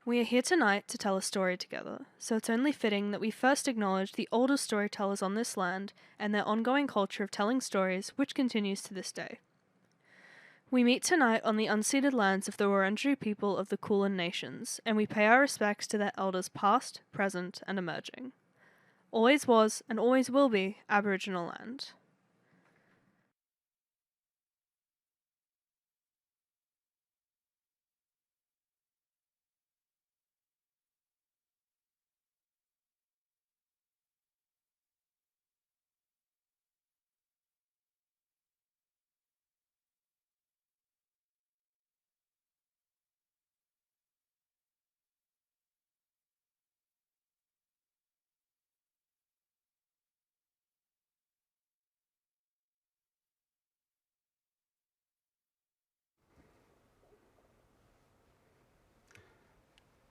We are here tonight to tell a story together, so it's only fitting that we first acknowledge the oldest storytellers on this land and their ongoing culture of telling stories, which continues to this day. We meet tonight on the unceded lands of the Wurundjeri people of the Kulin Nations, and we pay our respects to their elders past, present, and emerging. Always was, and always will be, Aboriginal land.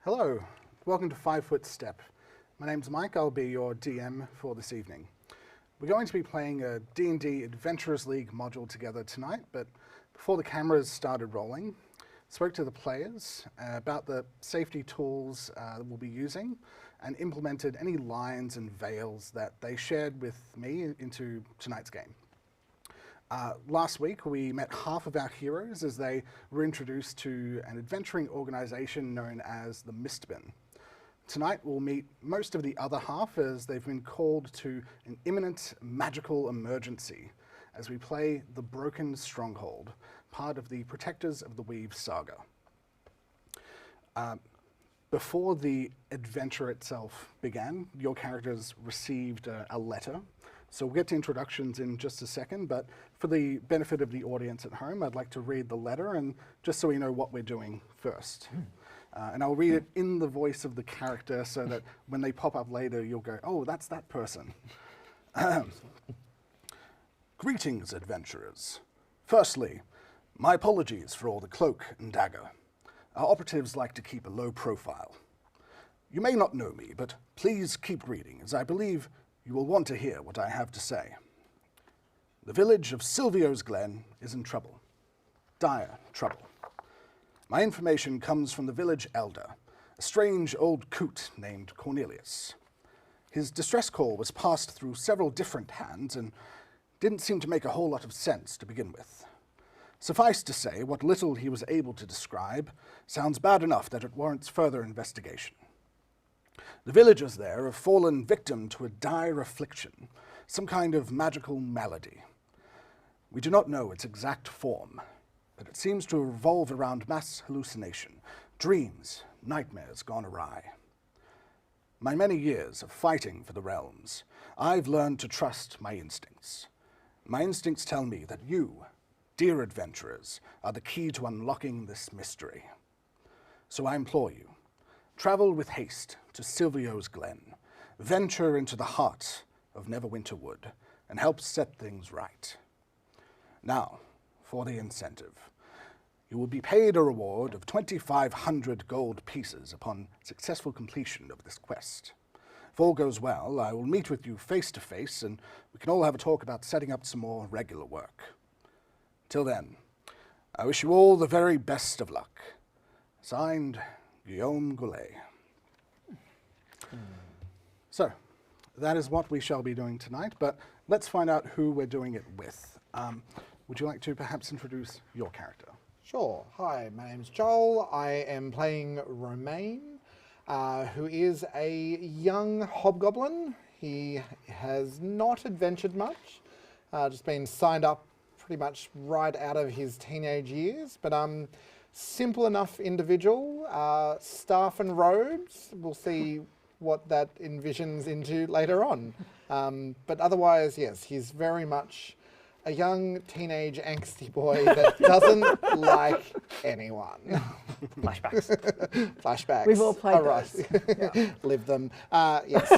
Hello, welcome to 5 Foot Step. My name's Mike, I'll be your DM for this evening. We're going to be playing a D&D Adventurers League module together tonight, but before the cameras started rolling, spoke to the players about the safety tools that we'll be using and implemented any lines and veils that they shared with me into tonight's game. Last week, we met half of our heroes as they were introduced to an adventuring organization known as the Mistbin. Tonight, we'll meet most of the other half as they've been called to an imminent magical emergency as we play the Broken Stronghold, part of the Protectors of the Weave saga. Before the adventure itself began, your characters received a letter. So we'll get to introductions in just a second, but for the benefit of the audience at home, I'd like to read the letter, and just so we know what we're doing first. And I'll read it in the voice of the character so that when they pop up later, you'll go, oh, that's that person. Greetings, adventurers. Firstly, my apologies for all the cloak and dagger. Our operatives like to keep a low profile. You may not know me, but please keep reading, as I believe you will want to hear what I have to say. The village of Silvio's Glen is in trouble. Dire trouble. My information comes from the village elder, a strange old coot named Cornelius. His distress call was passed through several different hands and didn't seem to make a whole lot of sense to begin with. Suffice to say, what little he was able to describe sounds bad enough that it warrants further investigation. The villagers there have fallen victim to a dire affliction, some kind of magical malady. We do not know its exact form, but it seems to revolve around mass hallucination, dreams, nightmares gone awry. My many years of fighting for the realms, I've learned to trust my instincts. My instincts tell me that you, dear adventurers, are the key to unlocking this mystery. So I implore you, travel with haste to Silvio's Glen, venture into the heart of Neverwinter Wood, and help set things right. Now, for the incentive. You will be paid a reward of 2,500 gold pieces upon successful completion of this quest. If all goes well, I will meet with you face to face, and we can all have a talk about setting up some more regular work. Till then, I wish you all the very best of luck. Signed, Guillaume Goulet. So, that is what we shall be doing tonight, but let's find out who we're doing it with. Would you like to perhaps introduce your character? Sure. Hi, my name's Joel. I am playing Romain, who is a young hobgoblin. He has not adventured much, just been signed up pretty much right out of his teenage years, but simple enough individual, staff and robes. We'll see what that envisions into later on. But otherwise, yes, he's very much a young teenage angsty boy that doesn't like anyone. Flashbacks. Flashbacks. We've all played those. Yeah. Live them. Yes.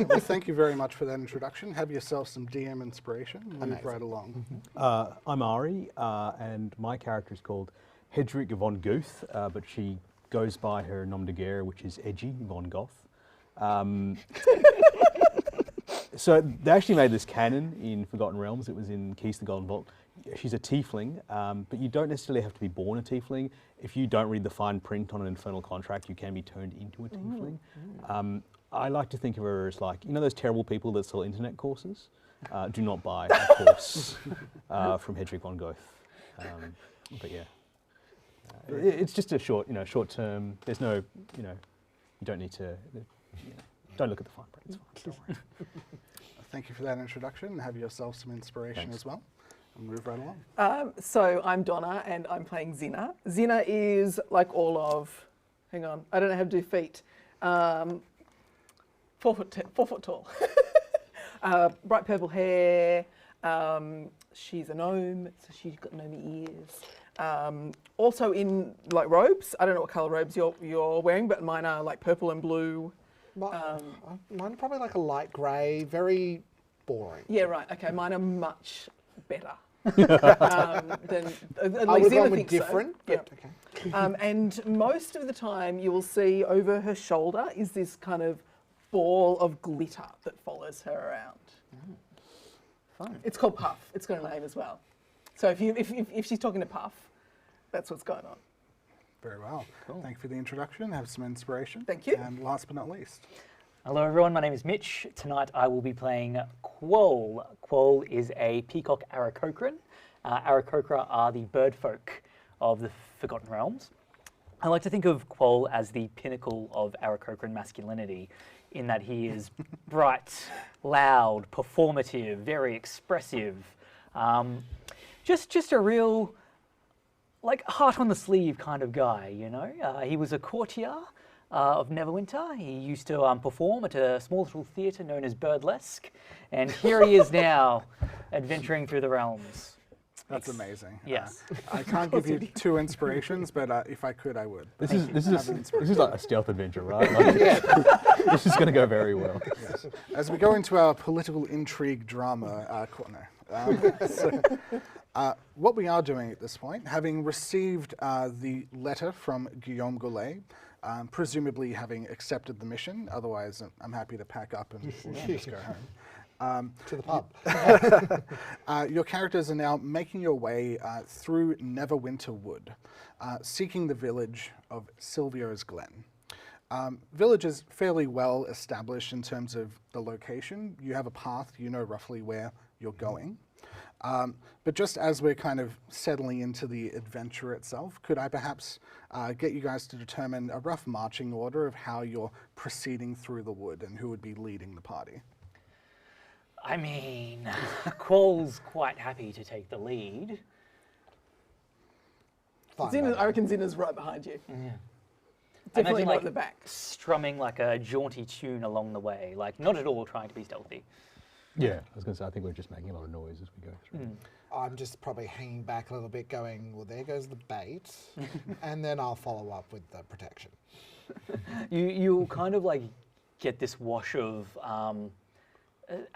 Well, thank you very much for that introduction. Have yourself some DM inspiration. Move right along. I'm Ari, and my character is called Hedrick von Guth, but she goes by her nom de guerre, which is Edgy von Goth. So they actually made this canon in Forgotten Realms. It was in Keys to the Golden Vault. She's a tiefling, but you don't necessarily have to be born a tiefling. If you don't read the fine print on an infernal contract, you can be turned into a tiefling. I like to think of her as like, you know those terrible people that sell internet courses? Do not buy a course from Hedrick von Goeth. But yeah, it's just a short term. There's no, you don't need to, don't look at the fine print. It's fine, don't worry. Thank you for that introduction. Have yourself some inspiration Thanks. as well. And move right along. So I'm Donna and I'm playing Zina. Zina is like all of, hang on, I don't know how to do feet. 4 foot tall. Bright purple hair. She's a gnome, so she's got gnomey ears. Also in like robes. I don't know what colour robes you're wearing, but mine are like purple and blue. Mine are probably like a light grey, very boring. Yeah, right. Okay, mine are much better. Than at I least would Zina have thinks different, so. but Yep. okay. And most of the time you will see over her shoulder is this kind of ball of glitter that follows her around. Fun. It's called Puff. It's got a name as well. So if she's talking to Puff, that's what's going on. Very well. Cool. Thank you for the introduction. Have some inspiration. Thank you. And last but not least. Hello everyone, my name is Mitch. Tonight I will be playing Quoll. Quoll is a peacock Aarakocra. Aarakocra are the bird folk of the Forgotten Realms. I like to think of Quoll as the pinnacle of Aarakocran masculinity, in that he is bright, loud, performative, very expressive. Just a real, like, heart on the sleeve kind of guy, you know? He was a courtier of Neverwinter. He used to perform at a small little theatre known as Birdlesque, and here he is now, adventuring through the realms. That's amazing. Yes. I can't give you 2 inspirations, but if I could, I would. This is like a stealth adventure, right? Like, this is going to go very well. Yes. As we go into our political intrigue drama corner, what we are doing at this point, having received the letter from Guillaume Goulet, presumably having accepted the mission, otherwise I'm happy to pack up and just go home. To the pub. Your characters are now making your way through Neverwinter Wood, seeking the village of Silvio's Glen. Village is fairly well established in terms of the location. You have a path, you know roughly where you're going. But just as we're kind of settling into the adventure itself, could I perhaps get you guys to determine a rough marching order of how you're proceeding through the wood and who would be leading the party? I mean, Quoll's quite happy to take the lead. Fine, I reckon Zina's right behind you. Yeah. Definitely Imagine, not like, at the back. strumming like a jaunty tune along the way, like not at all trying to be stealthy. Yeah, I was going to say, I think we're just making a lot of noise as we go through. I'm just probably hanging back a little bit going, well, there goes the bait. And then I'll follow up with the protection. You'll kind of like get this wash of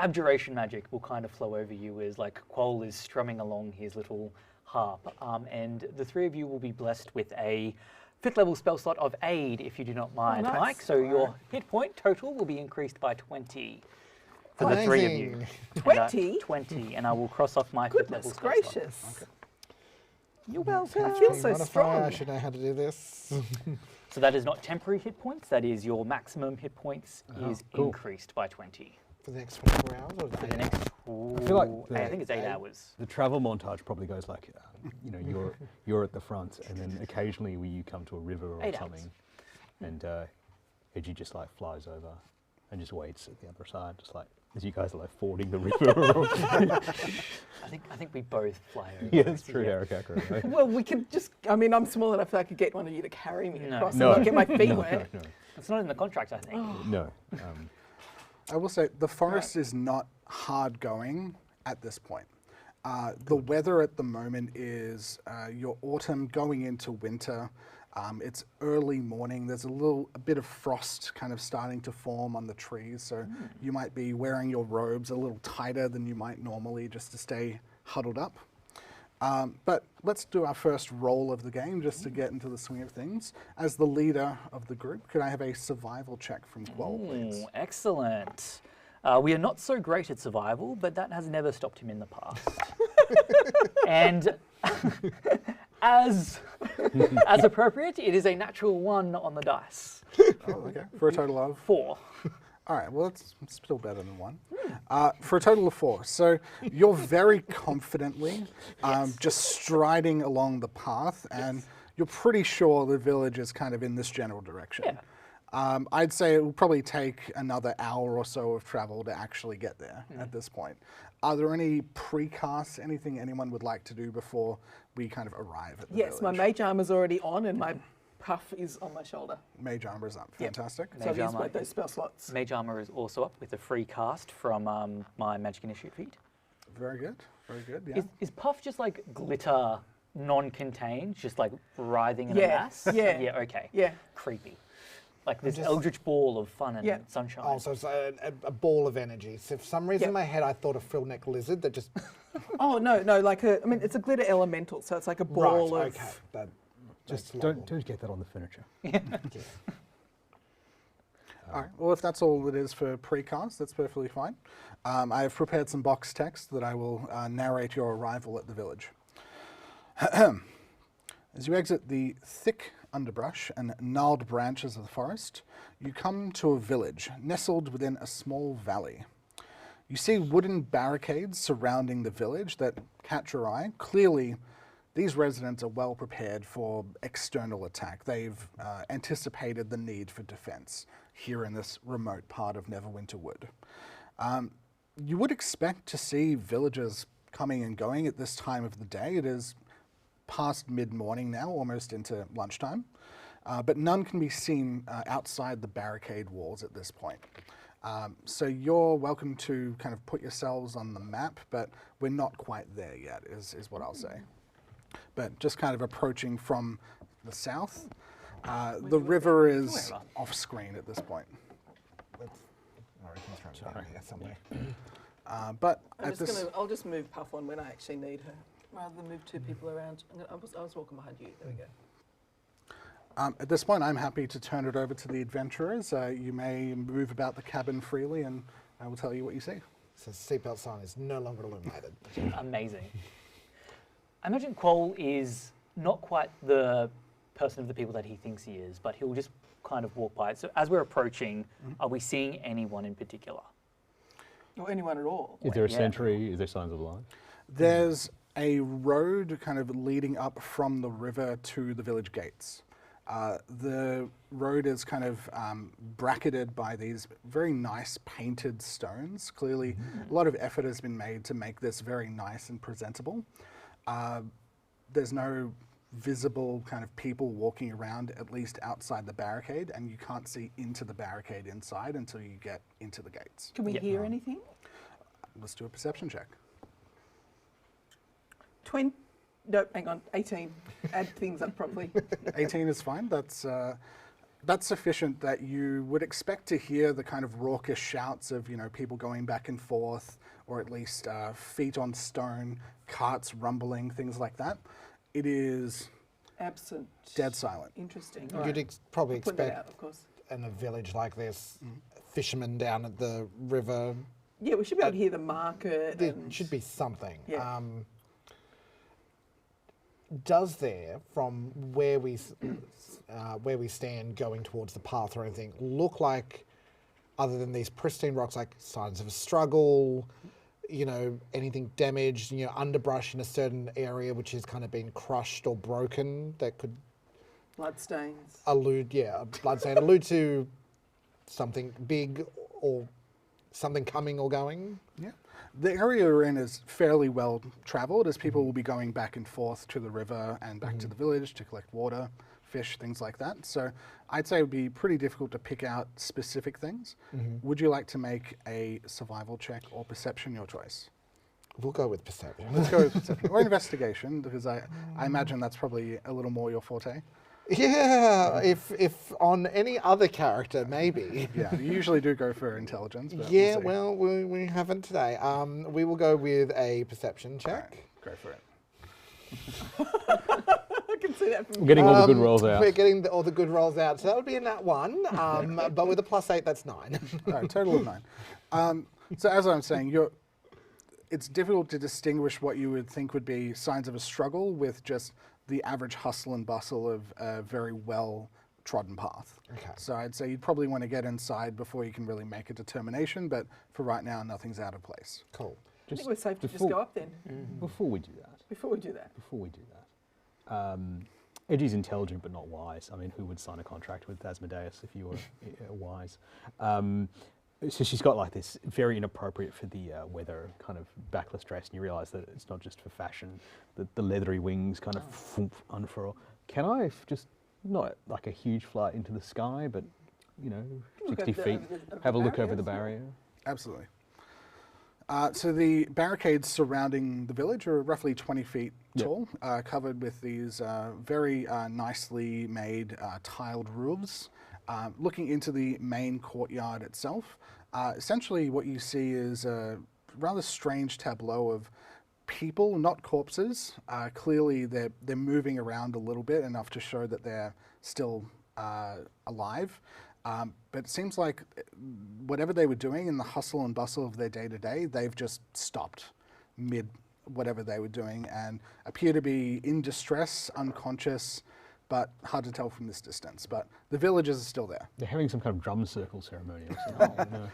abjuration magic will kind of flow over you as like Quoll is strumming along his little harp, and the 3 of you will be blessed with a 5th level spell slot of Aid, if you do not mind, nice. Mike. So your hit point total will be increased by 20 for the 3 of you. Amazing. 20? 20, and I will cross off my 5th level Goodness spell gracious. slot. Okay. You're welcome. I Catch feel me so modifier, strong. I should know how to do this. So that is not temporary hit points, that is your maximum hit points is cool. increased by 20. For the next 24 hours or For the the next, I feel like I think it's 8 hours. The travel montage probably goes like, you're at the front, and then occasionally you come to a river or 8 hours. something, and Edgy just like flies over and just waits at the other side, just like as you guys are like fording the river. I think we both fly over. Yeah, that's true, Yeah. Eric Acker, right? Well, we could just, I mean, I'm small enough that I could get one of you to carry me No. across No. and not get my feet wet. No. It's not in the contract, I think. No. I will say the forest is not hard going at this point. The weather at the moment is your autumn going into winter. It's early morning. There's a bit of frost kind of starting to form on the trees. So you might be wearing your robes a little tighter than you might normally just to stay huddled up. But let's do our first roll of the game just to get into the swing of things. As the leader of the group, could I have a survival check from Quoll, please? Ooh, excellent. We are not so great at survival, but that has never stopped him in the past. And as appropriate, it is a natural 1 on the dice. Oh, okay. For a total of? 4. All right, well, it's still better than 1. For a total of 4. So you're very confidently just striding along the path, and you're pretty sure the village is kind of in this general direction. Yeah. I'd say it will probably take another hour or so of travel to actually get there at this point. Are there any precasts, anything anyone would like to do before we kind of arrive at the Yes, my village? mage armor's already on and my puff is on my shoulder. Mage armor is up. Yep. Fantastic. So I've Mage used armor. both those spell slots. Mage Armor is also up with a free cast from my Magic Initiate feat. Very good. Very good. Yeah. Is Puff just like glitter, non-contained, just like writhing in a Yeah, mass? yeah. Yeah, okay. Yeah. Creepy. Like this just- eldritch ball of fun and Yeah. sunshine. Oh, so it's a ball of energy. So for some reason Yep. in my head I thought a frill neck lizard that just Oh, no, like I mean, it's a glitter elemental, so it's like a ball right. of... Okay, that Just makes a lot more- don't get that on the furniture. All right. Well, if that's all it is for precast, that's perfectly fine. I have prepared some box text that I will narrate your arrival at the village. As you exit the thick underbrush and gnarled branches of the forest, you come to a village nestled within a small valley. You see wooden barricades surrounding the village that catch your eye. Clearly, these residents are well prepared for external attack. They've anticipated the need for defense here in this remote part of Neverwinter Wood. You would expect to see villagers coming and going at this time of the day. It is past mid-morning now, almost into lunchtime, but none can be seen outside the barricade walls at this point. So you're welcome to kind of put yourselves on the map, but we're not quite there yet, is what I'll say. But just kind of approaching from the south. The river is off screen at this point. Somewhere. But I'm at just this, I'll just move Puff on when I actually need her, rather than move 2 people around. I was walking behind you. There we go. at this point, I'm happy to turn it over to the adventurers. You may move about the cabin freely, and I will tell you what you see. So seatbelt sign is no longer illuminated. Amazing. I imagine Quoll is not quite the person of the people that he thinks he is, but he'll just kind of walk by. So as we're approaching, are we seeing anyone in particular? Or anyone at all. Is there a Yeah. sentry? Is there signs of life? There's a road kind of leading up from the river to the village gates. The road is kind of bracketed by these very nice painted stones. Clearly, a lot of effort has been made to make this very nice and presentable. There's no visible kind of people walking around, at least outside the barricade, and you can't see into the barricade inside until you get into the gates. Can we Yep. hear anything? Let's do a perception check. 20. No, hang on. 18. Add things up properly. 18 is fine. That's sufficient that you would expect to hear the kind of raucous shouts of, people going back and forth, or at least feet on stone, carts rumbling, things like that. It is Absent. dead silent. Interesting. You'd probably Put that out, expect of course. in a village like this, fishermen down at the river, Yeah, we should be able to hear the market. there and should be something. Yeah. Does there, from where we stand going towards the path or anything, look like, other than these pristine rocks, like signs of a struggle, anything damaged, underbrush in a certain area which has kind of been crushed or broken that could bloodstains. allude to something big or something coming or going? Yeah. The area we're in is fairly well traveled, as people will be going back and forth to the river and back to the village to collect water, fish, things like that. So I'd say it would be pretty difficult to pick out specific things. Would you like to make a survival check or perception, your choice? We'll go with perception. Let's go with perception. Or investigation, because I imagine that's probably a little more your forte. Yeah, if on any other character, maybe. Yeah, you usually do go for intelligence. But Yeah, we'll see. well, we haven't today. We will go with a perception check. Go for it. I can see that from We're getting all the good rolls out. We're getting all the good rolls out, so that would be a nat 1. But with a +8, that's 9. All right, total of 9. So as I'm saying, it's difficult to distinguish what you would think would be signs of a struggle with just the average hustle and bustle of a very well trodden path. Okay. So I'd say you'd probably want to get inside before you can really make a determination, but for right now, nothing's out of place. Cool. I think we're safe to just go up then. Before we do that, Edgy's intelligent but not wise. I mean, who would sign a contract with Asmodeus if you were wise? So she's got like this very inappropriate for the weather kind of backless dress, and you realise that it's not just for fashion. The leathery wings kind of unfurl. Can I just not like a huge flight into the sky, but 60 feet, have a look over the barrier? Absolutely. So the barricades surrounding the village are roughly 20 feet tall, covered with these very nicely made tiled roofs. Looking into the main courtyard itself, essentially what you see is a rather strange tableau of people, not corpses. Clearly they're moving around a little bit, enough to show that they're still alive. But it seems like whatever they were doing in the hustle and bustle of their day-to-day, they've just stopped mid whatever they were doing and appear to be in distress, unconscious, but hard to tell from this distance. But the villagers are still there. They're having some kind of drum circle ceremony or something.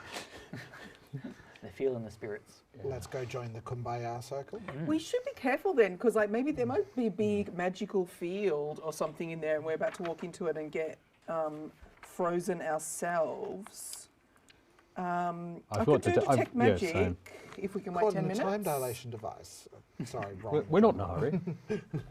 They're feeling the spirits. Let's go join the Kumbaya circle. We should be careful then, because like maybe there might be a big magical field or something in there, and we're about to walk into it and get frozen ourselves. I could do detect magic if we can wait 10 minutes. Time dilation device. Sorry, wrong. We're not in a hurry.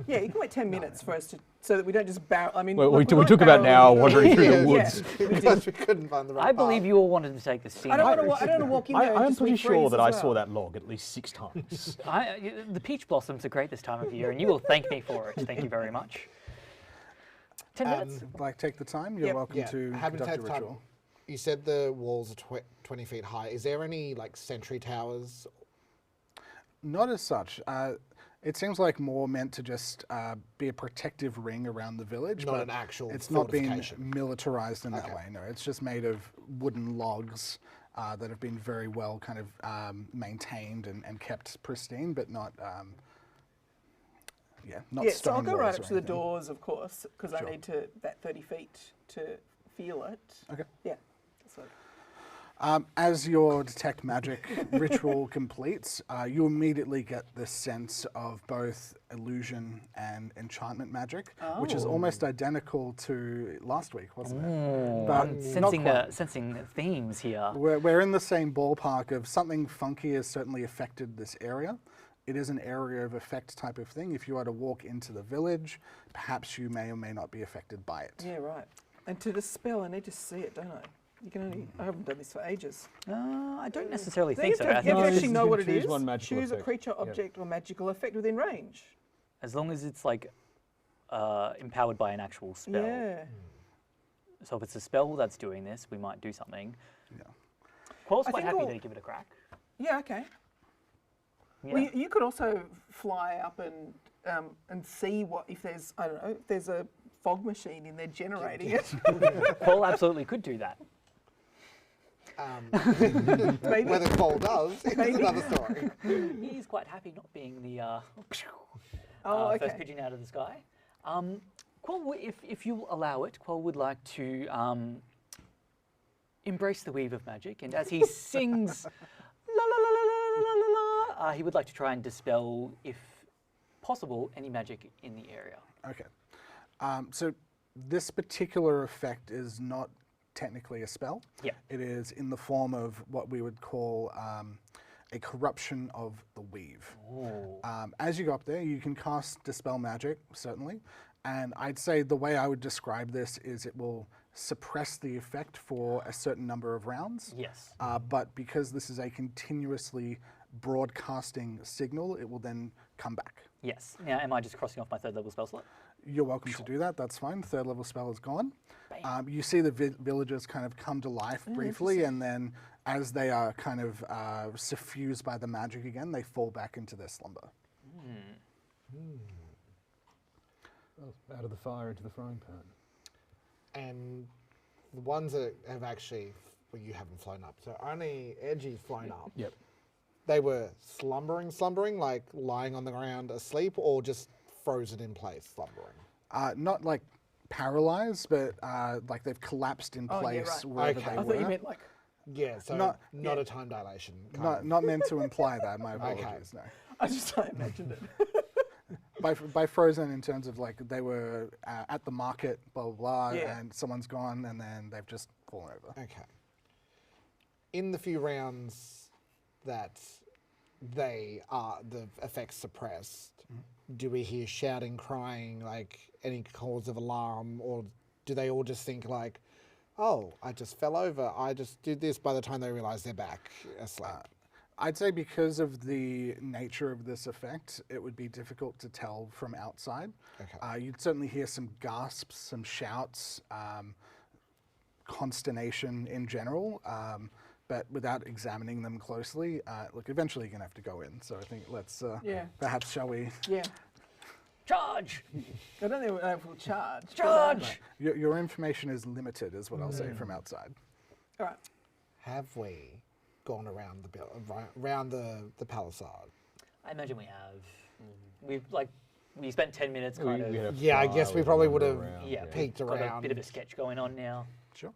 Yeah, you can wait 10 minutes for us to, so that we don't just barrel. I mean, Well, look, we we're took not about an hour barreling. wandering through the Yeah, woods. Because we couldn't find the right I believe path. you all wanted to take the scene. I don't want to walk in there. and I'm just pretty we sure freeze that as I well. saw that log at least 6 times. The peach blossoms are great this time of year, and you will thank me for it. Thank you very much. 10 minutes. Like, take the time. You're Yep. welcome to haven't conduct a taken time. ritual. You said the walls are 20 feet high. Is there any like sentry towers? Not as such. It seems like more meant to just be a protective ring around the village. Not but an actual It's not being fortification. militarized in that Okay. way. No, it's just made of wooden logs that have been very well kind of maintained and kept pristine, but not. Not Yeah, so stone I'll go right walls up or to the anything. doors, of course, because Sure. I need to that 30 feet to feel it. Okay. Yeah. That's what. As your detect magic ritual completes, you immediately get the sense of both illusion and enchantment magic, which is almost identical to last week, wasn't it? But I'm not sensing quite. the themes here. We're in the same ballpark of something funky has certainly affected this area. It is an area of effect type of thing. If you are to walk into the village, perhaps you may or may not be affected by it. Yeah, right. And to dispel, I need to see it, don't I? You can only. I haven't done this for ages. I don't necessarily No, think you so. have I to, you think have to it's actually just- know what it choose is. one magical Choose a effect. creature, Yeah. object, or magical effect within range. as long as it's like empowered by an actual spell. Yeah. So if it's a spell that's doing this, we might do something. Yeah. Quell's I quite think happy I'll- to give it a crack. Yeah. Okay. Yeah. Well, you could also fly up and see what if there's if there's a fog machine in there generating it. Quell absolutely could do that. Maybe. Whether Cole does is another story. He's quite happy not being the Oh, first okay. pigeon out of the sky. Quell, if you allow it, Quell would like to embrace the weave of magic, and as he sings la la la la la la la la, he would like to try and dispel, if possible, any magic in the area. Okay. So this particular effect is not technically a spell. Yeah. It is in the form of what we would call a corruption of the weave. As you go up there, you can cast Dispel Magic, certainly. And I'd say the way I would describe this is it will suppress the effect for a certain number of rounds. Yes. But because this is a continuously broadcasting signal, it will then come back. Yes. Now, am I just crossing off my third level spell slot? You're welcome to do that, that's fine. Third level spell is gone. You see the villagers kind of come to life briefly, and then as they are kind of suffused by the magic again, they fall back into their slumber. Out of the fire into the frying pan. And the ones that have actually well, you haven't flown up, so only Edgy's flown up. Yep. They were slumbering, like lying on the ground asleep, or just frozen in place, slumbering. Not like paralyzed, but like they've collapsed in Oh, yeah, place right. wherever Okay. they I were. thought you meant like. Yeah, so Not- not yeah. a time dilation. kind of. Not meant to imply that. My apologies. No. I imagined it. By frozen in terms of like they were at the market, blah blah blah, Yeah. and someone's gone, and then they've just fallen over. Okay. In the few rounds that the effects suppressed, do we hear shouting, crying, like any cause of alarm, or do they all just think like, oh, I just fell over, I just did this, by the time they realise they're back asleep? I'd say because of the nature of this effect, it would be difficult to tell from outside. Okay. You'd certainly hear some gasps, some shouts, consternation in general, but without examining them closely. Look, eventually you're going to have to go in, so I think let's, Yeah. perhaps shall we? Yeah. Charge! I don't think we'll charge. but, Charge! Your information is limited, is what I'll say from outside. All right. Have we gone around around the palisade? I imagine we have. We spent 10 minutes kind of. We had a Yeah, I guess file, we had probably a would have around, Yeah, peeked got a around. bit of a sketch going on now. Sure.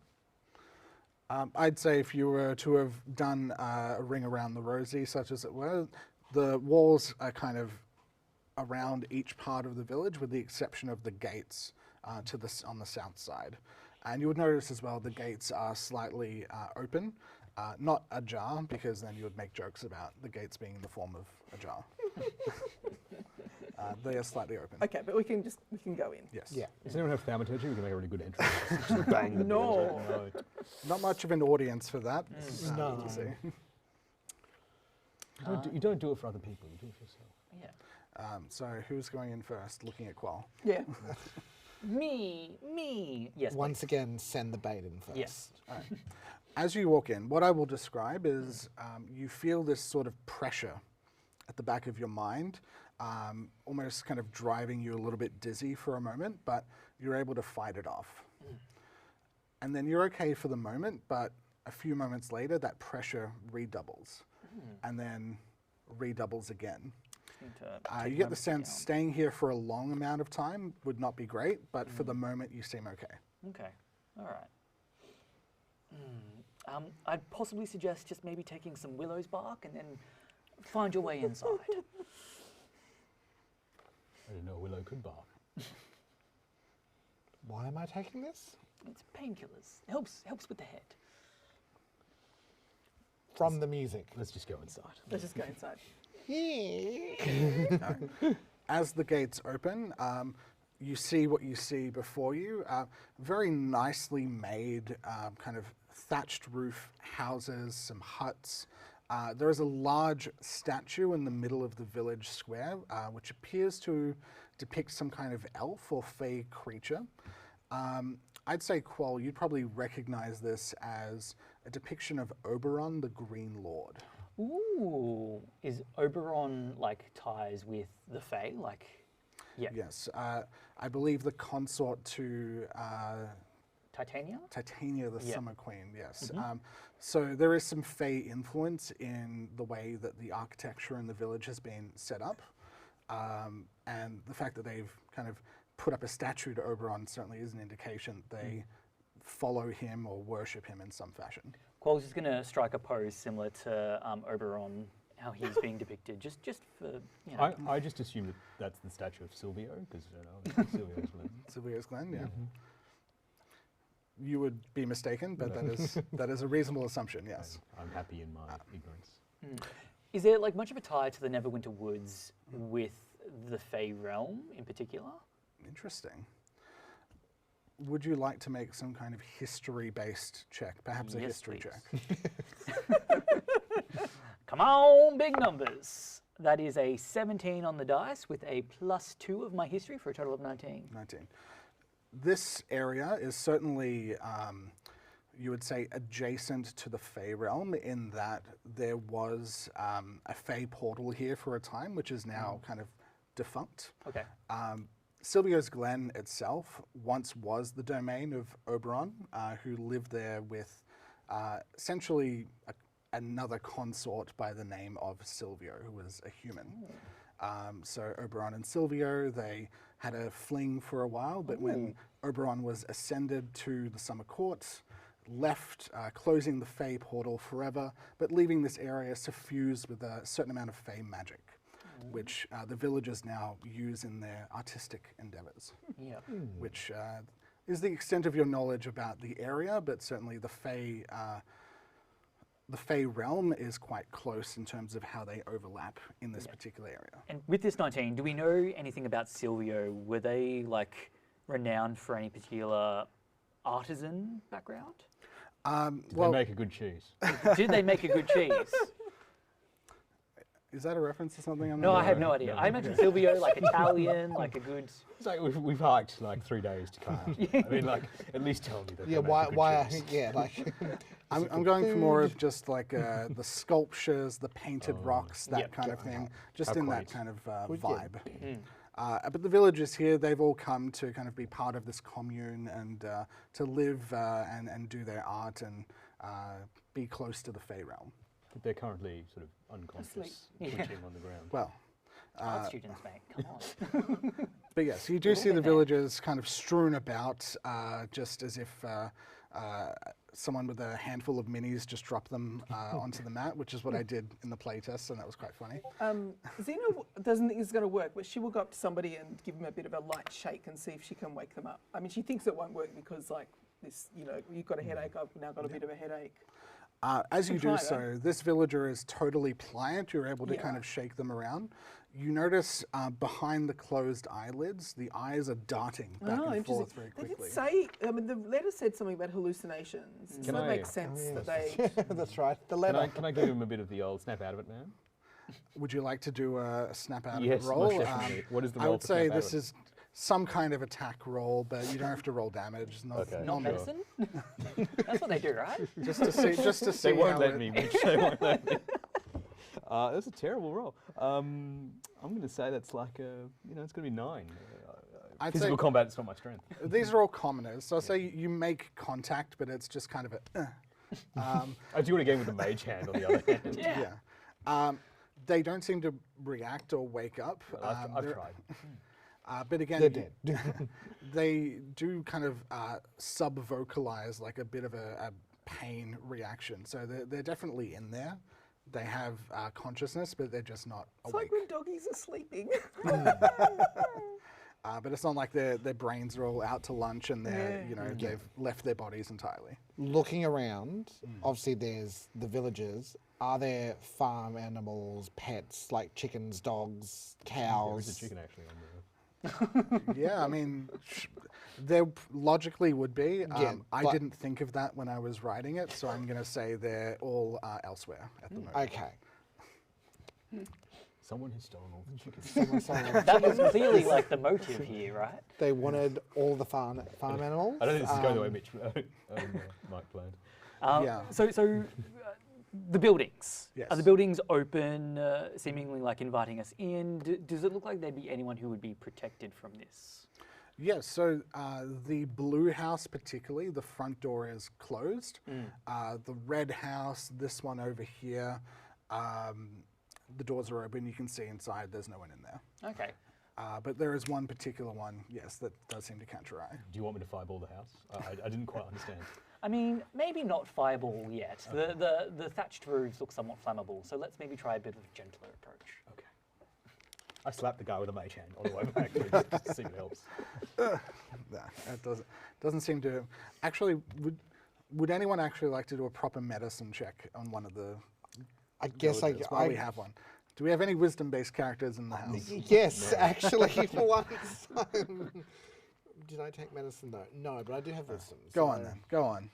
I'd say if you were to have done a ring around the rosy, such as it were, the walls are kind of around each part of the village, with the exception of the gates on the south side. And you would notice as well the gates are slightly open, not ajar, because then you would make jokes about the gates being in the form of a jar. They are slightly open. Okay, but we can go in. Yes. Yeah. Does anyone have thaumaturgy? We can make a really good entrance. Just bang the No. doors open. No. Not much of an audience for that. No. to see. You don't do it for other people. You do it for yourself. Yeah. So who's going in first? Looking at Qual. Yeah. Me. Yes. Once again, send the bait in first. Yes. As you walk in, what I will describe is you feel this sort of pressure at the back of your mind, almost kind of driving you a little bit dizzy for a moment, but you're able to fight it off. And then you're okay for the moment, but a few moments later, that pressure redoubles and then redoubles again. You get the sense staying here for a long amount of time would not be great, but for the moment, you seem okay. Okay. All right. I'd possibly suggest just maybe taking some willow's bark and then find your way inside. I didn't know Willow could bark. Why am I taking this? It's painkillers. Helps with the head. From the music. Let's just go inside. Let's just go inside. As the gates open, you see what you see before you. Very nicely made, kind of thatched roof houses, some huts. There is a large statue in the middle of the village square, which appears to depict some kind of elf or fey creature. I'd say, Qual, you'd probably recognize this as a depiction of Oberon, the Green Lord. Ooh. Is Oberon like ties with the Fae? Like, yeah. Yes, I believe the consort to Titania? Titania, the Yeah. Summer Queen, yes. So there is some Fey influence in the way that the architecture in the village has been set up. And the fact that they've kind of put up a statue to Oberon certainly is an indication that they follow him or worship him in some fashion. Qual's just going to strike a pose similar to Oberon, how he's being depicted, just for, you know. I just assume that that's the statue of Silvio, because Silvio's Glen. Silvio's Glen, yeah. You would be mistaken, but that is a reasonable assumption, yes. I'm happy in my ignorance. Is there like much of a tie to the Neverwinter Woods with the Fey realm in particular? Interesting. Would you like to make some kind of history-based check, perhaps a Yes, history please. check? Come on, big numbers. That is a 17 on the dice with a +2 of my history for a total of 19. 19. This area is certainly, you would say, adjacent to the Fey realm in that there was a Fey portal here for a time, which is now kind of defunct. Okay. Silvio's Glen itself once was the domain of Oberon, who lived there with essentially another consort by the name of Silvio, who was a human. So Oberon and Silvio, they had a fling for a while, but when Oberon was ascended to the Summer Court, left, closing the Fey portal forever, but leaving this area suffused with a certain amount of Fey magic, which the villagers now use in their artistic endeavors. Yeah. Which is the extent of your knowledge about the area, but certainly the Fey realm is quite close in terms of how they overlap in this particular area. And with this 19, do we know anything about Silvio? Were they like renowned for any particular artisan background? Did they make a good cheese? Did they make a good cheese? Is that a reference to something? I'm No, not I have aware no of? idea. I imagine Silvio, like Italian, like a good. It's like we've hiked like 3 days to come out. I mean, like at least tell me that. Yeah, they make why? a good Why? cheese. Yeah, like. I'm going for more of just like the sculptures, the painted rocks, that Yep. kind of thing, just How in that quaint. kind of Good, vibe. But the villagers here, they've all come to kind of be part of this commune and to live and do their art and be close to the Fey realm. But they're currently sort of unconscious, Yeah. twitching on the ground. Well, Art students, mate. Come on. but yes, you do see the villagers kind of strewn about, just as if someone with a handful of minis just dropped them onto the mat, which is what I did in the playtest, and that was quite funny. Xena doesn't think it's going to work, but she will go up to somebody and give them a bit of a light shake and see if she can wake them up. I mean, she thinks it won't work because, like, this, you know, you've got a headache, I've now got a bit of a headache. As you Try do it. so, this villager is totally pliant. You're able to Yeah. kind of shake them around. You notice behind the closed eyelids, the eyes are darting back and forth very They did quickly. say, I mean, the letter said something about hallucinations. So Can that I- makes sense that they. That's right. The Can letter. I give him a bit of the old snap out of it, man? Would you like to do a snap out Yes, of it most roll? definitely. What is the I roll would for say snap out this of it? is some kind of attack roll, but you don't have to roll damage. It's not, Okay. Not no- medicine? That's what they do, right? Just to see, They won't how let it- me, Mitch. They won't let me. That's a terrible roll. I'm going to say that's like a, it's going to be 9. I'd Physical say combat is not my strength. these are all commoners. So I'll say you make contact, but it's just kind of a. I do it again with the mage hand on the other hand. Yeah. They don't seem to react or wake up. I've they're- tried. But again, They're dead. they do kind of sub-vocalize like a bit of a pain reaction. So they're definitely in there. They have consciousness, but they're just not It's awake. like when doggies are sleeping. But it's not like their brains are all out to lunch and they've left their bodies entirely. Looking around, obviously there's the villagers. Are there farm animals, pets, like chickens, dogs, cows? There is a chicken actually on there. Yeah, I mean, there logically would be. Yeah, I but- didn't think of that when I was writing it, so I'm going to say they're all elsewhere at the moment. Okay. Someone has stolen all the chickens. That was clearly like the motive here, right? They wanted all the farm animals. I don't think this is going the way Mitch Mike planned. Yeah. So the buildings. Yes. Are the buildings open, seemingly like inviting us in? Does it look like there'd be anyone who would be protected from this? Yes, so the blue house particularly, the front door is closed. The red house, this one over here, the doors are open. You can see inside. There's no one in there. Okay. But there is one particular one, yes, that does seem to catch your eye. Do you want me to fireball the house? I didn't quite understand. I mean, maybe not fireball yet. The thatched roofs look somewhat flammable, so let's maybe try a bit of a gentler approach. Okay. I slapped the guy with a mage hand on the way back just to see if it helps. That doesn't seem to. Actually, would anyone actually like to do a proper medicine check on one of the? I guess villagers while we have one. Do we have any wisdom-based characters in the house? Yes, actually, for once. Did I take medicine though? No, but I do have wisdom. Go on then. Go on.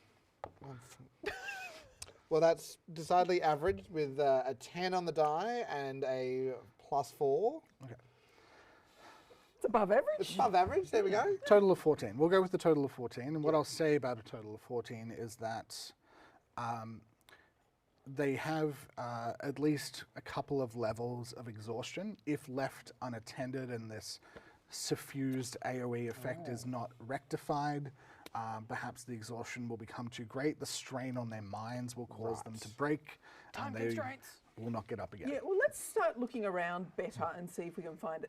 Well, that's decidedly average with a 10 on the die and a +4. It's above average. It's above average. There we go. Total of 14. We'll go with the total of 14. And what I'll say about a total of 14 is that they have at least a couple of levels of exhaustion if left unattended and this suffused AoE effect is not rectified. Perhaps the exhaustion will become too great. The strain on their minds will cause them to break, Time and they constraints. will not get up again. Yeah, well, let's start looking around better and see if we can find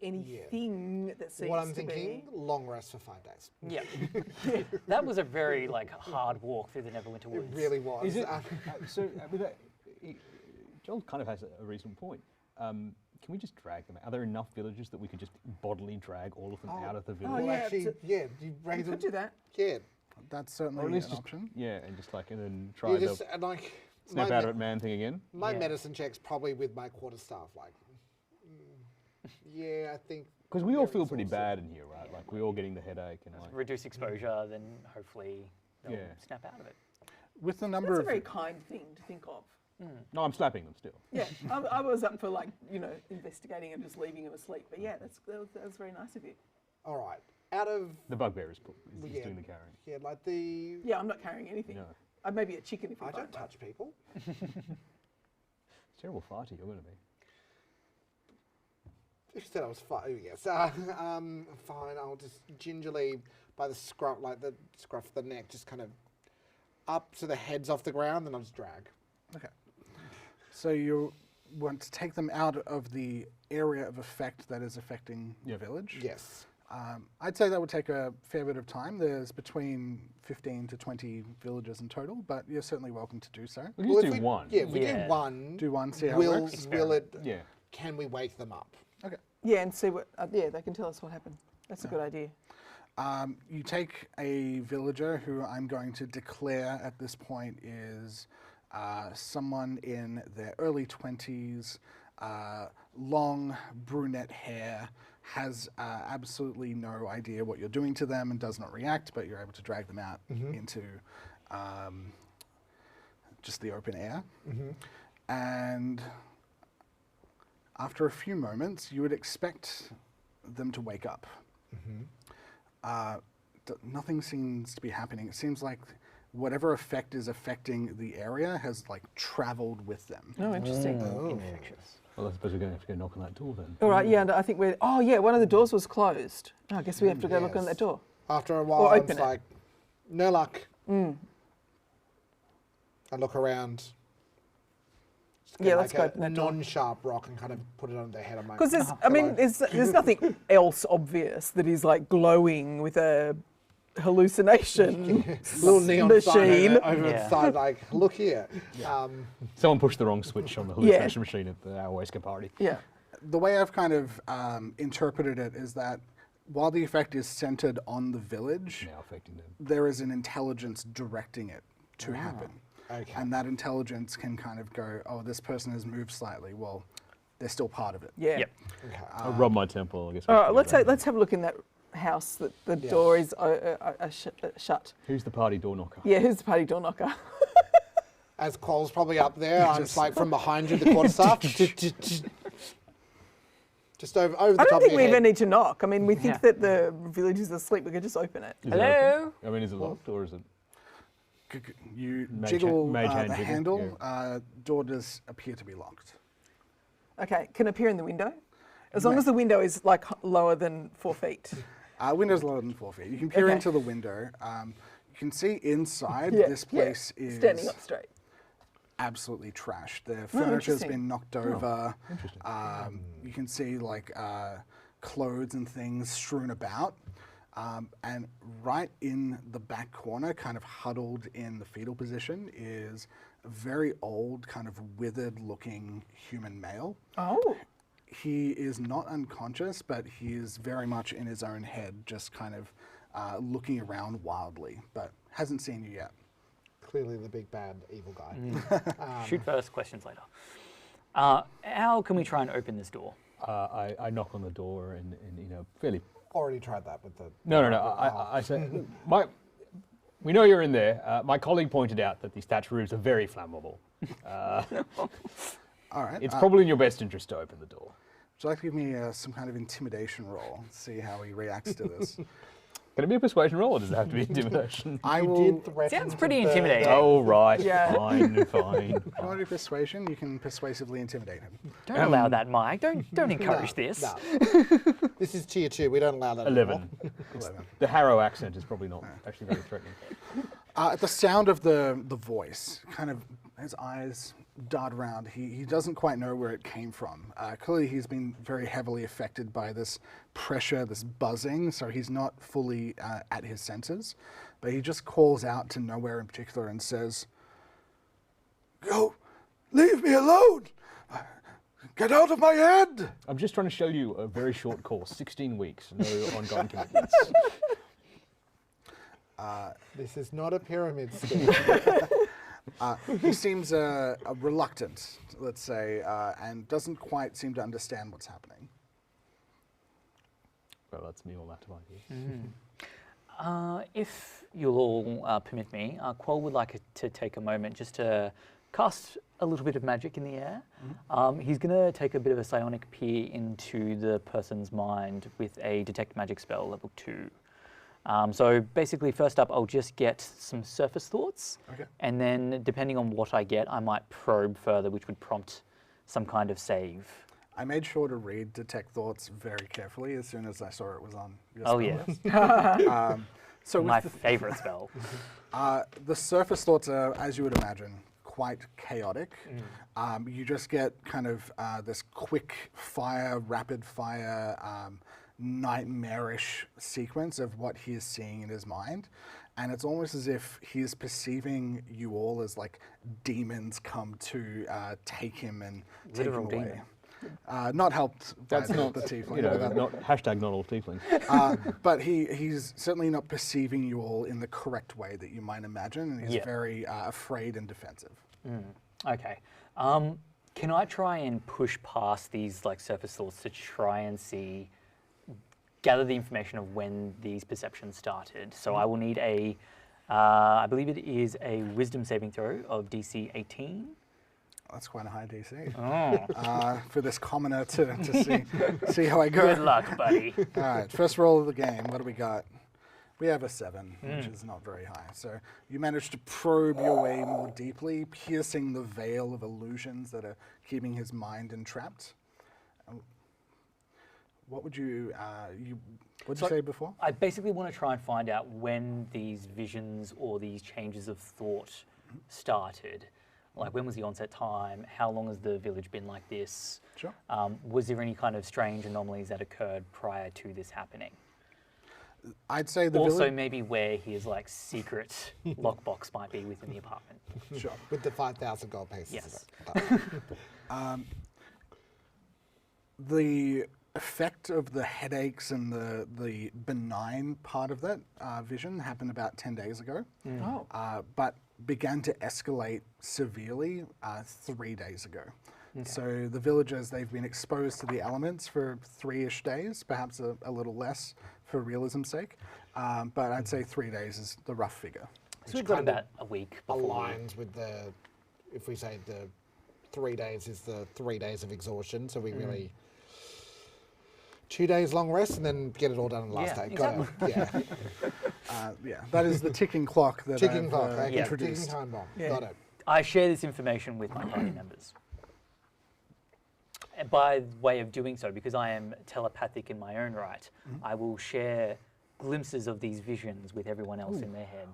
anything that seems What I'm to thinking, be. long rest for 5 days. Yeah. That was a very hard walk through the Neverwinter It Woods. really was. Is it, so, with that, Joel kind of has a reasonable point. Can we just drag them out? Are there enough villages that we could just bodily drag all of them out of the village? well, yeah, actually, it's you We raise could do that. Yeah. That's Or certainly at least an just, option. yeah, and just and then try You the just, and like, snap my out me- of it man thing again. My Yeah. medicine check's probably with my quarterstaff. Yeah, I think. Because we all they're feel pretty exhausted. bad in here, right? Like, we're all getting the headache and Reduce exposure, then hopefully they'll Yeah. snap out of it. With the number That's a of very kind thing to think of. No, I'm slapping them still. Yeah, I was up for investigating and just leaving him asleep. But yeah, that was very nice of you. All right. Out of The bugbear is Yeah. doing the carrying. yeah, like the. Yeah, I'm not carrying anything. No. Maybe a chicken if you I find don't one. touch people. It's a terrible fighter you're going to be. You said I was fine. Oh, yes. Fine. I'll just gingerly, by the scruff, of the neck, just kind of up to the heads off the ground, then I'll just drag. Okay. So you want to take them out of the area of effect that is affecting your village? Yes. I'd say that would take a fair bit of time. There's between 15 to 20 villages in total, but you're certainly welcome to do so. We can just if do one. Yeah, if we Yeah. do one. Do one, see how it will works. will it? Yeah. Can we wake them up? Okay. Yeah, and see what. Yeah, they can tell us what happened. That's a good idea. You take a villager who I'm going to declare at this point is someone in their early 20s, long brunette hair, has absolutely no idea what you're doing to them and does not react, but you're able to drag them out into just the open air. And after a few moments, you would expect them to wake up. Nothing seems to be happening. It seems like whatever effect is affecting the area has traveled with them. Oh, interesting. Infectious. Well, I suppose we're going to have to go knock on that door then. All right, yeah, and I think we're. Oh, yeah, one of the doors was closed. Oh, I guess we have to go look on Yes. that door. After a while, Or I'm open just it. like, no luck. I look around. Just get Yeah, let's go a open that door. non-sharp rock and kind of put it on their head. I'm like, Because there's, "Oh, I mean, hello." there's nothing else obvious that is glowing with a hallucination little neon sign machine. over the Yeah. side, like, look here. Someone pushed the wrong switch on the hallucination machine at the ayahuasca party. Yeah. The way I've kind of interpreted it is that while the effect is centered on the village, Now affecting them. there is an intelligence directing it to happen. Okay. And that intelligence can kind of go, oh, this person has moved slightly. Well, they're still part of it. Yeah. Yep. Okay. I'll rub my temple, I guess. we All should right, do that. let's have a look in that house that the door is shut. Who's the party door knocker? Yeah, who's the party door knocker? As Cole's probably up there, I'm just like from behind you, the quarterstaff. Just over the I top don't of think your we head. even need to knock. I mean, we think Yeah. that the village is asleep. We could just open it. Is it Hello? open? I mean, is it locked or is it? You Mage jiggle mage hand the jiggle, handle, door does appear to be locked. Okay, can appear in the window, as long as the window is lower than 4 feet. Window's lower than 4 feet. You can peer Okay. into the window. You can see inside. Yeah, This yeah. place is Standing up straight. absolutely trashed. The furniture's interesting. been knocked over. Interesting. You can see clothes and things strewn about. And right in the back corner, kind of huddled in the fetal position, is a very old, kind of withered looking human male. Oh. He is not unconscious, but he is very much in his own head, just kind of looking around wildly, but hasn't seen you yet. Clearly the big bad evil guy. Shoot first, questions later. How can we try and open this door? I knock on the door and fairly. Already tried that with the. No. I say, we know you're in there. My colleague pointed out that these thatch roofs are very flammable. All right. It's probably in your best interest to open the door. Would you like to give me some kind of intimidation roll? See how he reacts to this. Can it be a persuasion roll, or does it have to be intimidation? I You will. did threaten Sounds to pretty burn- intimidating. Oh, right. Yeah. Fine. If you want to do persuasion, you can persuasively intimidate him. Don't allow that, Mike. Don't encourage No, this. no. This is tier 2. We don't allow that 11. 11. The Harrow accent is probably not actually very threatening. At the sound of the voice, kind of his eyes dart around. He doesn't quite know where it came from. Clearly, he's been very heavily affected by this pressure, this buzzing, so he's not fully at his senses. But he just calls out to nowhere in particular and says, "Go, leave me alone! Get out of my head!" I'm just trying to show you a very short course, 16 weeks, no ongoing commitments. This is not a pyramid scheme. He seems reluctant, let's say, and doesn't quite seem to understand what's happening. Well, that's me all that to If you'll all permit me, Quoll would like to take a moment just to cast a little bit of magic in the air. He's going to take a bit of a psionic peer into the person's mind with a detect magic spell, level 2. So basically, first up, I'll just get some surface thoughts, Okay. and then depending on what I get, I might probe further, which would prompt some kind of save. I made sure to read Detect Thoughts very carefully as soon as I saw it was on your Oh, spell yeah. list. So My with favorite spell. the surface thoughts are, as you would imagine, quite chaotic. You just get kind of this quick fire, rapid fire, nightmarish sequence of what he is seeing in his mind. And it's almost as if he is perceiving you all as like demons come to take him and take him Literal away. demon. Not helped by That's the, not, the tiefling. you know, but, not, hashtag not all tieflings. but he's certainly not perceiving you all in the correct way that you might imagine, and he's Yeah. very afraid and defensive. Okay. Can I try and push past these like surface thoughts to try and gather the information of when these perceptions started? So I will need I believe it is a wisdom saving throw of DC 18. That's quite a high DC. Oh, For this commoner to see how I go. good luck, buddy. All right, first roll of the game. What do we got? We have a 7, which is not very high. So you managed to probe your way more deeply, piercing the veil of illusions that are keeping his mind entrapped. What would you what did you say before? I basically want to try and find out when these visions or these changes of thought started. Like, when was the onset time? How long has the village been like this? Sure. Was there any kind of strange anomalies that occurred prior to this happening? I'd say the Also, village. maybe where his like secret lockbox might be within the apartment. Sure. With the 5,000 gold pieces. Yes. The effect of the headaches and the benign part of that vision happened about 10 days ago, but began to escalate severely 3 days ago. So the villagers, they've been exposed to the elements for 3-ish days, perhaps a little less for realism's sake, but I'd say 3 days is the rough figure. So we've got about a week before. Aligns with the, if we say the 3 days is the 3 days of exhaustion, so we really 2 days long rest and then get it all done in the last Yeah, day. Got it. Yeah. Yeah, that is the ticking clock that Ticking I've clock. Okay. introduced. Ticking time bomb. Yeah. Got it. I share this information with my party members. By way of doing so, because I am telepathic in my own right, I will share glimpses of these visions with everyone else in their head.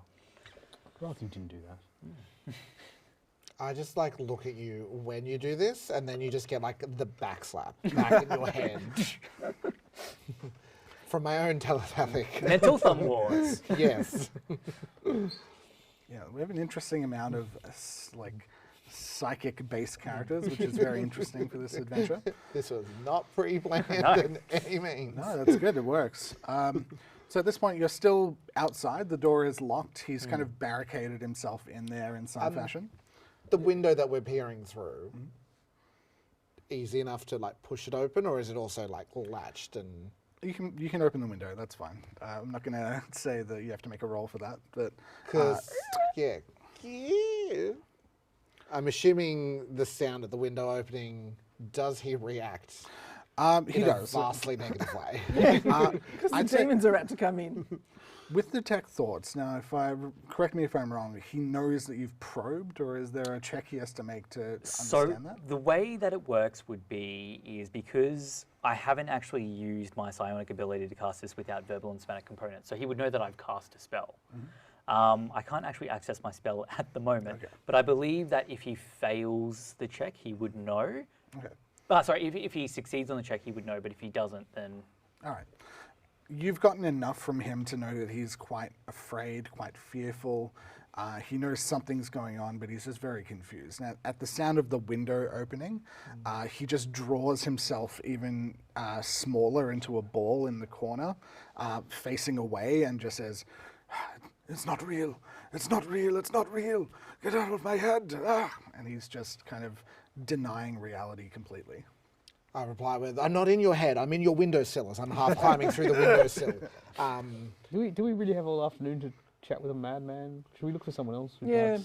Rather you didn't do that. I just like look at you when you do this, and then you just get like the back slap back in your head. From my own telepathic. Mental thumb wars. Yes. Yeah, we have an interesting amount of like psychic-based characters, which is very interesting for this adventure. This was not pre-planned No. in any means. No, that's good. It works. So at this point, you're still outside. The door is locked. He's kind of barricaded himself in there in some fashion. The window that we're peering through, easy enough to like push it open, or is it also like latched and? You can open the window. That's fine. I'm not going to say that you have to make a roll for that, but Because yeah, I'm assuming the sound of the window opening. Does he react? He in does. a vastly negative way. Because the I'd say- demons are about to come in. With detect thoughts, now, correct me if I'm wrong, he knows that you've probed, or is there a check he has to make to So understand that? the way that it works would be is because I haven't actually used my psionic ability to cast this without verbal and somatic components, so he would know that I've cast a spell. I can't actually access my spell at the moment, Okay. but I believe that if he fails the check, he would know. Okay. Sorry, if he succeeds on the check, he would know, but if he doesn't, then All right. You've gotten enough from him to know that he's quite afraid, quite fearful. He knows something's going on, but he's just very confused. Now, at the sound of the window opening, he just draws himself even smaller into a ball in the corner, facing away, and just says, "It's not real. It's not real. It's not real. Get out of my head." And he's just kind of denying reality completely. I reply with, "I'm not in your head. I'm in your windowsill," as I'm half climbing through the windowsill. Do we really have all afternoon to chat with a madman? Should we look for someone else? Yeah.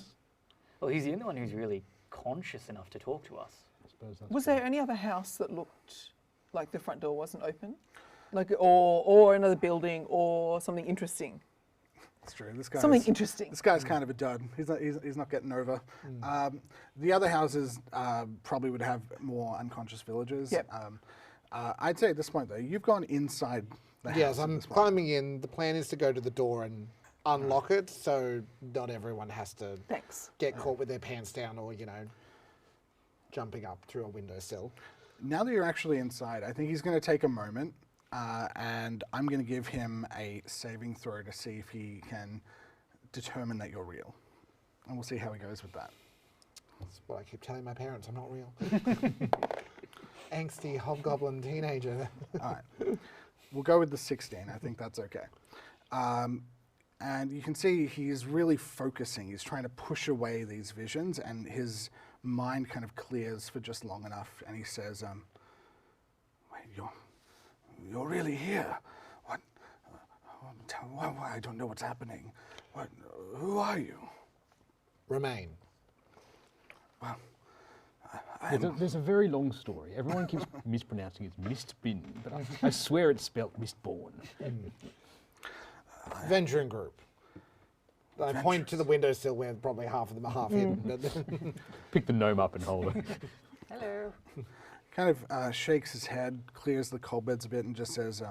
well, he's the only one who's really conscious enough to talk to us. I suppose that's Was true. there any other house that looked like the front door wasn't open? Like, or another building or something interesting? It's true. This guy. Something interesting. This guy's kind of a dud. He's not getting over. The other houses probably would have more unconscious villagers. Yep. I'd say at this point, though, you've gone inside the house. Yes, at I'm this point. climbing in. The plan is to go to the door and unlock it, so not everyone has to Thanks. get caught with their pants down or, jumping up through a windowsill. Now that you're actually inside, I think he's going to take a moment, and I'm going to give him a saving throw to see if he can determine that you're real. And we'll see how he goes with that. That's what I keep telling my parents, I'm not real. Angsty hobgoblin teenager. All right. We'll go with the 16. I think that's okay. And you can see he's really focusing. He's trying to push away these visions, and his mind kind of clears for just long enough. And he says, "Wait, you're really here? What? Why? I don't know what's happening. What? Who are you?" Remain. Well, There's a very long story. Everyone keeps mispronouncing it Mistbin, but I swear it's spelt Mistborn. Venturing group. I point to the windowsill where probably half of them are half hidden. but- Pick the gnome up and hold it. Hello. kind of shakes his head, clears the cobwebs a bit, and just says,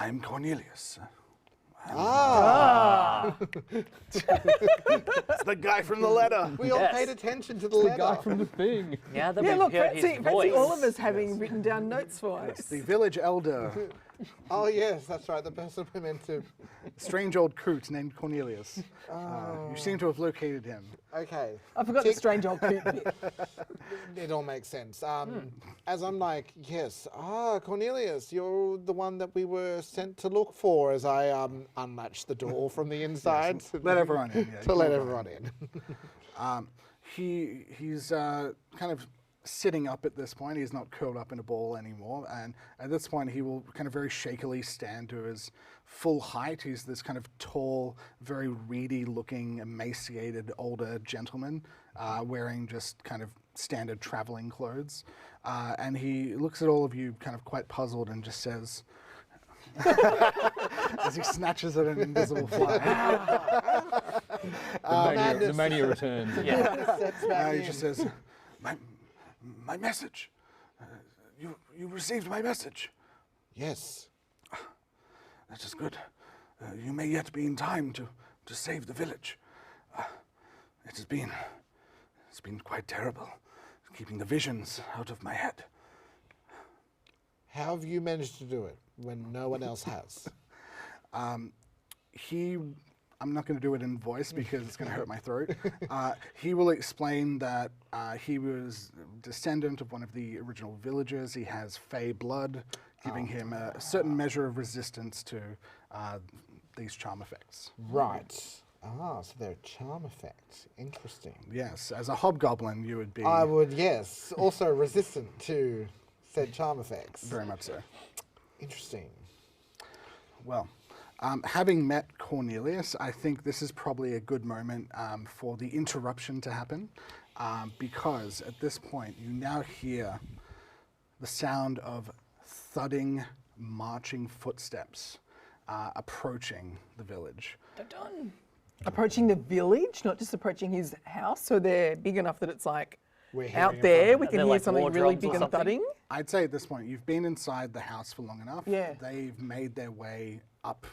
"I'm Cornelius." It's the guy from the letter. We all Yes. paid attention to the The letter. guy from the thing. Now that Yeah, we've look, heard his fancy voice. all of us having written down notes for us. The village elder, Oh yes, that's right. The person we meant to. strange old coot named Cornelius. You seem to have located him. Okay, I forgot the strange old coot bit. it all makes sense. As I'm like, yes, Cornelius, you're the one that we were sent to look for. As I unlatch the door from the inside Let everyone in. Yeah, to let everyone in. He's kind of sitting up at this point. He's not curled up in a ball anymore. And at this point, he will kind of very shakily stand to his full height. He's this kind of tall, very reedy looking, emaciated older gentleman wearing just kind of standard traveling clothes. And he looks at all of you kind of quite puzzled and just says, as he snatches at an invisible fly. The mania returns. Yeah. He just says, my message. You received my message. Yes. That is good. You may yet be in time to save the village. It's been quite terrible, keeping the visions out of my head. How have you managed to do it when no one else has? I'm not going to do it in voice because it's going to hurt my throat. He will explain that he was a descendant of one of the original villagers. He has Fey blood, giving him a certain measure of resistance to these charm effects. Right. So they're a charm effect. Interesting. Yes, as a hobgoblin, you would be I would, yes. Also resistant to said charm effects. very much so. Interesting. Well, having met Cornelius, I think this is probably a good moment for the interruption to happen, because at this point you now hear the sound of thudding, marching footsteps approaching the village. Dun. Approaching the village, not just approaching his house. So they're big enough that it's like We're out hearing it there. from- We Are can there, hear like, something war really drums or big and something? thudding. I'd say at this point, you've been inside the house for long enough. Yeah. They've made their way up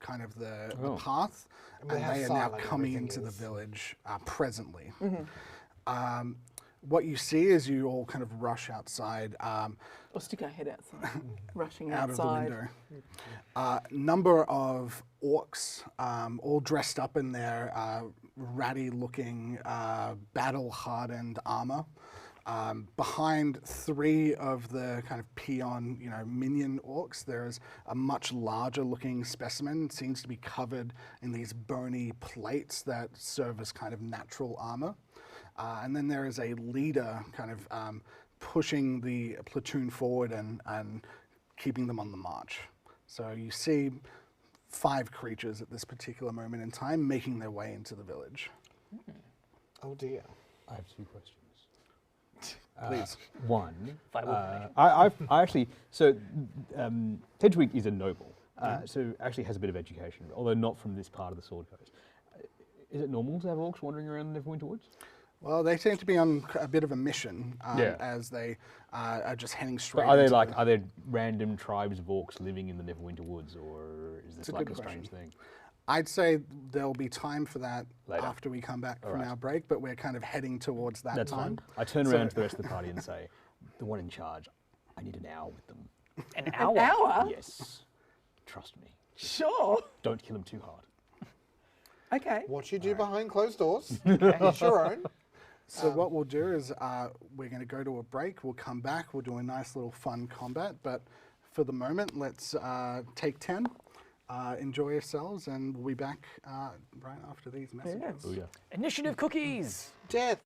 kind of the Oh. path, And and how they are now silent coming everything into the is. village presently. What you see is you all kind of rush outside. Or stick our head outside, rushing Out outside. of the window. Number of orcs, all dressed up in their ratty-looking, battle-hardened armor. Behind 3 of the kind of peon, minion orcs, there is a much larger-looking specimen. It seems to be covered in these bony plates that serve as kind of natural armor. And then there is a leader kind of pushing the platoon forward and keeping them on the march. So you see 5 creatures at this particular moment in time making their way into the village. Oh dear. I have 2 questions. Please. One, Vital information. I actually, so Tedgewick is a noble, so actually has a bit of education, although not from this part of the Sword Coast. Is it normal to have orcs wandering around the Neverwinter Woods? Well, they seem to be on a bit of a mission Yeah. as they are just heading straight. But are there into like the- are there random tribes of orcs living in the Neverwinter Woods, or is this a like good a strange question. thing? I'd say there'll be time for that Later. after we come back from Alright. our break, but we're kind of heading towards that That's time. fine. I turn around to the rest of the party and say, "The one in charge, I need an hour with them." An hour? An hour? Yes, trust me. Sure. Don't kill him too hard. Okay. What you do behind closed doors is your own. So what we'll do is we're going to go to a break. We'll come back. We'll do a nice little fun combat. But for the moment, let's take 10. Enjoy yourselves, and we'll be back right after these messages. Oh yeah. Initiative cookies. Death.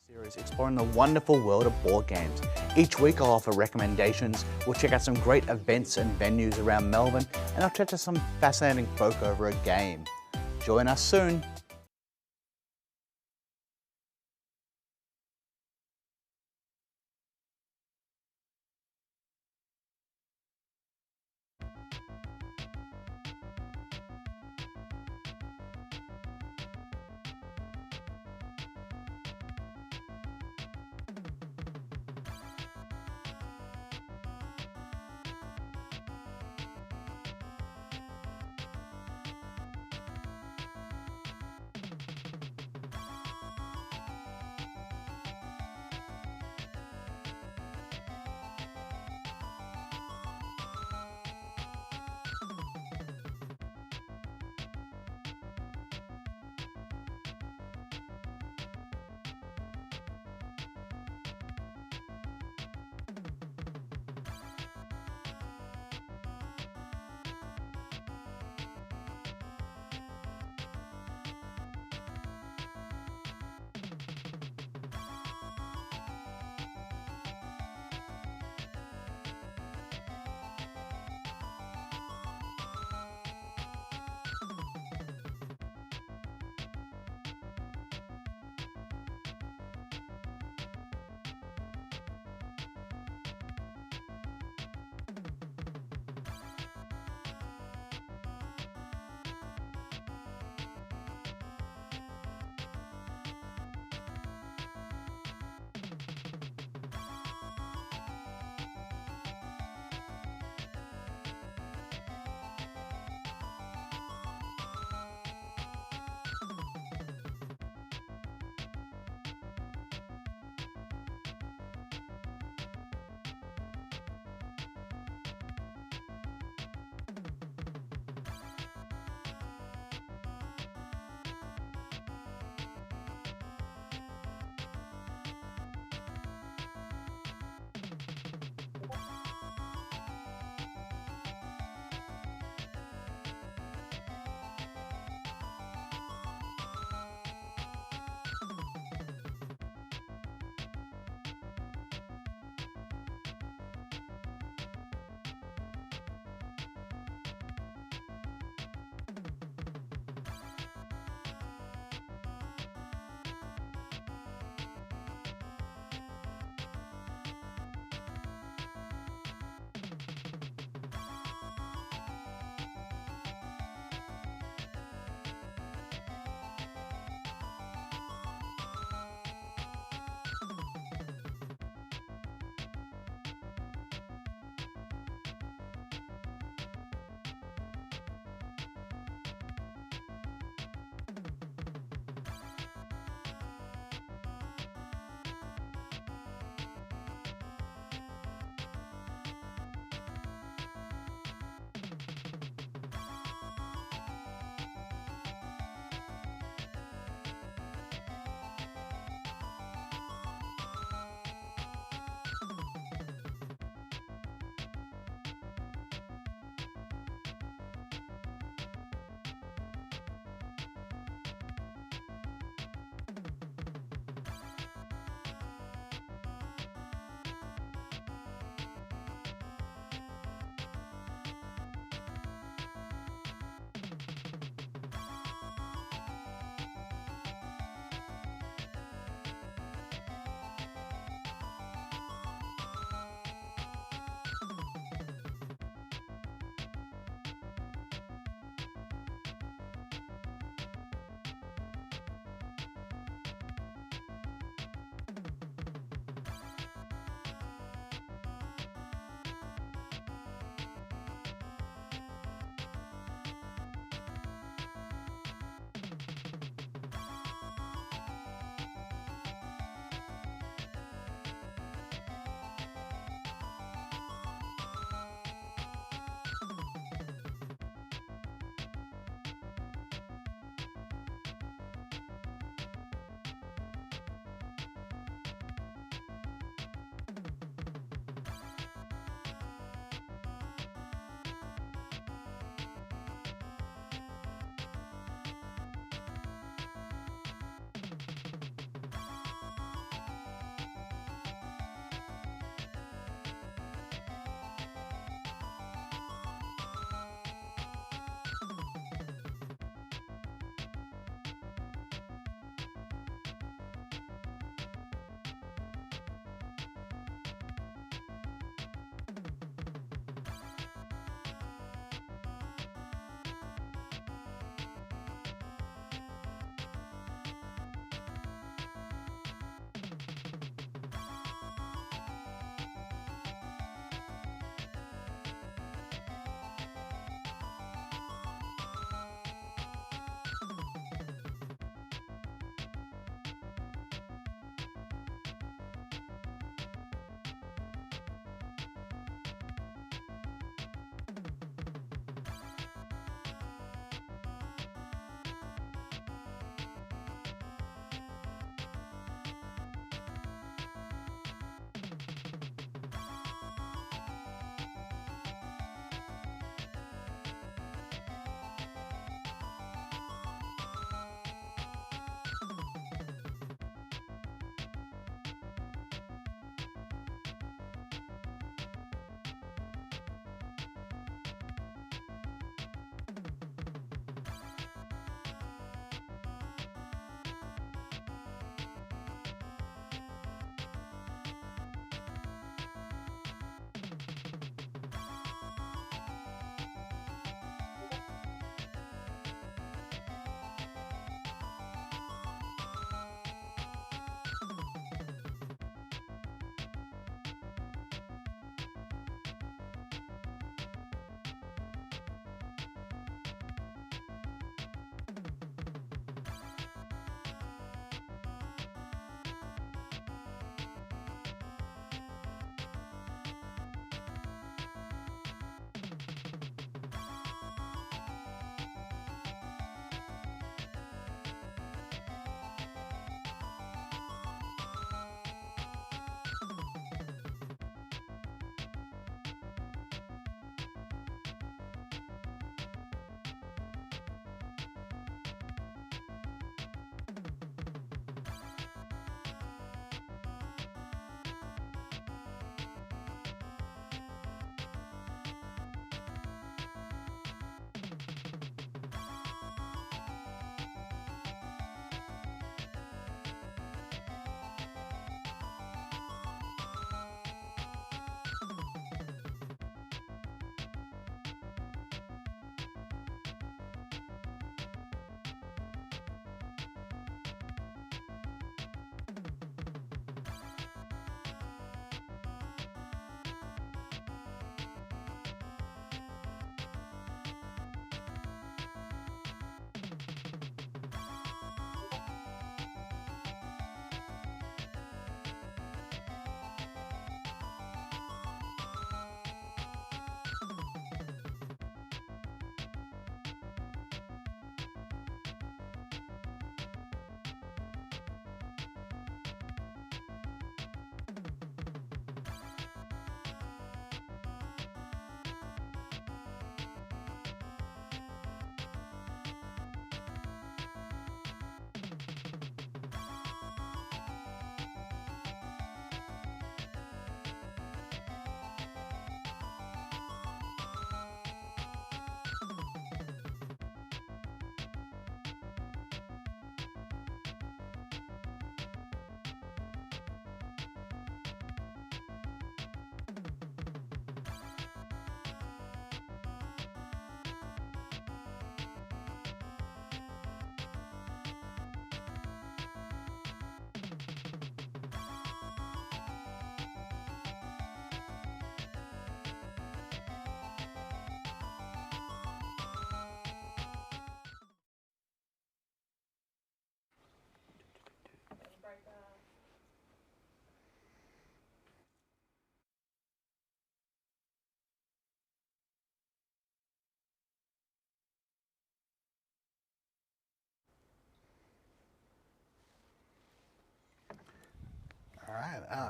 Series exploring the wonderful world of board games. Each week I'll offer recommendations, we'll check out some great events and venues around Melbourne, and I'll chat to some fascinating folk over a game. Join us soon.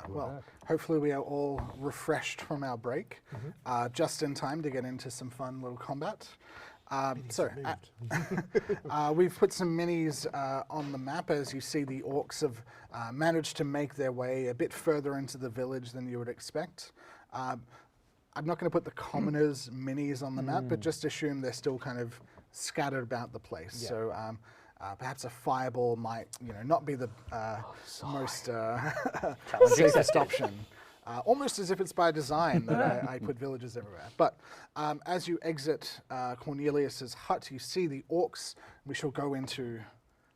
Well, hopefully we are all refreshed from our break, just in time to get into some fun little combat. We've put some minis on the map. As you see, the orcs have managed to make their way a bit further into the village than you would expect. I'm not going to put the commoners' minis on the map, but just assume they're still kind of scattered about the place. Yeah. So perhaps a fireball might, not be the most safest option. Almost as if it's by design that I put villages everywhere. But as you exit Cornelius's hut, you see the orcs. We shall go into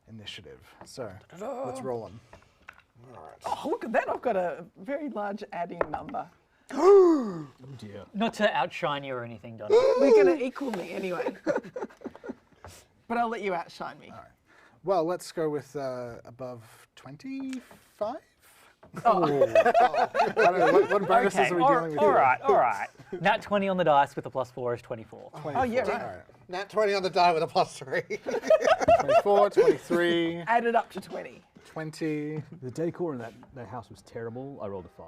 initiative. So let's roll on. All right. Oh, look at that. I've got a very large adding number. Oh dear. Not to outshine you or anything, Donna. They're going to equal me anyway. But I'll let you outshine me. All right. Well, let's go with above 25. Oh. I don't know, what bonuses Okay, are we dealing with all here? right, all right. Nat 20 on the dice with a +4 is 24. 24. Oh, yeah, right. All right. Nat 20 on the die with a +3. 24, 23, Add it up to 20. 20. The decor in that house was terrible. I rolled a 5.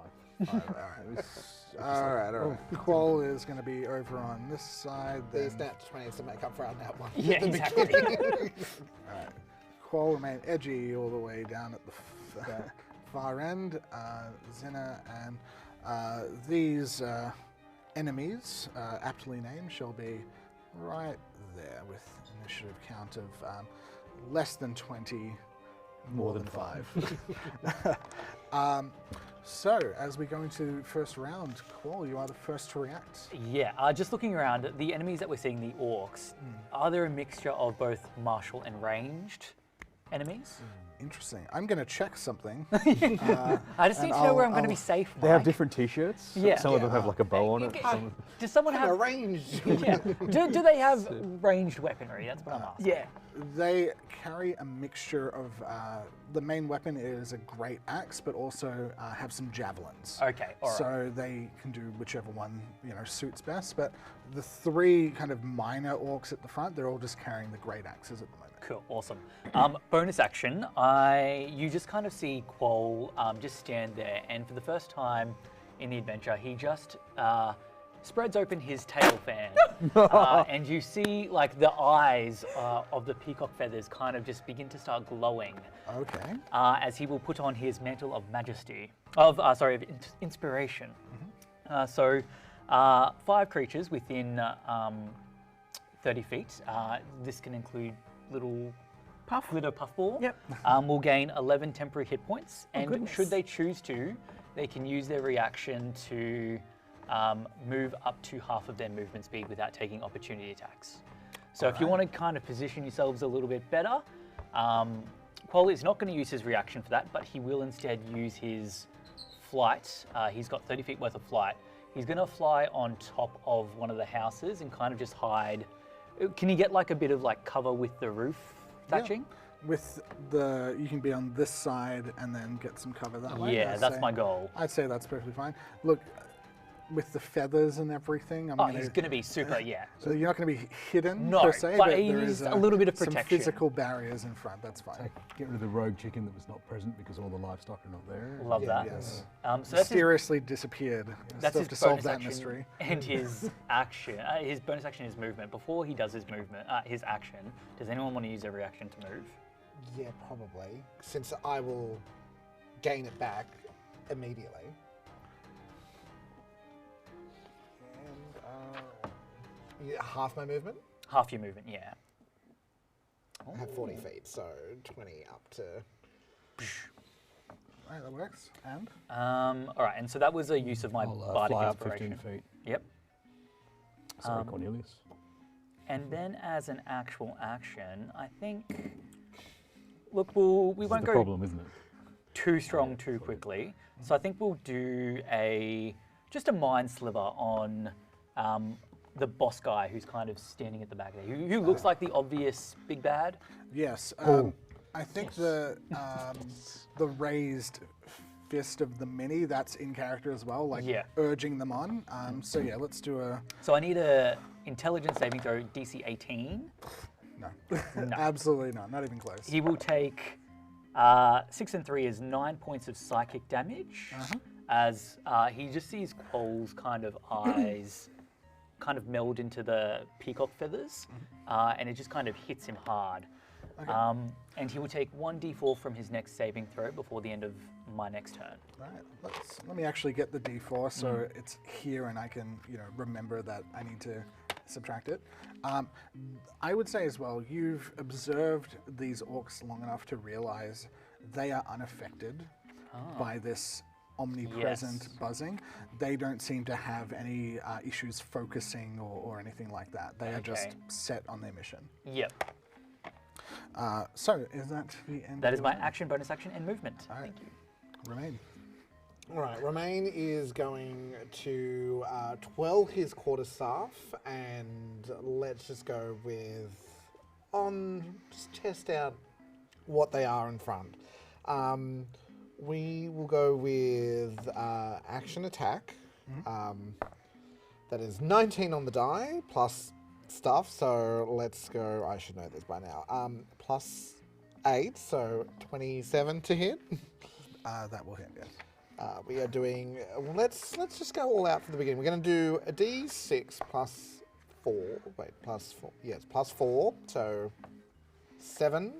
All right. Qual is going to be over on this side. These Then nat 20s to make up for our nat 1. Yeah, exactly. Qual remain edgy all the way down at the far end. Zinna and these enemies, aptly named, shall be right there with initiative count of less than 20, more than 5. So, as we go into first round, Qual, you are the first to react. Yeah, just looking around, the enemies that we're seeing, the orcs, are there a mixture of both martial and ranged enemies? Interesting. I'm going to check something. I just need to know where I'm going to be safe. They have Mike. different T-shirts. Yeah. Some of them have like a bow on it. Some, Does someone Have a have? range. Yeah. Do they have ranged weaponry? That's what I'm asking. Yeah. They carry a mixture of, the main weapon is a great axe, but also have some javelins. Okay, all right. So they can do whichever one, suits best. But the three kind of minor orcs at the front, they're all just carrying the great axes at the moment. Cool, awesome. Bonus action, you just kind of see Qual just stand there, and for the first time in the adventure, he just spreads open his tail fan, and you see like the eyes of the peacock feathers kind of just begin to start glowing. Okay. As he will put on his mantle of majesty, inspiration. So 5 creatures within 30 feet. This can include little glitter puffball. Yep. Will gain 11 temporary hit points, and goodness. should they choose to, they can use their reaction to move up to half of their movement speed without taking opportunity attacks. So if you want to kind of position yourselves a little bit better, Qual is not going to use his reaction for that, but he will instead use his flight. He's got 30 feet worth of flight. He's going to fly on top of one of the houses and kind of just hide. Can you get like a bit of like cover with the roof thatching? With you can be on this side and then get some cover that way. Yeah, that's my goal. I'd say that's perfectly fine. Look, with the feathers and everything, He's going to be super, yeah. So you're not going to be hidden No, per se, but there he's is a little bit of some protection. physical barriers in front. That's fine. get rid of the rogue chicken that was not present because all the livestock are not there. Love that. Yes. So that's his, Mysteriously disappeared. that's Still his have to solve bonus that action mystery. and his action. His bonus action is movement. Before he does his movement, his action, does anyone want to use their reaction to move? Yeah, probably. Since I will gain it back immediately. And half my movement? Half your movement, yeah. I have 40 feet, so 20 up to... Right, that works. And? All right, and so that was a use of my I'll bardic fly up inspiration. 15 feet. Yep. Sorry, Cornelius. And then as an actual action, I think. Look, we This is won't the go problem, isn't it? too strong too quickly. So I think we'll do just a mind sliver on the boss guy who's kind of standing at the back there, who looks like the obvious big bad. Yes. I think the raised fist of the mini, that's in character as well, like Yeah. urging them on. So yeah, let's do a... So I need a intelligence saving throw DC 18. No. Absolutely not. Not even close. He will take 6 and 3 is 9 points of psychic damage, as he just sees Quoll's kind of eyes kind of meld into the peacock feathers, and it just kind of hits him hard. And he will take 1d4 from his next saving throw before the end of my next turn. Right. Let me actually get the D4 so it's here and I can remember that I need to subtract it. I would say as well, you've observed these orcs long enough to realize they are unaffected by this omnipresent buzzing. They don't seem to have any issues focusing or anything like that. They are just set on their mission. Yep. So, is that the end? That is my action, bonus action, and movement. All right. Thank you. Romain. All right, Romain is going to twirl his quarterstaff, and let's just go with just test out what they are in front. We will go with action attack. That is 19 on the die plus stuff. So let's go. I should know this by now. Plus 8, so 27 to hit. That will hit, yes. We are doing. Let's just go all out from the beginning. We're going to do a D6 plus 4. Wait, plus 4. Yes, plus 4. So 7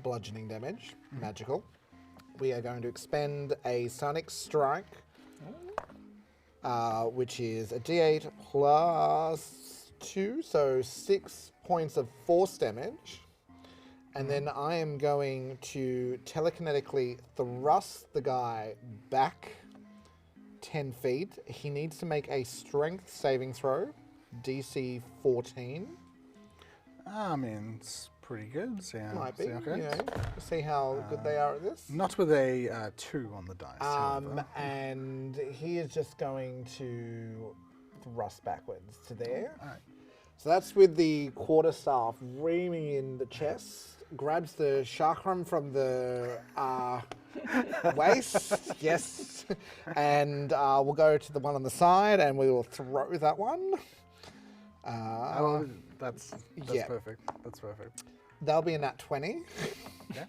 bludgeoning damage, magical. We are going to expend a sonic strike, which is a D8 plus 2, so 6 points of force damage. And then I am going to telekinetically thrust the guy back 10 feet. He needs to make a strength saving throw, DC 14. I mean, it's pretty good. Might be, Okay. see how good they are at this. Not with a 2 on the dice. however. And he is just going to thrust backwards to there. All right. So that's with the quarterstaff reaming in the chest. Grabs the chakram from the waist, yes, and we'll go to the one on the side, and we will throw that one. That's yeah. perfect. That's perfect. That'll be a nat 20. Yeah.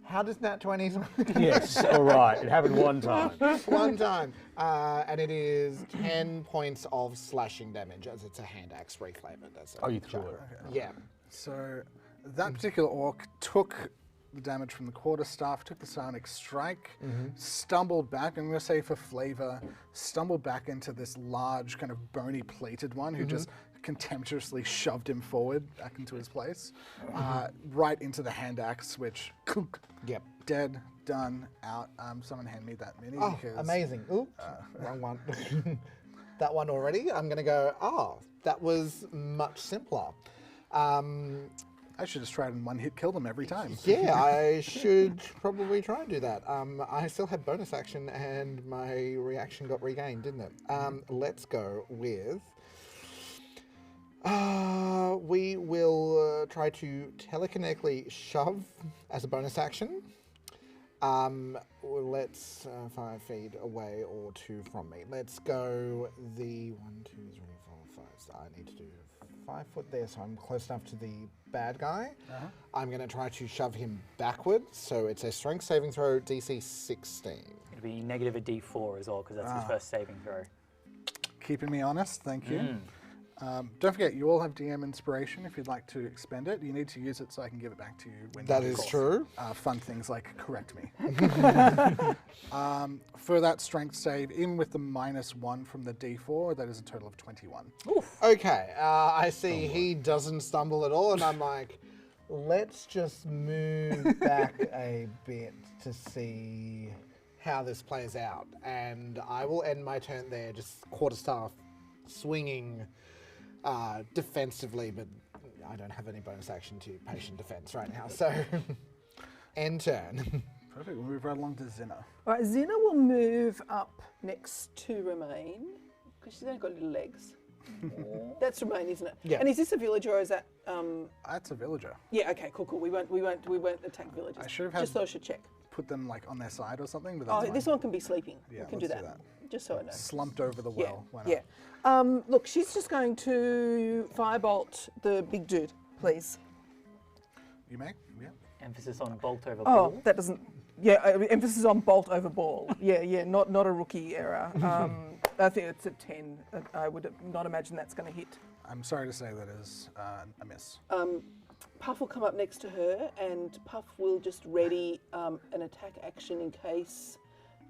How does nat 20s work? Yes, all right. It happened one time. One time. And it is 10 points of slashing damage, as it's a hand axe reflavored. Oh, you threw it. Yeah. So that particular orc took the damage from the quarterstaff, took the sonic strike, stumbled back, I'm going to say for flavor, stumbled back into this large kind of bony plated one who just contemptuously shoved him forward back into his place, right into the hand axe, which Yep. dead, done, out. Someone hand me that mini. Oh, because, amazing. Ooh, wrong one. That one already. I'm going to go, that was much simpler. I should just try and one hit kill them every time. Yeah, I should probably try and do that. I still had bonus action and my reaction got regained, didn't it? Let's go with... we will try to telekinetically shove as a bonus action. Let's 5 feet away or 2 from me. Let's go the 1, 2, 3, 4, 5. So I need to do 5 foot there, so I'm close enough to the bad guy. I'm going to try to shove him backwards. So it's a strength saving throw, DC 16. It'll be negative a D4 as well, because that's his first saving throw. Keeping me honest, thank you. Don't forget, you all have DM inspiration if you'd like to expend it. You need to use it so I can give it back to you when That you is do true. fun things like correct me. For that strength save, even with the -1 from the D4, that is a total of 21. Okay, I see he doesn't stumble at all, and I'm like, let's just move back a bit to see how this plays out. And I will end my turn there, just quarterstaff swinging defensively, but I don't have any bonus action to patient defense right now, so end turn. Perfect, we'll move right along to Zinna. All right, Zina will move up next to Romain, because she's only got little legs. That's Romain, isn't it? Yeah. And is this a villager or is that... That's a villager. Yeah, okay, cool. We won't attack villagers. I should have had Just thought I should check. put them like on their side or something, but Oh, that's this fine. one can be sleeping. Yeah, we can do let's that. do that. Just so I know. Slumped over the Yeah, well. Why not? yeah. Look, she's just going to firebolt the big dude. please. You may, yeah. Emphasis on bolt over Oh, ball. that doesn't. Yeah, emphasis on bolt over ball. Yeah, not a rookie error. I think it's a 10. I would not imagine that's going to hit. I'm sorry to say that is a miss. Puff will come up next to her, and Puff will just ready an attack action in case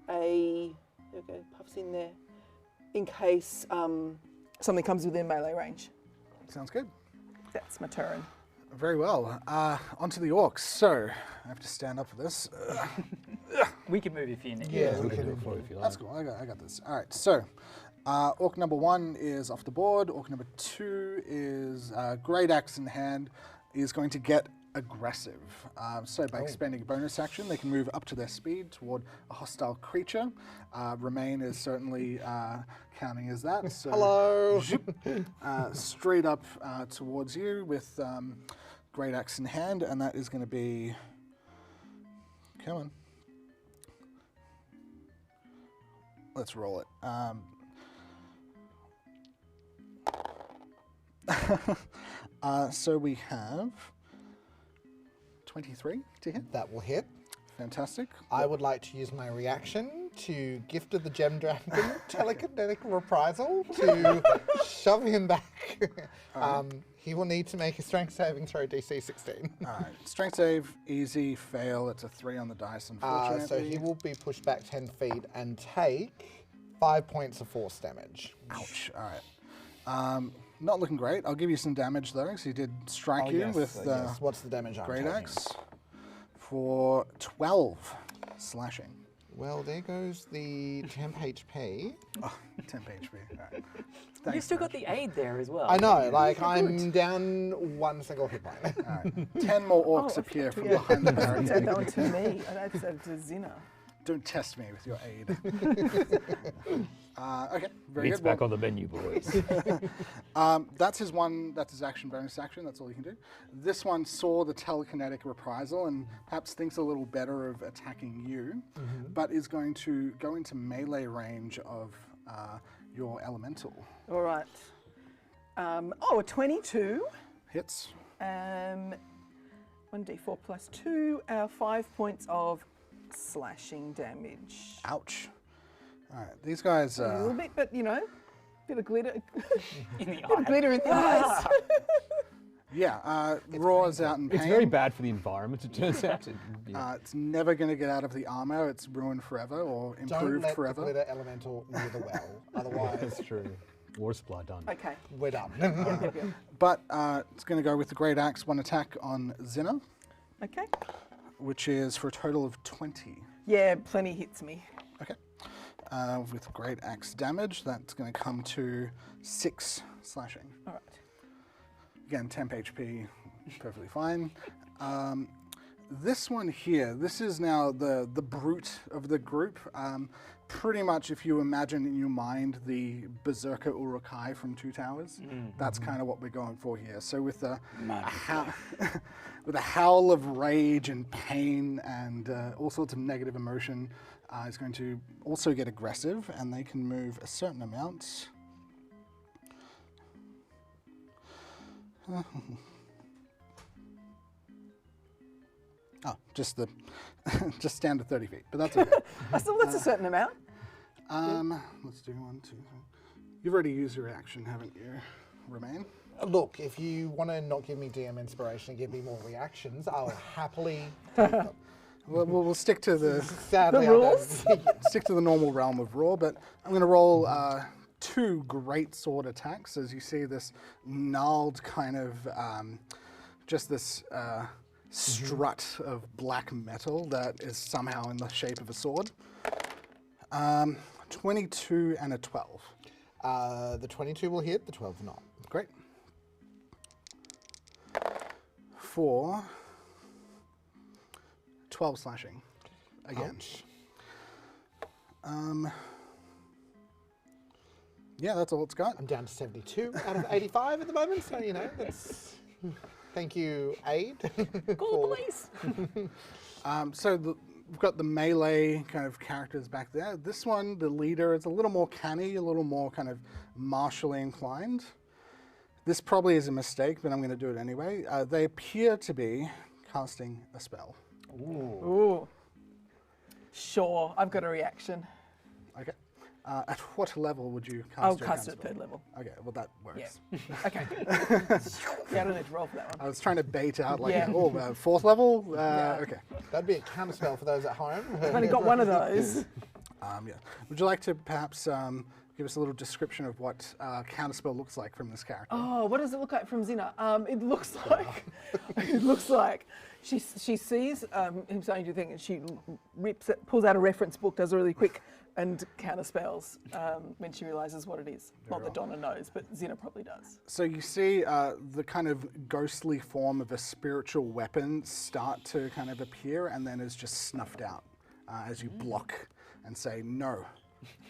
there we go, Puff's in there. In case Something comes within melee range. Sounds good. That's my turn. Very well. Onto the orcs. So, I have to stand up for this. We can move if you need. Yeah, We can do it for you if you like. That's cool. I got this. All right. So, orc number 1 is off the board. Orc number 2 is great axe in hand. Is going to get aggressive. So by expending a bonus action, they can move up to their speed toward a hostile creature. Remain is certainly counting as that. So Hello. straight up towards you with great axe in hand, and that is going to be. Come on. Let's roll it. So we have 23 to hit. That will hit. Fantastic. I would like to use my reaction to Gift of the Gem Dragon telekinetic reprisal to shove him back. He will need to make a strength saving throw DC 16. Strength save, easy, fail. It's a 3 on the dice, unfortunately. So he will be pushed back 10 feet and take 5 points of force damage. Ouch. All right. Not looking great. I'll give you some damage though, because he did strike you with the What's the damage I'm great taking? axe for 12 slashing. Well, there goes the temp HP. Oh, 10 HP. All right. You've Thanks, still got the aid there as well. I know, like I'm down 1 single hit point. All right. 10 more orcs appear from behind the That barricade. one to me. That's to Zina. Don't test me with your aid. Okay, very It's good. back Well, on the menu, boys. that's his one. That's his action, bonus action. That's all he can do. This one saw the telekinetic reprisal and perhaps thinks a little better of attacking you, but is going to go into melee range of your elemental. All right. A 22. Hits. 1d4 plus 2, 5 points of slashing damage. Ouch. All right, these guys. A little bit, but bit of glitter. In the Bit of eye. glitter in the eyes. Roars out in pain. It's very bad for the environment, it turns out. It's never going to get out of the armor. It's ruined forever or Don't improved let forever. the glitter elemental near the well, otherwise That's true. Water supply done. Okay. we're done. But it's going to go with the great axe, one attack on Zinna, Okay. which is for a total of 20. Yeah, plenty hits me. Okay. With great axe damage, that's going to come to 6 slashing. All right. Again, temp HP, perfectly fine. This one here, this is now the brute of the group. Pretty much, if you imagine in your mind the Berserker Urukai from Two Towers, that's kind of what we're going for here. So with a howl of rage and pain and all sorts of negative emotion, is going to also get aggressive, and they can move a certain amount. Just stand at 30 feet, but that's okay. That's a certain amount. Let's do 1, 2, 3. You've already used your action, haven't you, Remain? Look, if you want to not give me DM inspiration and give me more reactions, I'll happily take them. We'll stick to the Sadly, The rules? stick to the normal realm of raw, but I'm going to roll 2 great sword attacks as you see this gnarled kind of just this strut of black metal that is somehow in the shape of a sword. 22 and a 12. The 22 will hit, the 12 will not. Great. 4, 12 slashing again. Ouch. Yeah, that's all it's got. I'm down to 72 out of 85 at the moment, so that's... Thank you, Aid. Call the police. We've got the melee kind of characters back there. This one, the leader, is a little more canny, a little more kind of martially inclined. This probably is a mistake, but I'm going to do it anyway. They appear to be casting a spell. Ooh. Sure, I've got a reaction. Okay. At what level would you cast I'll your cast it counterspell? at 3rd level. Okay, well that works. Yeah. Okay. Yeah, I don't need to roll for that one. I was trying to bait out like, Yeah. 4th level? Yeah. Okay. That'd be a counterspell for those at home. I've only got one of those. Yeah. Would you like to perhaps give us a little description of what counterspell looks like from this character? Oh, what does it look like from Zina? It looks like she sees him saying to thing, and she rips it, pulls out a reference book, does it really quick, and counterspells when she realizes what it is. Not that Donna knows, but Zina probably does. So you see the kind of ghostly form of a spiritual weapon start to kind of appear and then is just snuffed out as you block and say, no,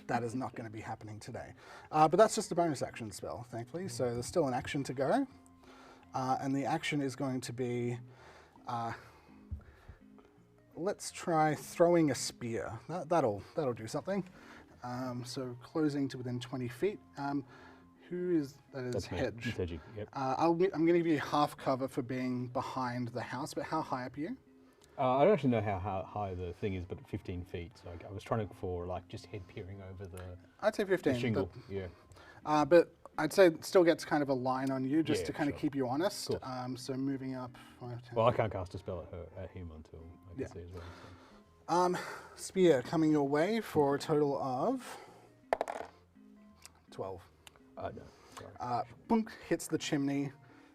that is not going to be happening today. But that's just a bonus action spell, thankfully. So there's still an action to go. And the action is going to be, let's try throwing a spear. That'll do something. So closing to within 20 feet. Who is, that is That's me. Hedge. It's Hedgie, yep. I'm going to give you half cover for being behind the house, but how high up are you? I don't actually know how high the thing is, but 15 feet. So I was trying to go for like just head peering over the, I'd say 15. the shingle. But, Yeah. but I'd say it still gets kind of a line on you just Yeah, to kind of sure. keep you honest. Cool. So moving up 5, 10. Well, I can't cast a spell at him until I can Yeah. see as well. So. Spear coming your way for a total of 12. No, sorry. Boom, hits the chimney.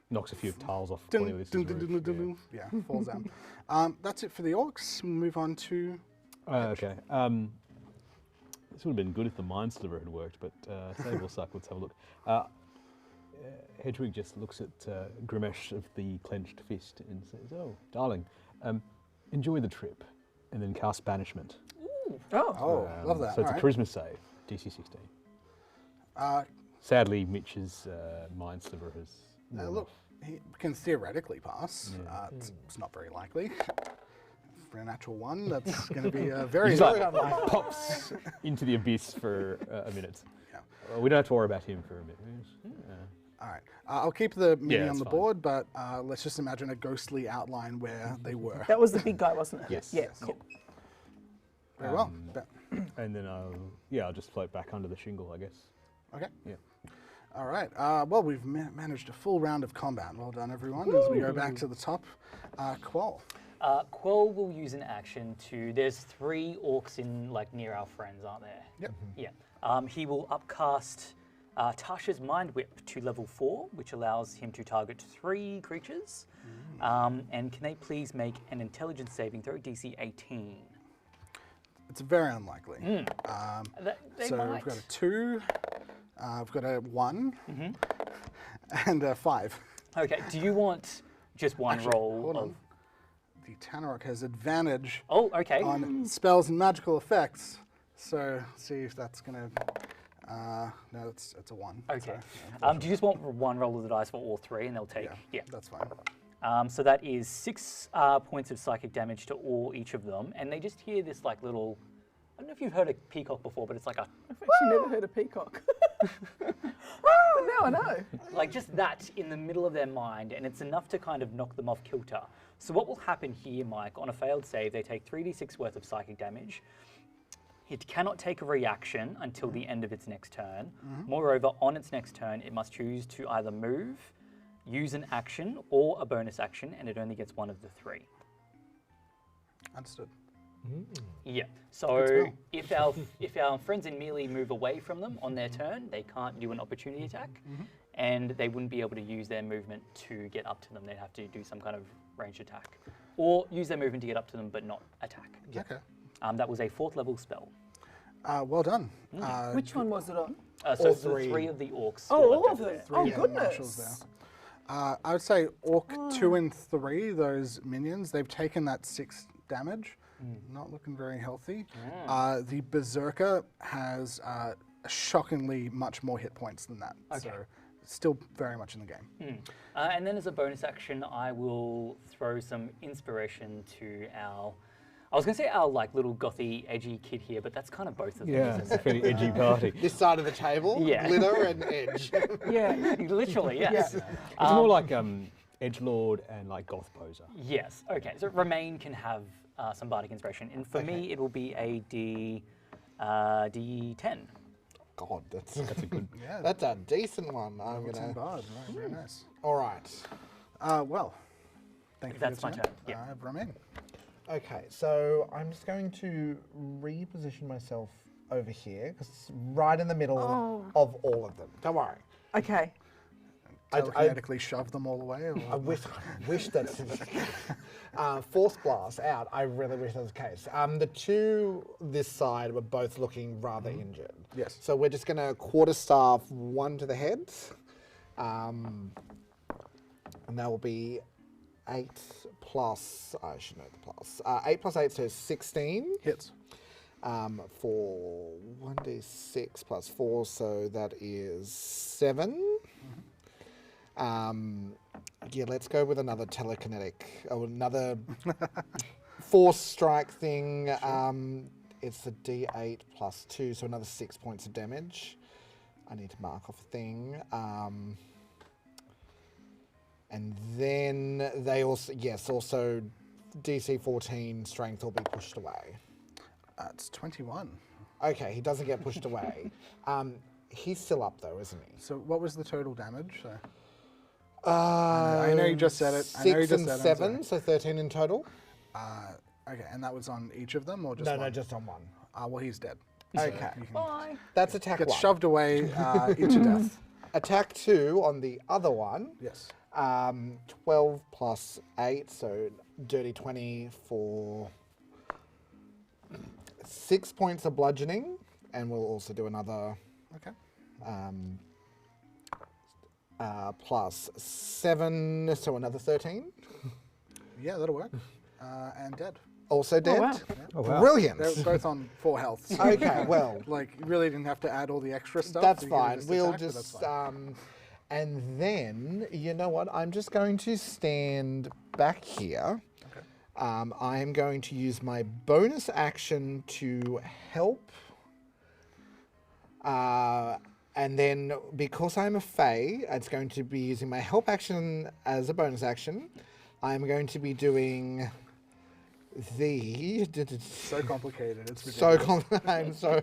Knocks a few tiles off. Dun, one of this dun, is dun, roof, dun, dun, yeah. dun. Yeah, falls down. That's it for the orcs. We'll move on to. Okay. This would have been good if the Mind Sliver had worked, but save or suck. Let's have a look. Hedwig just looks at Grimesh of the clenched fist and says, "Oh, darling, enjoy the trip," and then cast Banishment. Oh, love that. So it's All a right. charisma save, DC 16. Uh, Sadly, Mitch's Mind Sliver has. worn look, off. he can theoretically pass. Yeah. It's not very likely. For a natural one, that's going to be very, He's very like, unlikely. pops into the abyss for a minute. Yeah. We don't have to worry about him for a minute. All right. I'll keep the mini on that's the fine. board, but let's just imagine a ghostly outline where they were. That was the big guy, wasn't it? Yes. Yeah. Yes. Cool. Very well. And then I'll just float back under the shingle, I guess. Okay. Yeah. All right. Well, we've managed a full round of combat. Well done, everyone. As we go back to the top, Quell. Quell will use an action to. There's 3 orcs in near our friends, aren't there? Yep. Yeah. He will upcast Tasha's Mind Whip to level 4, which allows him to target 3 creatures. And can they please make an intelligence saving throw, DC 18? It's very unlikely. They So might. we've got a 2, we've got a 1, and a 5. Okay. Do you want just one Actually, roll? hold on. The Tanarok has advantage Oh, okay. on spells and magical effects. So see if that's gonna. No, it's a 1. Okay. So, Do you just want one roll of the dice for all 3, and they'll take? Yeah. that's fine. So that is 6 points of psychic damage to each of them, and they just hear this little. I don't know if you've heard a peacock before, but it's like a. I've actually never heard a peacock. But now I know. Just that in the middle of their mind, and it's enough to kind of knock them off kilter. So what will happen here, Mike? On a failed save, they take 3d6 worth of psychic damage. It cannot take a reaction until the end of its next turn. Moreover, on its next turn, it must choose to either move, use an action, or a bonus action, and it only gets one of the 3. Understood. Yeah. Good So spell. if our friends in melee move away from them on their turn, they can't do an opportunity attack, and they wouldn't be able to use their movement to get up to them. They'd have to do some kind of ranged attack, or use their movement to get up to them but not attack. Okay. That was a 4th level spell. Well done. Which one was it on? So All the 3. 3 of the orcs. Oh, were all left of over them. there. Oh, Yeah, marshals goodness. there. I would say Orc 2 and 3, those minions, they've taken that 6 damage. Not looking very healthy. The Berserker has shockingly much more hit points than that. Okay. So still very much in the game. And then as a bonus action, I will throw some inspiration to our I was going to say our like little gothy, edgy kid here, but that's kind of both of them. Yeah, it's a fairly edgy party. This side of the table, Yeah. glitter and edge. Yeah, literally, yes. It's more like edgelord and like goth poser. Yes. Okay. So Romain can have some bardic inspiration, and for me, it will be a D10. God, that's That's a good. Yeah, that's a decent one. I'm it's gonna. bard. Right, very nice. All right. Well, thank you. That's for my your turn, yeah. Romain. Okay, so I'm just going to reposition myself over here because it's right in the middle of all of them. Don't worry. Okay. Telekinetically shove them all away. Or? I wish that's force blast out. I really wish that was the case. The two this side were both looking rather injured. Yes. So we're just going to quarterstaff one to the head, and that will be 8 plus. I should know the plus. 8 plus 8, so 16. Hits. For 1d6 plus 4, so that is 7. Yeah, let's go with another telekinetic, or another force strike thing. It's a d8 plus 2, so another 6 points of damage. I need to mark off a thing. And then they also, also DC 14 strength will be pushed away. It's 21. Okay, he doesn't get pushed away. He's still up though, isn't he? So what was the total damage? So, I know you just said it. 6 and 7, so 13 in total. okay, and that was on each of them, or just No, one? no, just on one. Well, he's dead. Okay. You can Bye. That's attack get 1. shoved away into death. Attack 2 on the other one. Yes. 12 plus 8, so dirty 20 for 6 points of bludgeoning, and we'll also do another Okay. plus 7, so another 13. Yeah, that'll work. And dead. Also dead. wow. Oh, wow. Brilliant. They're both on 4 health. So Okay, well, like, you really didn't have to add all the extra stuff. that's You could've fine. We'll attacked, but that's just, fine. and then, you know what? I'm just going to stand back here. Okay. I am going to use my bonus action to help. And then, because I'm a Fae, it's going to be using my help action as a bonus action. I'm going to be doing the... So complicated. It's So ridiculous. I'm so.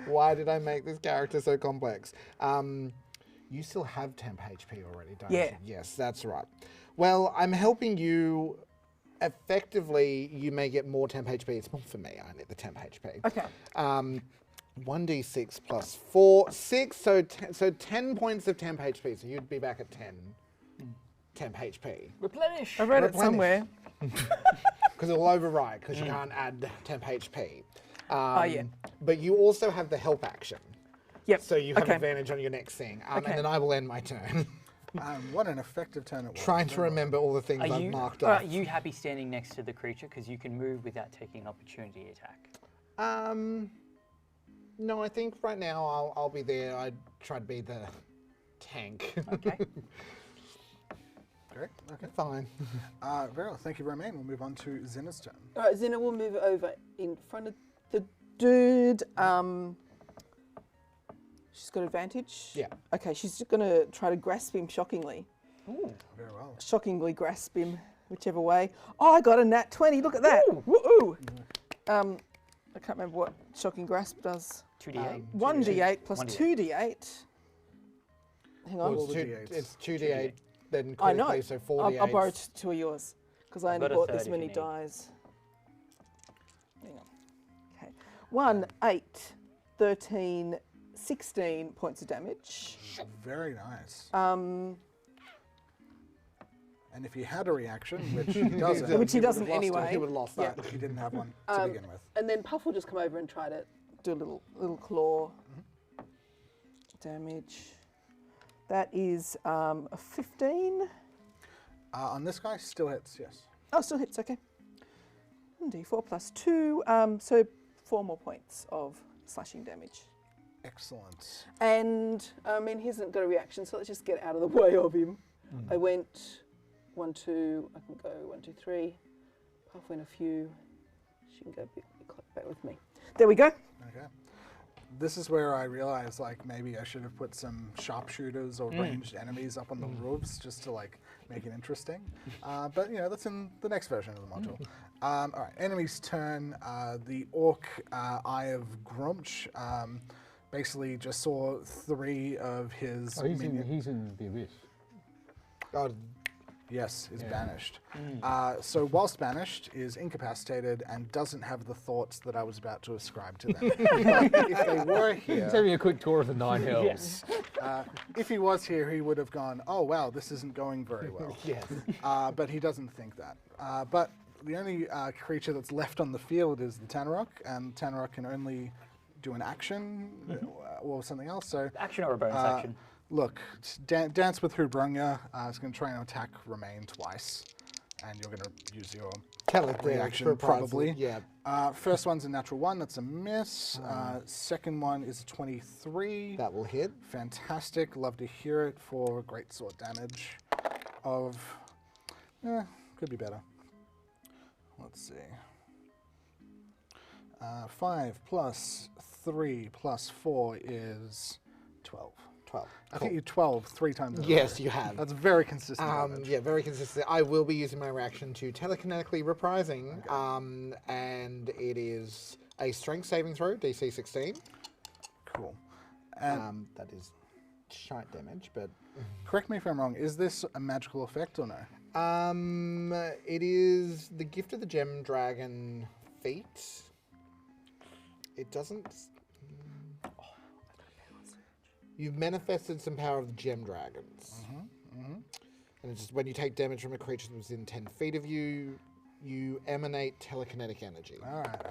Why did I make this character so complex? You still have temp HP already, don't Yeah. you? Yes, that's right. Well, I'm helping you. Effectively, you may get more temp HP. It's not for me. I need the temp HP. Okay. 1d6 plus 4, 6. So 10 points of temp HP. So you'd be back at 10 temp HP. Replenish. I read it Replenish. somewhere. Because it will override, because you can't add temp HP. Yeah. But you also have the help action. Yep. So you have okay. advantage on your next thing. Okay. And then I will end my turn. What an effective turn it was. Trying to Very well. remember all the things Are I've you, marked are off. you happy standing next to the creature? Because you can move without taking an opportunity attack. No, I think right now I'll be there. I try to be the tank. Okay. Great. Okay. Fine. Very well. Thank you, Romain. We'll move on to Zinna's turn. All right, Zinna will move over in front of the dude. She's got advantage. Yeah. Okay, she's going to try to grasp him shockingly. Very well. Shockingly grasp him, whichever way. Oh, I got a nat 20. Look at that. Woo-oo. I can't remember what shocking grasp does. 2d8. 1d8 plus 1d8. 2d8. Hang on. All It's the two, D8s. it's 2d8, then I know. critically, so 4d8. I'll borrow two of yours because I I've only got a bought third this if you many need. dies. Hang on. Okay. 1, 8, 13, 16 points of damage. Very nice. Um, And if he had a reaction, which he doesn't, Which he would have doesn't lost it. anyway. He would have lost Yeah. that. He didn't have one to begin with. and then Puff will just come over and try to do a little claw damage. That is a 15. On this guy, still hits, yes. Oh, still hits, okay. D4 plus 2, so 4 more points of slashing damage. Excellent. And, I mean, he hasn't got a reaction, so let's just get out of the way of him. I went 1, 2, I can go 1, 2, 3. Puff went a few. She can go a bit back with me. There we go. Okay. This is where I realized, like, maybe I should have put some sharpshooters or ranged enemies up on the roofs just to, like, make it interesting. But, you know, that's in the next version of the module. All right, enemy's turn. The orc, Eye of Grumch, basically just saw 3 of his Oh, he's minions. in the abyss. God, Yes, is Yeah. banished. So whilst banished, is incapacitated and doesn't have the thoughts that I was about to ascribe to them. But if they were here, He's having a quick tour of the 9 hells. Yes. if he was here, he would have gone, oh wow, this isn't going very well. yes. But he doesn't think that. But the only creature that's left on the field is the Tanarok, and Tanarok can only do an action or something else. So Action or a bonus action? look, Dance with Hubrunya is going to try and attack Remain twice, and you're going to use your reaction probably. Yeah. First one's a natural 1, that's a miss. Second one is a 23. That will hit. Fantastic, love to hear it for great sword damage of, could be better. Let's see. 5 plus 3 plus 4 is 12. 12. I think you 12 3 times. in a Yes, row. you have. That's very consistent. damage. Yeah, very consistent. I will be using my reaction to telekinetically reprising, and it is a strength saving throw, DC 16. Cool. And That is shite damage, but correct me if I'm wrong. Is this a magical effect or no? it is the gift of the gem dragon feat. It doesn't. You've manifested some power of the gem dragons. And it's just when you take damage from a creature that's within 10 feet of you, you emanate telekinetic energy. All right.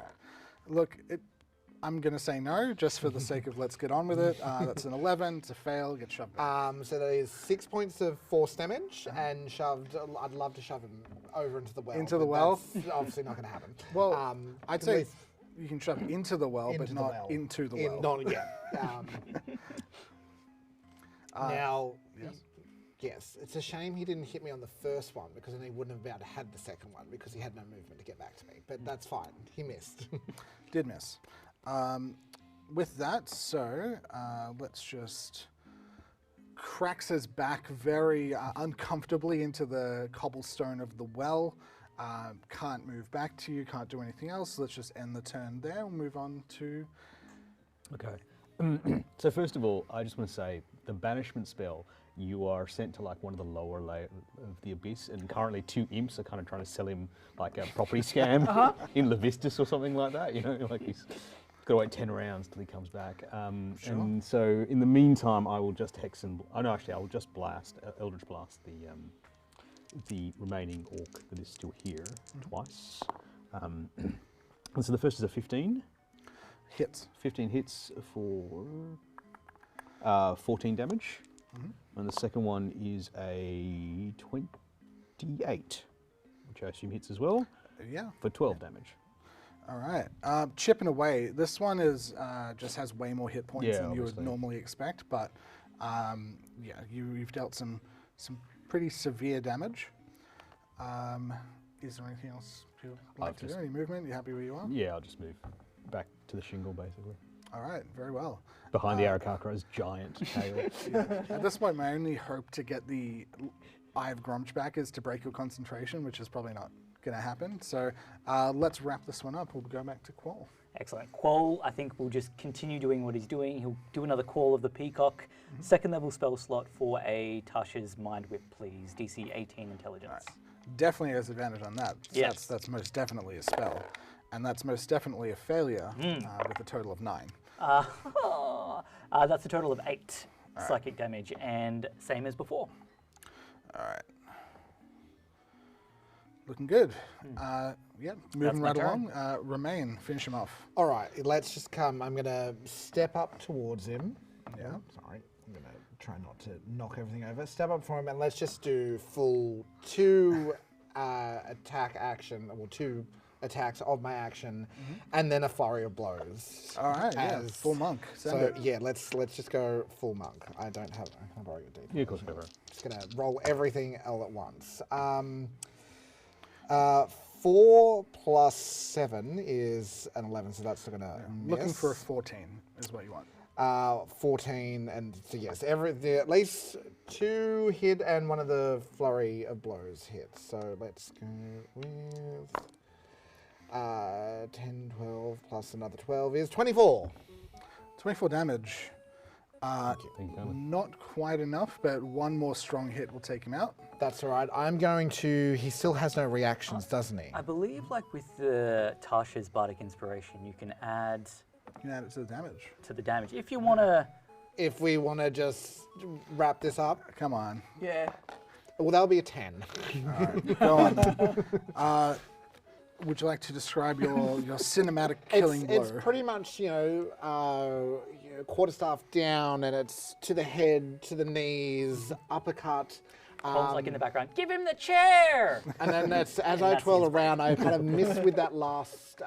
Look, I'm going to say no, just for the sake of let's get on with it. That's an 11. It's a fail. Get shoved back. So that is 6 points of force damage and shoved. I'd love to shove him over into the well. Into the but well? That's obviously not going to happen. Well, I'd at say least you can shove into the well, but into the not well. into the well. Not yet. Now, yes, it's a shame he didn't hit me on the first one because then he wouldn't have been able to have the second one because he had no movement to get back to me. But that's fine. He missed. Did miss. With that, so let's just cracks his back very uncomfortably into the cobblestone of the well. Can't move back to you, can't do anything else. Let's just end the turn there and move on to... Okay. So first of all, I just want to say, the banishment spell, you are sent to like one of the lower layers of the abyss, and currently 2 imps are kind of trying to sell him like a property scam in Levistus or something like that, you know, like he's got to wait 10 rounds till he comes back. And so in the meantime, I will just hex and, I will just blast, Eldritch Blast the remaining orc that is still here twice. And so the first is a 15. Hits. 15 hits for 14 damage. And the second one is a 28, which I assume hits as well, Yeah. for 12 damage. All right. Chipping away. This one is just has way more hit points Yeah, than you would obviously. normally expect, but yeah, you've dealt some pretty severe damage. Is there anything else you'd like I've to do? just- Any movement? You happy where you are? Yeah, I'll just move back to the shingle, basically. All right. Very well. Behind the Arakakara's giant tail. At this point, my only hope to get the Eye of Grumch back is to break your concentration, which is probably not going to happen. So let's wrap this one up. We'll go back to Qual. Excellent. Qual, I think, will just continue doing what he's doing. He'll do another Call of the Peacock. Second level spell slot for a Tasha's Mind Whip, please. DC 18 Intelligence. Definitely has advantage on that. So Yes. That's most definitely a spell. And that's most definitely a failure with a total of 9. That's a total of 8 psychic damage, and same as before. All right. Looking good. Yeah, moving my right turn. along. Remain, finish him off. All right, let's just come. I'm going to step up towards him. Yeah. Sorry. I'm going to try not to knock everything over. Step up for him, and let's just do full 2 attack action, or 2 attacks of my action, and then a flurry of blows. All right, yeah, As- full monk. Send So it. yeah, let's just go full monk. I don't have. Can I borrow your D4? Yeah, of course, go for it. Just gonna roll everything all at once. 4 plus 7 is an 11, so that's going to miss. Looking for a 14 is what you want. 14, and so yes, at least 2 hit and one of the flurry of blows hit. So let's go with 10, 12 plus another 12 is 24. 24 damage. Thank you kindly. Not quite enough, but one more strong hit will take him out. That's all right. I'm going to. He still has no reactions, doesn't he? I believe, like with the Tasha's Bardic Inspiration, you can add You can add it to the damage. If you want to. If we want to just wrap this up, Come on. Yeah. well, that'll be a 10. Go on then. Would you like to describe your cinematic killing blow? It's pretty much, quarterstaff down, and it's to the head, to the knees, uppercut. Cole's like in the background. Give him the chair. And then as I that's twirl the around, I kind of miss with that last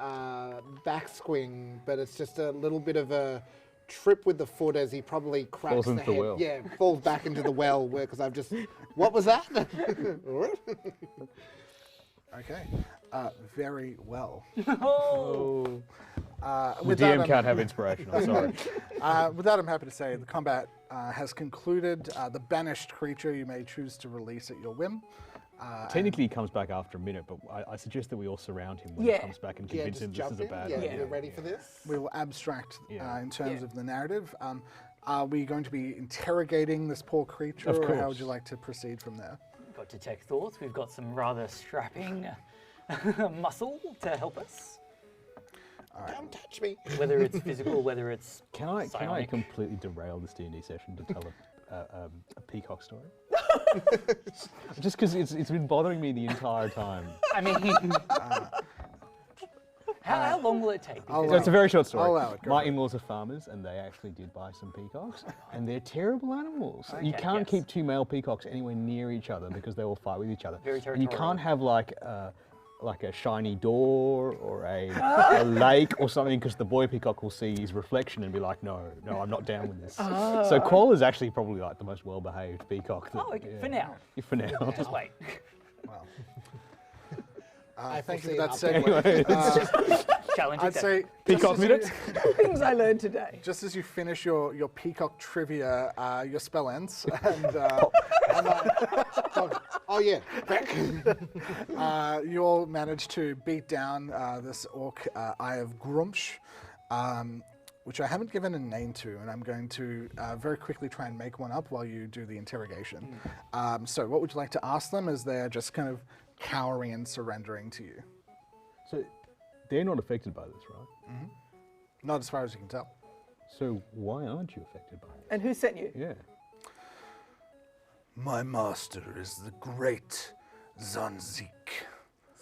back swing, but it's just a little bit of a trip with the foot as he probably cracks Falls the into head. the well. Yeah, falls back into the well because I've just. What was that? Okay. Very well. Oh. The With that, DM can't have inspiration, I'm sorry. with that, I'm happy to say the combat has concluded. The banished creature, you may choose to release at your whim. Technically, he comes back after a minute, but I suggest that we all surround him when he Yeah. comes back and Yeah, convince him just this is jump a in. bad Yeah, idea. you're ready for this? We will abstract Yeah. in terms Yeah. of the narrative. Are we going to be interrogating this poor creature, Of or how course. would you like to proceed from there? We've got detect thoughts. We've got some rather strapping muscle to help us. Don't touch me. Whether it's physical, whether it's Can I psionic. completely derail this D&D session to tell a peacock story? Just because it's been bothering me the entire time. I mean, how long will it take? I'll So it's a very short story. I'll allow it, go My for it. in-laws are farmers, and they actually did buy some peacocks, and they're terrible animals. You Okay, can't yes. keep 2 male peacocks anywhere near each other because they will fight with each other. Very and you territorial. can't have like a shiny door or a lake or something because the boy peacock will see his reflection and be like, no, I'm not down with this. So Quoll is actually probably like the most well-behaved peacock. That, Oh, okay, for now. Yeah, for now. Just wait. Well, I thank you foresee for an that update. segue. Challenge I'd say Peacock just as minute? Things I learned today. Just as you finish your peacock trivia, your spell ends, and Oh, yeah. you all manage to beat down this orc, Eye of Grumsh, which I haven't given a name to, and I'm going to very quickly try and make one up while you do the interrogation. So what would you like to ask them as they're just kind of cowering and surrendering to you? So they're not affected by this, right? Not as far as you can tell. So why aren't you affected by it? And who sent you? Yeah. My master is the great Zanzik.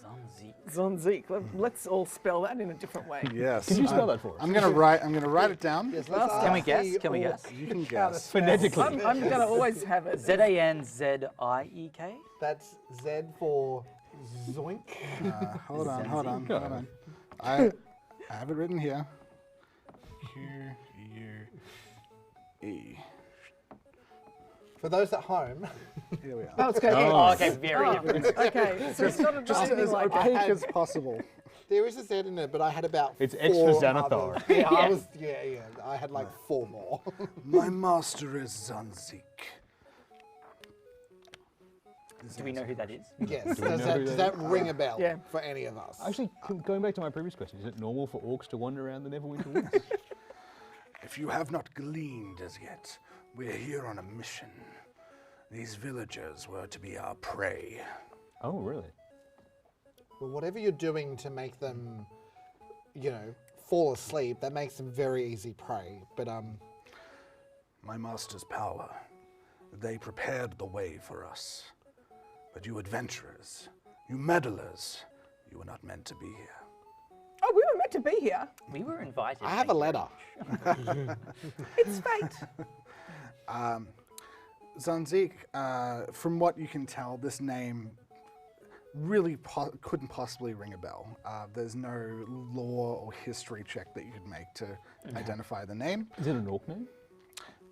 Zanzik. Zonzik. Let's all spell that in a different way. Yes. Can you spell that for us? I'm gonna write it down. Yes, Can we guess? Can we guess? You can guess. Phonetically. I'm going to always have it. Zanziek. That's Z for zoink. Hold on. Go. I have it written here. Q-U-E. For those at home, Here we are. Oh, it's going Oh, okay, very different. Okay, so it's not Just anything as like that. opaque as possible. there is a Z in it, but I had about It's 4 extra Xanathar. others. Yeah, I had like 4 more. My master is Zanzik. Do we know who that is? Yes. Do we know who Does that that ring a bell Yeah. for any of us? Actually, going back to my previous question, is it normal for orcs to wander around the Neverwinter Woods? If you have not gleaned as yet, we're here on a mission. These villagers were to be our prey. Oh, really? Well, whatever you're doing to make them, fall asleep, that makes them very easy prey. But My master's power, they prepared the way for us. But you adventurers, you meddlers, you were not meant to be here. Oh, we were meant to be here. We were invited. I have a thank you very letter. much. It's fate. Zanzik, from what you can tell, this name really couldn't possibly ring a bell. There's no lore or history check that you could make to identify the name. Is it an orc name?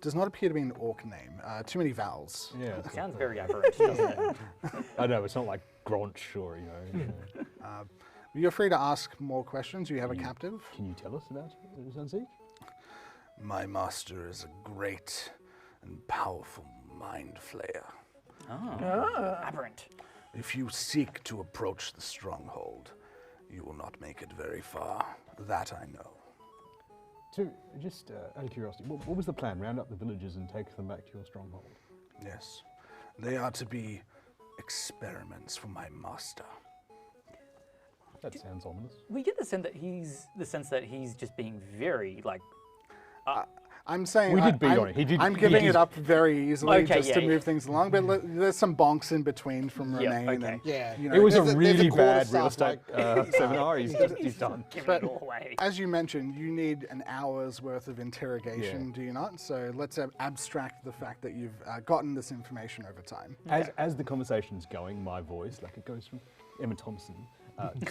Does not appear to be an orc name. Too many vowels. Yeah. Sounds very aberrant, doesn't it? I know, it's not like Gronch or, You're free to ask more questions. You have a captive. Can you tell us about Zanzik? My master is a great and powerful mind flayer. Aberrant. If you seek to approach the stronghold, you will not make it very far. That I know. So, just out of curiosity, what was the plan? Round up the villagers and take them back to your stronghold? Yes. They are to be experiments for my master. That sounds ominous. We get the sense that he's just being very like. I'm saying We did beat on it. I'm giving it up very easily Okay, just to yeah, move things along, but there's some bonks in between from Yeah, Remain. okay. And, Yeah. you know, It was a There's really quarter bad real staff, estate seminar. He's done. Giving But it all away. as you mentioned, you need an hour's worth of interrogation, do you not? So let's abstract the fact that you've gotten this information over time. As the conversation's going, my voice, like it goes from Emma Thompson,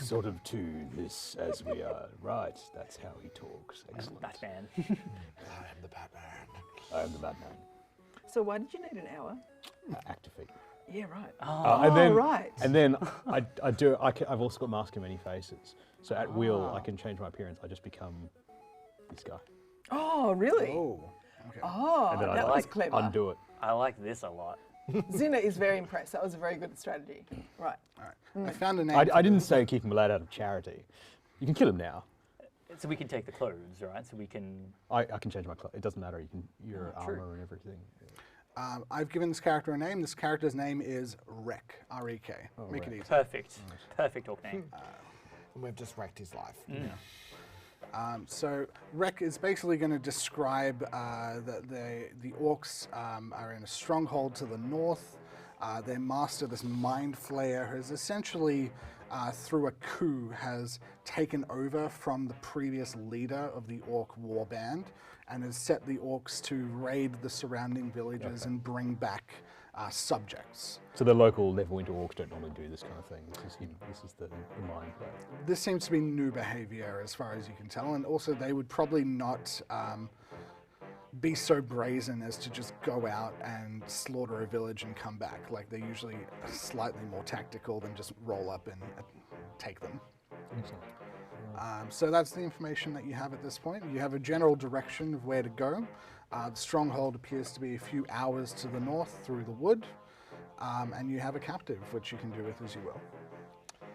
sort of to this as we are. Right, that's how he talks. Excellent. Batman. I am the Batman. I am the Batman. So why did you need an hour? Activate. Yeah, right. And then, right. And then I've also got Mask of Many Faces. So at will, I can change my appearance. I just become this guy. Oh, really? Oh, okay. Oh, And then that I was clever. undo it. I like this a lot. Zina is very impressed. That was a very good strategy. Right. All right. I found a name. I for didn't this. say keep him allowed out of charity. You can kill him now. So we can take the clothes, right? So we can. I can change my clothes. It doesn't matter. You can your true. armor and everything. I've given this character a name. This character's name is Rek. R-E-K. Make it Rek. easy. Perfect. Perfect orc name. And we've just wrecked his life. So Rek is basically going to describe that the orcs are in a stronghold to the north. Their master, this mind flayer, has essentially, through a coup, has taken over from the previous leader of the orc warband and has set the orcs to raid the surrounding villages and bring back subjects. So the local Neverwinter orcs don't normally do this kind of thing. This is the mind play. This seems to be new behavior as far as you can tell, and also they would probably not be so brazen as to just go out and slaughter a village and come back. Like they're usually slightly more tactical than just roll up and take them. So that's the information that you have at this point. You have a general direction of where to go. The stronghold appears to be a few hours to the north through the wood, and you have a captive, which you can do with as you will.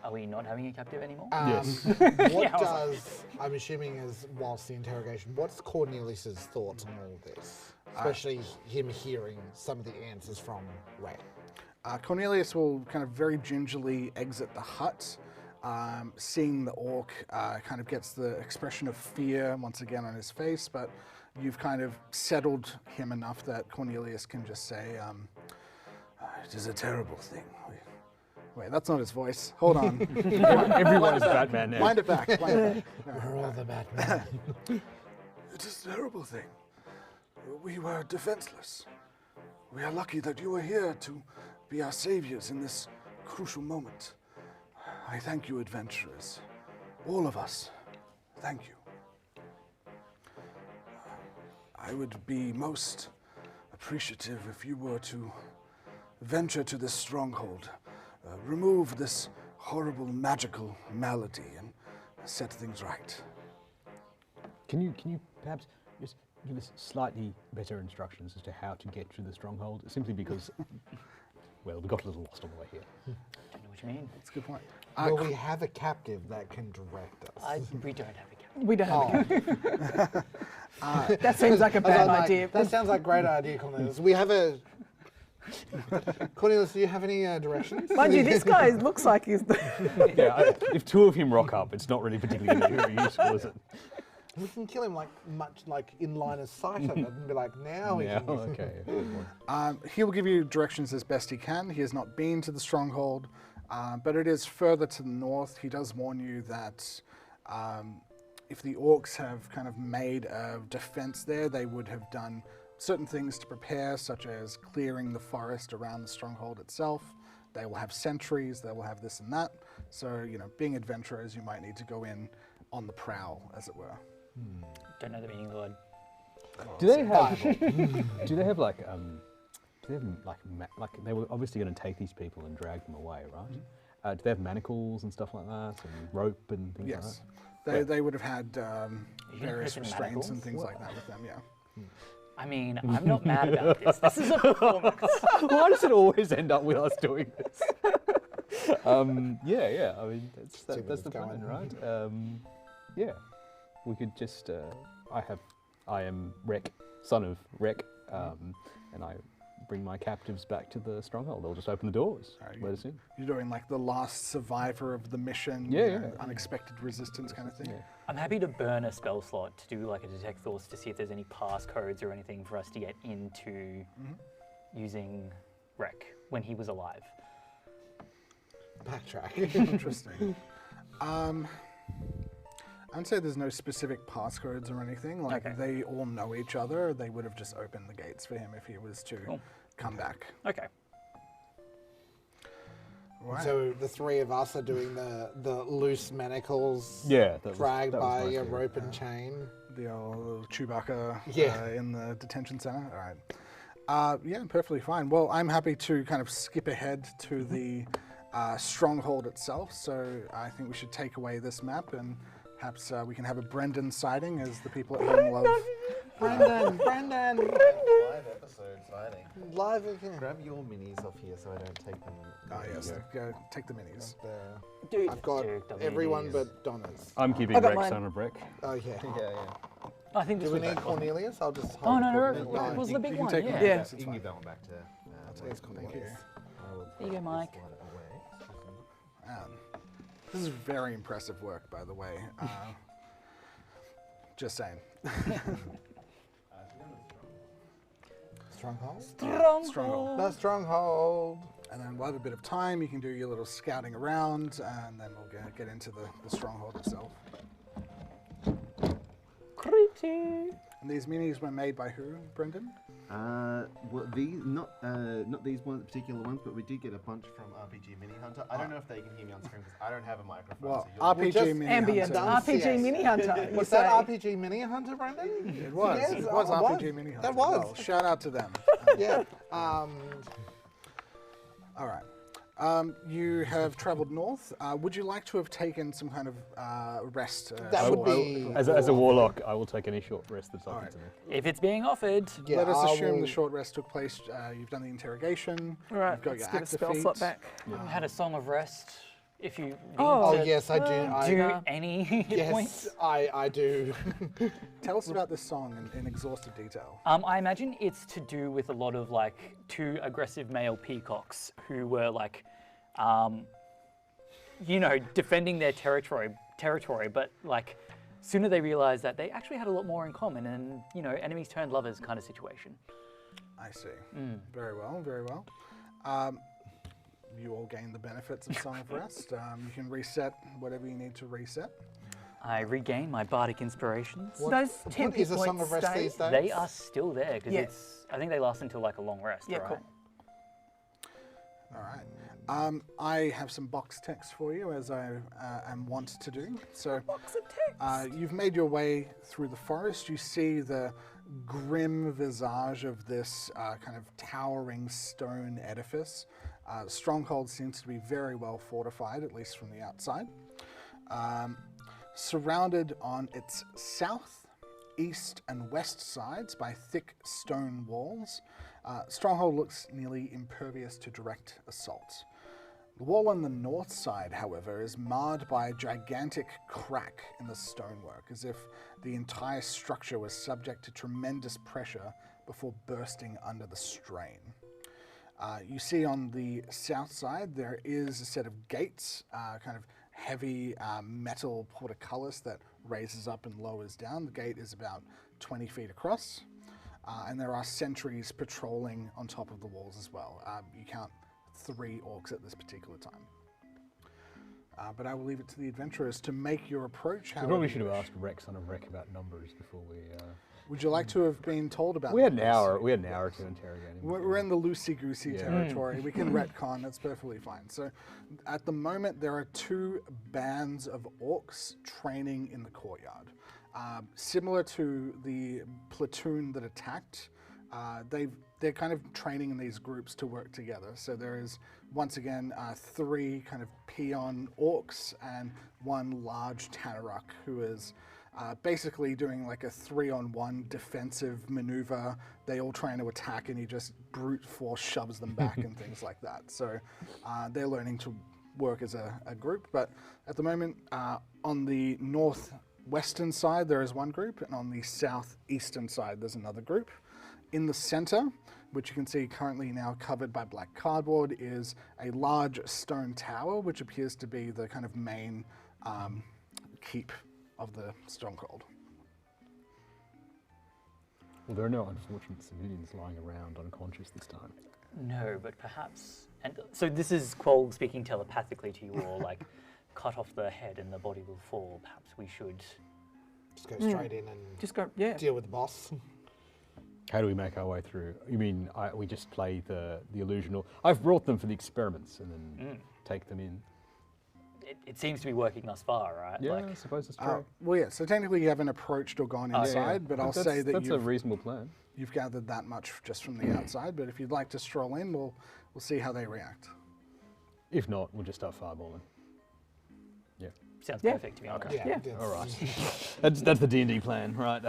Are we not having a captive anymore? Yes. What does, I'm assuming is, whilst the interrogation, what's Cornelius's thoughts on all this? Especially him hearing some of the answers from Ray. Cornelius will kind of very gingerly exit the hut. Seeing the orc kind of gets the expression of fear once again on his face, but you've kind of settled him enough that Cornelius can just say, it is a terrible thing. Wait, that's not his voice. Hold on. Everyone is Batman now. Wind it back. Wind it back. We're all the Batman. It is a terrible thing. We were defenseless. We are lucky that you were here to be our saviors in this crucial moment. I thank you, adventurers. All of us. Thank you. I would be most appreciative if you were to venture to this stronghold, remove this horrible magical malady, and set things right. Can you perhaps just give us slightly better instructions as to how to get to the stronghold? Simply because, well, we got a little lost on the way here. Don't know what you mean. That's a good point. Well, we have a captive that can direct us. We don't have a captive. We don't have a Oh, captain. That seems like a I was bad like, idea. that sounds like a great idea, Cornelius. We have a... Cornelius, do you have any directions? Mind you, this guy looks like he's the... Yeah, if two of him rock up, it's not really particularly going to be very useful, is it? We can kill him much in line of sight of it and be like, now we Yeah, can... okay. He will give you directions as best he can. He has not been to the stronghold, but it is further to the north. He does warn you that if the orcs have kind of made a defense there, they would have done certain things to prepare, such as clearing the forest around the stronghold itself. They will have sentries, they will have this and that. So, you know, being adventurers, you might need to go in on the prowl, as it were. Don't know the meaning of the word. Do they have? do they have like? Do they have like they were obviously going to take these people and drag them away, right? Do they have manacles and stuff like that, and rope and things Yes. like They would have had You various imprison restraints and manacles? things like that with them, yeah. I mean, I'm not mad about this. This is a performance. that? Why does it always end up with us doing this? Yeah. I mean, that's where that's it's the plan, going. right? Yeah. We could just. I am Rek, son of Rek, and I bring my captives back to the Stronghold. They'll just open the doors, Alright, let us in. You're doing like the last survivor of the mission, Yeah, you know, yeah. unexpected resistance kind of thing. Yeah. I'm happy to burn a spell slot to do like a detect thoughts to see if there's any passcodes or anything for us to get into using Rek when he was alive. Backtrack. Interesting. I'd say there's no specific passcodes or anything. Like Okay. they all know each other. They would have just opened the gates for him if he was to Cool. come back. Okay. Right. So the three of us are doing the loose manacles, Yeah, that was- dragged that was by my a favourite, rope and chain. the old Chewbacca Yeah. in the detention center. All right. Yeah, perfectly fine. Well, I'm happy to kind of skip ahead to the Stronghold itself. So I think we should take away this map and perhaps we can have a Brendan sighting as the people at home love. Brendan! Live episode signing. Live again. Grab your minis off here so I don't take them. Oh, There you yes. go. Go take the minis. Dude, I've got Duke, W, everyone Ds. but Donna's. I'm keeping I got Rek, mine. son of Rek. Oh, yeah. Yeah. I think Do this we was need back. Cornelius? I'll just Oh, hold no, no, Cornelius. no, it was the big you can one, take yeah. one. Yeah. Yes, You it's can give fine. that one back to. There's Thank Cornelius. you. I will There you go, Mike. slide it away. This is very impressive work, by the way. Just saying. Stronghold? Stronghold. The Stronghold. And then we'll have a bit of time. You can do your little scouting around, and then we'll get into the Stronghold itself. Pretty. And these minis were made by who, Brendan? Well, these not these one particular ones, but we did get a bunch from RPG Mini Hunter. I don't know if they can hear me on screen because I don't have a microphone. Well, so you'll- RPG just Mini Ambient Hunter. RPG Yes. Mini Hunter. you Was that say. RPG Mini Hunter, Brendan? It was. Yes, It was oh, it RPG was. Mini Hunter. That was. Well, shout out to them. Yeah. All right. You have traveled north. Would you like to have taken some kind of rest? That would short- be. As a warlock, I will take any short rest that's offered Alright. to me. If it's being offered. Yeah, Let us I assume will- the short rest took place. You've done the interrogation. All right, You've got let's your get a active spell feat. slot back. Had a song of rest. If you need Oh, to yes, I do. do I, any hit yes, points. I do. Tell us about this song in exhaustive detail. I imagine it's to do with a lot of like two aggressive male peacocks who were like, defending their territory, but like sooner they realized that they actually had a lot more in common, and enemies turned lovers kind of situation. I see. Very well, very well. You all gain the benefits of Song of Rest. You can reset whatever you need to reset. I regain my bardic inspirations. Those 10 What is a hit Song of points Rest stay. these days? They are still there because Yeah. I think they last until like a long rest. Yeah, right? cool. All right. I have some box text for you, as I am wont to do. So, Box of text. you've made your way through the forest. You see the grim visage of this kind of towering stone edifice. The Stronghold seems to be very well fortified, at least from the outside. Surrounded on its south, east, and west sides by thick stone walls, Stronghold looks nearly impervious to direct assault. The wall on the north side, however, is marred by a gigantic crack in the stonework, as if the entire structure was subject to tremendous pressure before bursting under the strain. You see on the south side there is a set of gates, kind of heavy metal portcullis that raises up and lowers down. The gate is about 20 feet across, and there are sentries patrolling on top of the walls as well. You count 3 orcs at this particular time. But I will leave it to the adventurers to make your approach. We however probably you should have wish. asked Rek, son of Rek, about numbers before we. Would you like to have been told about We had an numbers? hour. We had an hour to interrogate him. We're in the loosey-goosey Yeah. territory. We can retcon, that's perfectly fine. So at the moment, there are 2 bands of orcs training in the courtyard. Similar to the platoon that attacked They're kind of training in these groups to work together. So there is, once again, 3 kind of peon orcs and 1 large Tanaruk who is basically doing like a 3-on-1 defensive maneuver. They all trying to attack and he just brute force shoves them back and things like that. So they're learning to work as a group. But at the moment, on the northwestern side, there is 1 group, and on the southeastern side, there's another group. In the center, which you can see currently now covered by black cardboard, is a large stone tower, which appears to be the kind of main keep of the Stronghold. Well, there are no unfortunate civilians lying around unconscious this time. No, but perhaps. And so this is Quoll speaking telepathically to you all, like, cut off the head and the body will fall. Perhaps we should. Just go straight in and Just go, yeah. deal with the boss. How do we make our way through? You mean we just play the illusional? I've brought them for the experiments and then take them in. It seems to be working thus far, right? Yeah, I suppose it's true. Well, yeah, so technically you haven't approached or gone inside, but I'll say that that's a reasonable plan. you've gathered that much just from the outside. But if you'd like to stroll in, we'll see how they react. If not, we'll just start fireballing. Yeah. Sounds perfect to me. Okay. Yeah. All right. that's the D&D plan, right?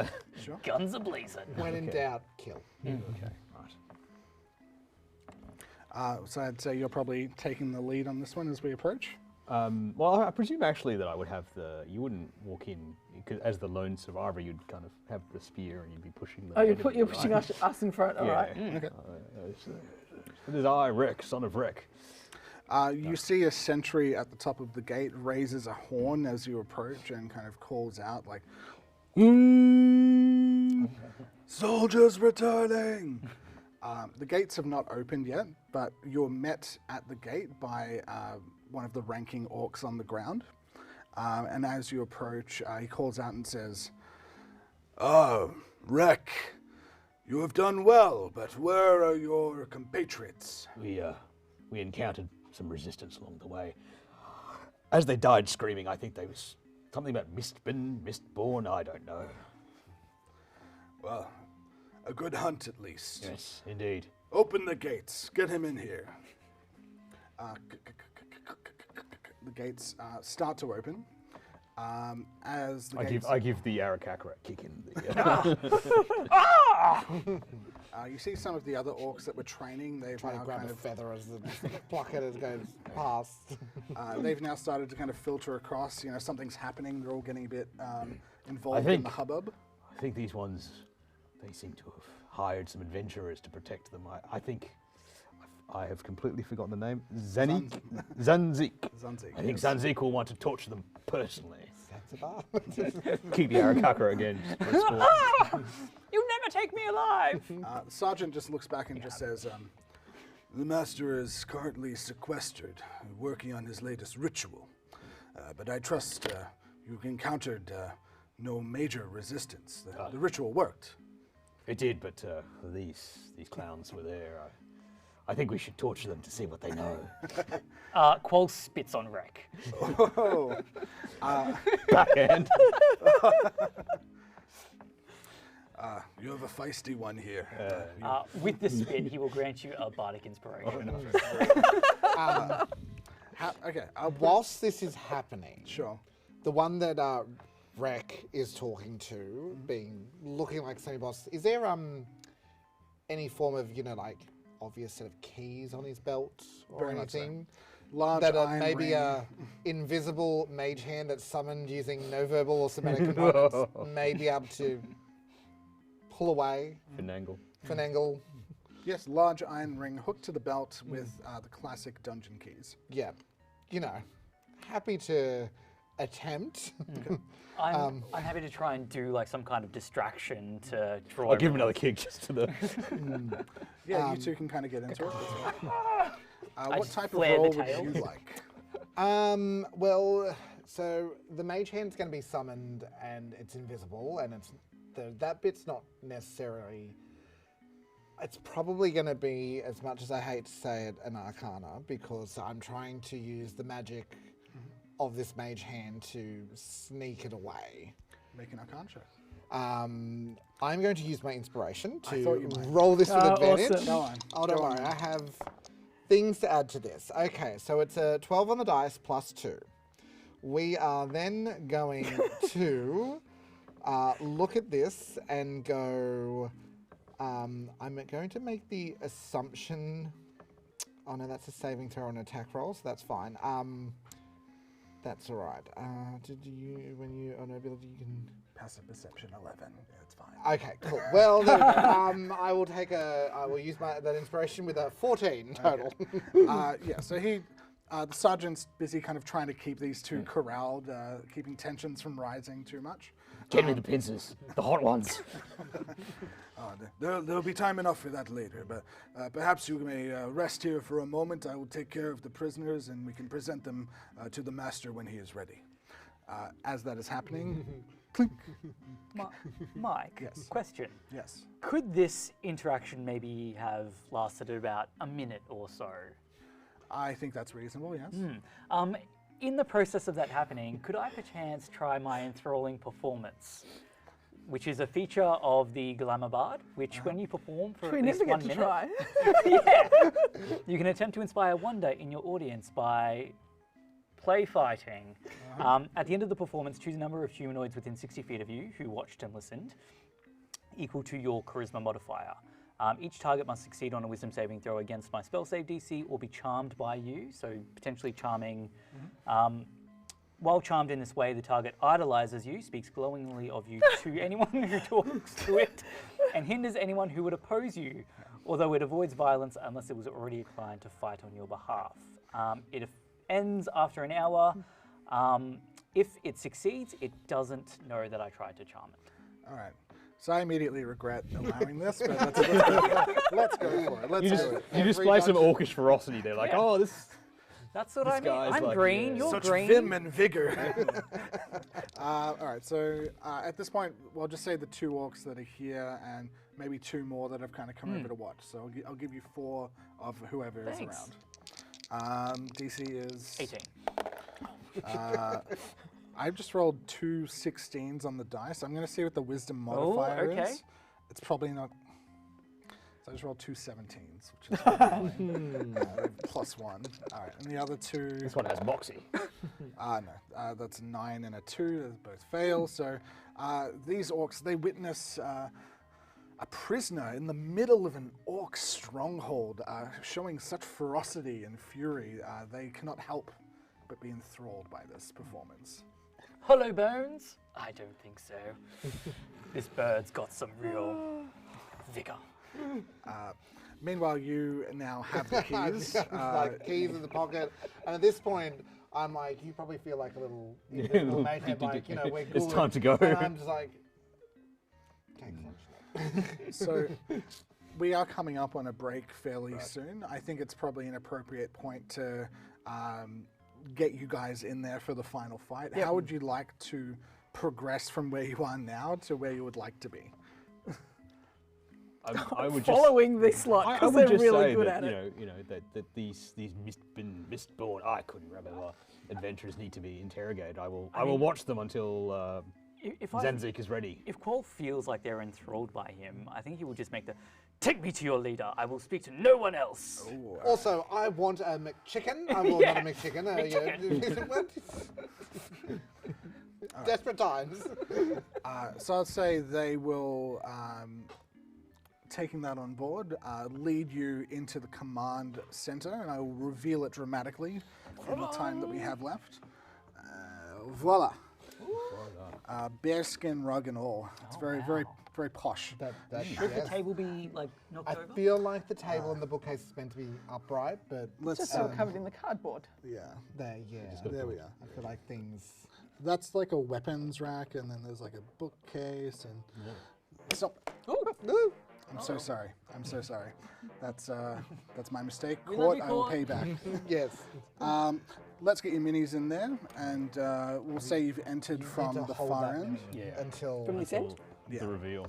Sure. Guns are blazing. When in doubt, kill. Okay. Right. So I'd say you're probably taking the lead on this one as we approach. Well, I presume actually that I would have you wouldn't walk in, as the lone survivor, you'd kind of have the spear and you'd be pushing the Oh, you're pushing us in front, all right. Okay. It is I, Rick, son of Rick. You see a sentry at the top of the gate raises a horn as you approach and kind of calls out like, "Soldiers returning!" The gates have not opened yet, but you're met at the gate by one of the ranking orcs on the ground. And as you approach, he calls out and says, "Oh, Wreck, you have done well, but where are your compatriots?" We encountered some resistance along the way. As they died screaming, I think they was something about mistborn, I don't know. Well, a good hunt at least. Yes, indeed. Open the gates. Get him in here. The gates start to open. As the gates, I give the Arakakra a kick in the. you see some of the other orcs that were training. They've Trying now to grab kind a of feather as the pluck it as it goes past. they've now started to kind of filter across. You know, something's happening. They're all getting a bit involved in the hubbub. I think these ones, they seem to have hired some adventurers to protect them. I think I have completely forgotten the name. Zanzik. Zanzik, I think yes. Zanzik will want to torture them personally. Zanzibar. Keep the Arakakra again. Just for sport. You'll never take me alive. The sergeant just looks back and just says, "The master is currently sequestered, working on his latest ritual. But I trust you've encountered no major resistance. The ritual worked." It did, but these clowns were there. I think we should torture them to see what they know. Quoll spits on Wreck. Oh, Backhand. you have a feisty one here. With the spit, he will grant you a bardic inspiration. Okay, Whilst this is happening, sure. the one that Rek is talking to, looking like semi-boss, is there any form of, like, obvious set of keys on his belt or Very much so. anything? Large That iron maybe ring. a invisible mage hand that's summoned using no verbal or somatic components may be able to pull away, finagle. Yes, large iron ring hooked to the belt with the classic dungeon keys. Yeah, happy to attempt. I'm happy to try and do like some kind of distraction to draw. I'll give him another kick just to the. Yeah, you two can kind of get into it. What just type of flare the role would tail. you like? Well, so the mage hand's going to be summoned and it's invisible, and that bit's not necessarily. It's probably going to be, as much as I hate to say it, an arcana, because I'm trying to use the magic of this mage hand to sneak it away. Make an arcana check. I'm going to use my inspiration I thought to you might. roll this with advantage. awesome. Go on. Oh, don't Go on, worry, then. I have things to add to this. Okay, so it's a 12 on the dice plus 2. We are then going to look at this and go. I'm going to make the assumption. Oh no, that's a saving throw and attack roll, so that's fine. That's all right. When you on ability, you can. Passive perception 11. Yeah, it's fine. Okay, cool. Well, there we go. I will use that inspiration with a 14 total. Yeah, so the sergeant's busy kind of trying to keep these two corralled, keeping tensions from rising too much. Get me the pincers, the hot ones. There'll be time enough for that later, but perhaps you may rest here for a moment. I will take care of the prisoners and we can present them to the master when he is ready. As that is happening, clink. Mike, Yes. question. Yes. Could this interaction maybe have lasted about a minute or so? I think that's reasonable, yes. In the process of that happening, could I perchance try my enthralling performance? Which is a feature of the Glamour Bard, which when you perform for We at least never 1 get to minute, try. you can attempt to inspire wonder in your audience by play fighting. At the end of the performance, choose a number of humanoids within 60 feet of you who watched and listened, equal to your charisma modifier. Each target must succeed on a wisdom saving throw against my spell save DC or be charmed by you, so potentially charming. While charmed in this way, the target idolizes you, speaks glowingly of you to anyone who talks to it, and hinders anyone who would oppose you, although it avoids violence unless it was already inclined to fight on your behalf. It ends after an hour. If it succeeds, it doesn't know that I tried to charm it. All right. So I immediately regret allowing this, but let's go for it. Let's do it. You display some orcish ferocity there, like, oh, this. That's what This I mean. guy's I'm like, green, yeah. you're Such green. vim and vigor. All right, so at this point, we'll just say the 2 orcs that are here and maybe 2 more that have kind of come over to watch. So I'll give you 4 of whoever Thanks. is around. DC is 18. I've just rolled 2 16s on the dice. I'm going to see what the wisdom modifier okay. is. It's probably not. So I just rolled 2 17s, which is fine. Plus 1. All right, and the other 2. This one has moxie. No, that's a 9 and a 2. They both fail. So these orcs, they witness a prisoner in the middle of an orc stronghold, showing such ferocity and fury. They cannot help but be enthralled by this performance. Hollow bones? I don't think so. This bird's got some real vigor. Meanwhile, you now have the keys. Like keys in the pocket, and at this point, I'm like, you probably feel like a little matehead, like, you know, we're good. It's time to go. And I'm just like, okay, So we are coming up on a break fairly soon. I think it's probably an appropriate point to get you guys in there for the final fight. How would you like to progress from where you are now to where you would like to be? I would Following this lot, I because would they're just really say good that, at it. that these mistborn, I couldn't remember, adventurers need to be interrogated. I will watch them until If Zenzik is ready. If Quoll feels like they're enthralled by him, I think he will just make the, take me to your leader. I will speak to no one else. Also, I want a McChicken. I will not a McChicken. Desperate times. So I'd say they will, taking that on board, lead you into the command center, and I will reveal it dramatically in the time that we have left. Voila. Bearskin rug and all. It's very posh. Should the table be like knocked I over? feel like the table and the bookcase is meant to be upright, but Let's Just so covered in the cardboard. yeah. there, yeah. There we are. I feel like things. That's like a weapons rack, and then there's like a bookcase, and stop. Ooh. I'm so sorry. I'm so sorry. That's my mistake. We Court, love you, I will Court. pay back. Yes. Let's get your minis in there, and we'll say you've entered from Need to the hold far that end. mini until. From this end? Yeah. The reveal.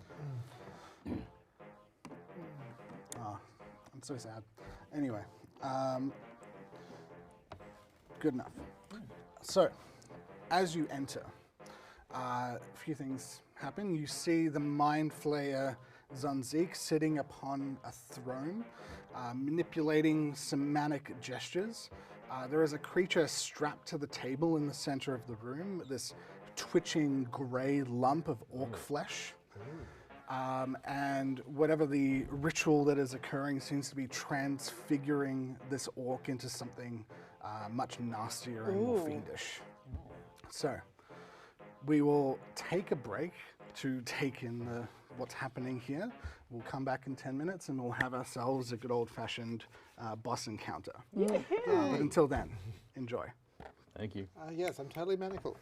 I'm so sad. Anyway, good enough. So, as you enter, a few things happen. You see the Mind Flayer Zunzik sitting upon a throne, manipulating somatic gestures. There is a creature strapped to the table in the center of the room, this twitching grey lump of orc flesh. And whatever the ritual that is occurring seems to be transfiguring this orc into something much nastier and more fiendish. So, we will take a break to take in what's happening here. We'll come back in 10 minutes and we'll have ourselves a good old-fashioned boss encounter. But until then, enjoy. Thank you. Yes, I'm totally manacled.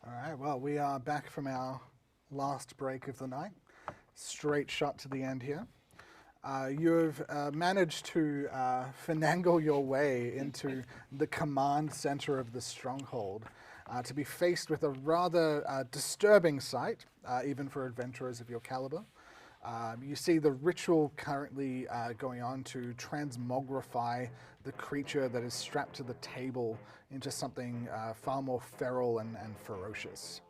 All right, well, we are back from our last break of the night. Straight shot to the end here. You've managed to finagle your way into the command center of the Stronghold, to be faced with a rather disturbing sight, even for adventurers of your caliber. You see the ritual currently going on to transmogrify the creature that is strapped to the table into something far more feral and ferocious.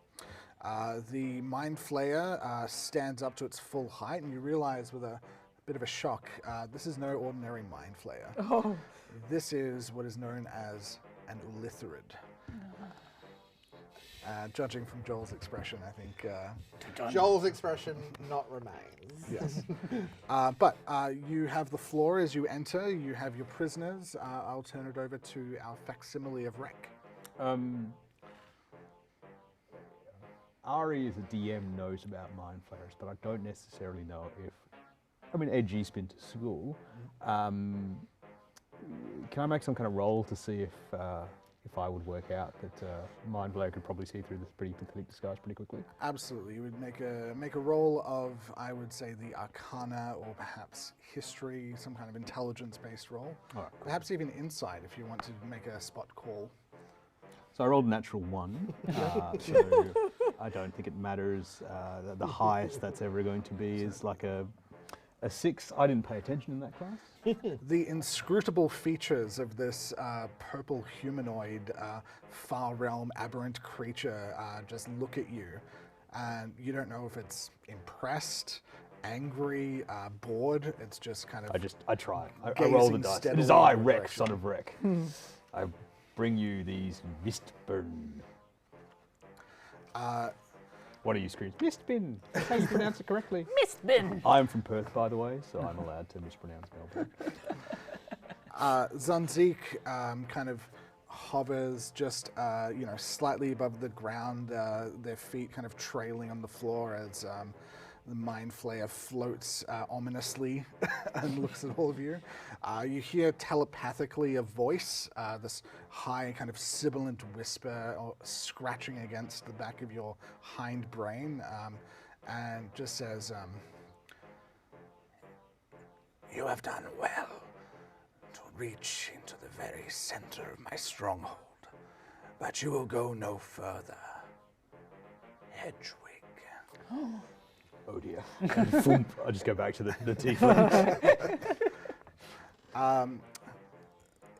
The Mind Flayer stands up to its full height, and you realize with a bit of a shock, this is no ordinary Mind Flayer. Oh. This is what is known as an Ulitharid. Judging from Joel's expression, I think... Joel's expression not remains. Yes. But you have the floor as you enter. You have your prisoners. I'll turn it over to our facsimile of Rek. Ari as a DM knows about Mind Flayers, but I don't necessarily know if... I mean, Edgy's been to school. Can I make some kind of roll to see if I would work out that Mind Flayer could probably see through this pretty pathetic disguise pretty quickly? Absolutely. You would make a roll of, I would say, the Arcana or perhaps History, some kind of intelligence-based roll. All right, cool. Perhaps even Insight if you want to make a spot call. So I rolled a natural 1, so I don't think it matters. The highest that's ever going to be is like a 6. I didn't pay attention in that class. The inscrutable features of this purple humanoid, far realm aberrant creature just look at you, and you don't know if it's impressed, angry, bored. It's just kind of... I try. I roll the dice. It is I, Rek, son of Rek. I bring you these Mistburn. What are you, Screens? Mistbin. That's how you pronounce it correctly. Mistbin. I'm from Perth, by the way, so I'm allowed to mispronounce Melbourne. Zanzik kind of hovers just, slightly above the ground, their feet kind of trailing on the floor as the Mind Flayer floats ominously and looks at all of you. You hear telepathically a voice, this high kind of sibilant whisper or scratching against the back of your hind brain, and just says, "You have done well to reach into the very center of my stronghold, but you will go no further. Hedgewig." Oh dear. And thump, I just go back to the tiefling.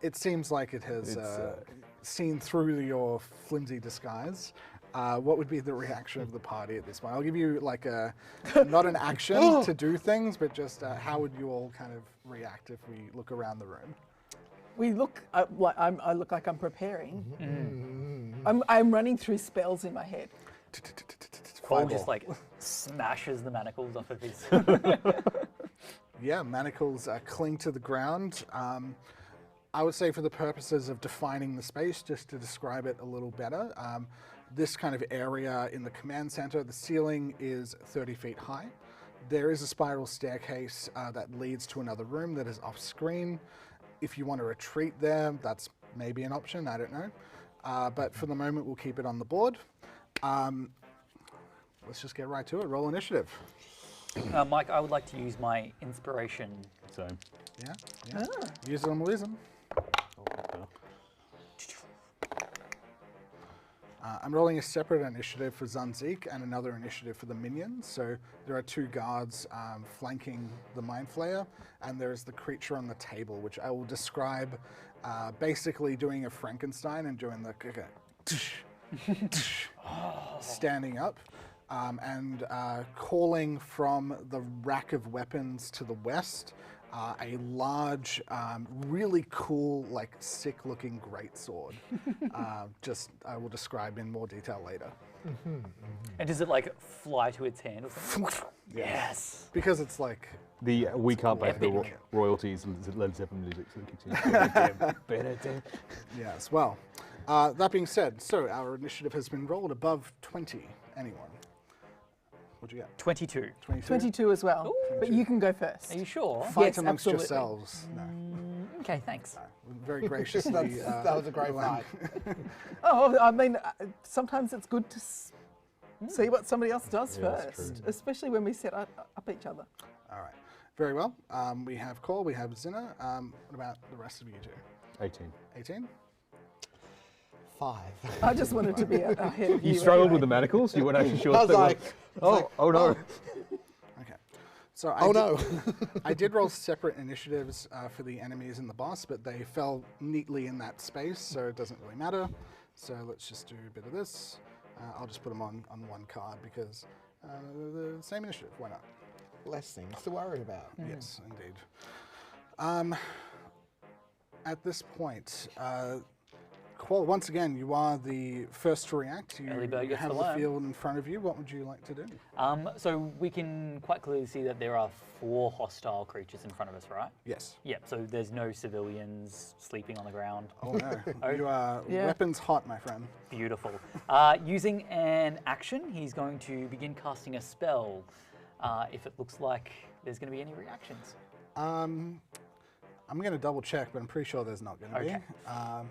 It seems like it has seen through your flimsy disguise. What would be the reaction of the party at this point? I'll give you like not an action to do things, but just how would you all kind of react if we look around the room? We look like I look like I'm preparing. I'm running through spells in my head. Cole just like smashes the manacles off of his. Yeah, manacles cling to the ground. I would say for the purposes of defining the space, just to describe it a little better, this kind of area in the command center, the ceiling is 30 feet high. There is a spiral staircase that leads to another room that is off screen. If you want to retreat there, that's maybe an option, I don't know. But for the moment, we'll keep it on the board. Let's just get right to it. Roll initiative. Mike, I would like to use my inspiration. So, Yeah. Use them, lose them. I'm rolling a separate initiative for Zanzik and another initiative for the minions. So there are 2 guards flanking the Mind Flayer, and there's the creature on the table, which I will describe basically doing a Frankenstein and doing the standing up. And calling from the rack of weapons to the west, a large, really cool, like sick-looking greatsword. I will describe in more detail later. And does it like fly to its hand or something? Yes. Because it's like... we can't pay for the royalties, Led Zeppelin music, so it kicks in. Yes, well, that being said, so our initiative has been rolled above 20. Anyone? What'd you get? 22. 22? 22 as well. But you can go first. Are you sure? Fight Yes, amongst absolutely. yourselves. No. Okay, thanks. Very graciously. That was a great fight. Oh, I mean, sometimes it's good to see what somebody else does Yeah, that's first, true. especially when we set up each other. All right. Very well. We have Cole, we have Zinna. What about the rest of you two? 18. 18? 5. I just wanted to be ahead of you. You struggled anyway. with the manacles? You weren't actually sure. I was if they were- like, oh no. Okay. So oh no. I did roll separate initiatives for the enemies and the boss, but they fell neatly in that space, so it doesn't really matter. So let's just do a bit of this. I'll just put them on one card because the same initiative. Why not? Less things to worry about. Yes, indeed. At this point, Qual, once again, you are the first to react. You Early bird gets have the the worm. field in front of you. What would you like to do? So we can quite clearly see that there are 4 hostile creatures in front of us, right? Yes. Yep, so there's no civilians sleeping on the ground. Oh no, you are Yeah. weapons hot, my friend. Beautiful. Using an action, he's going to begin casting a spell if it looks like there's going to be any reactions. I'm going to double check, but I'm pretty sure there's not going to Okay. be.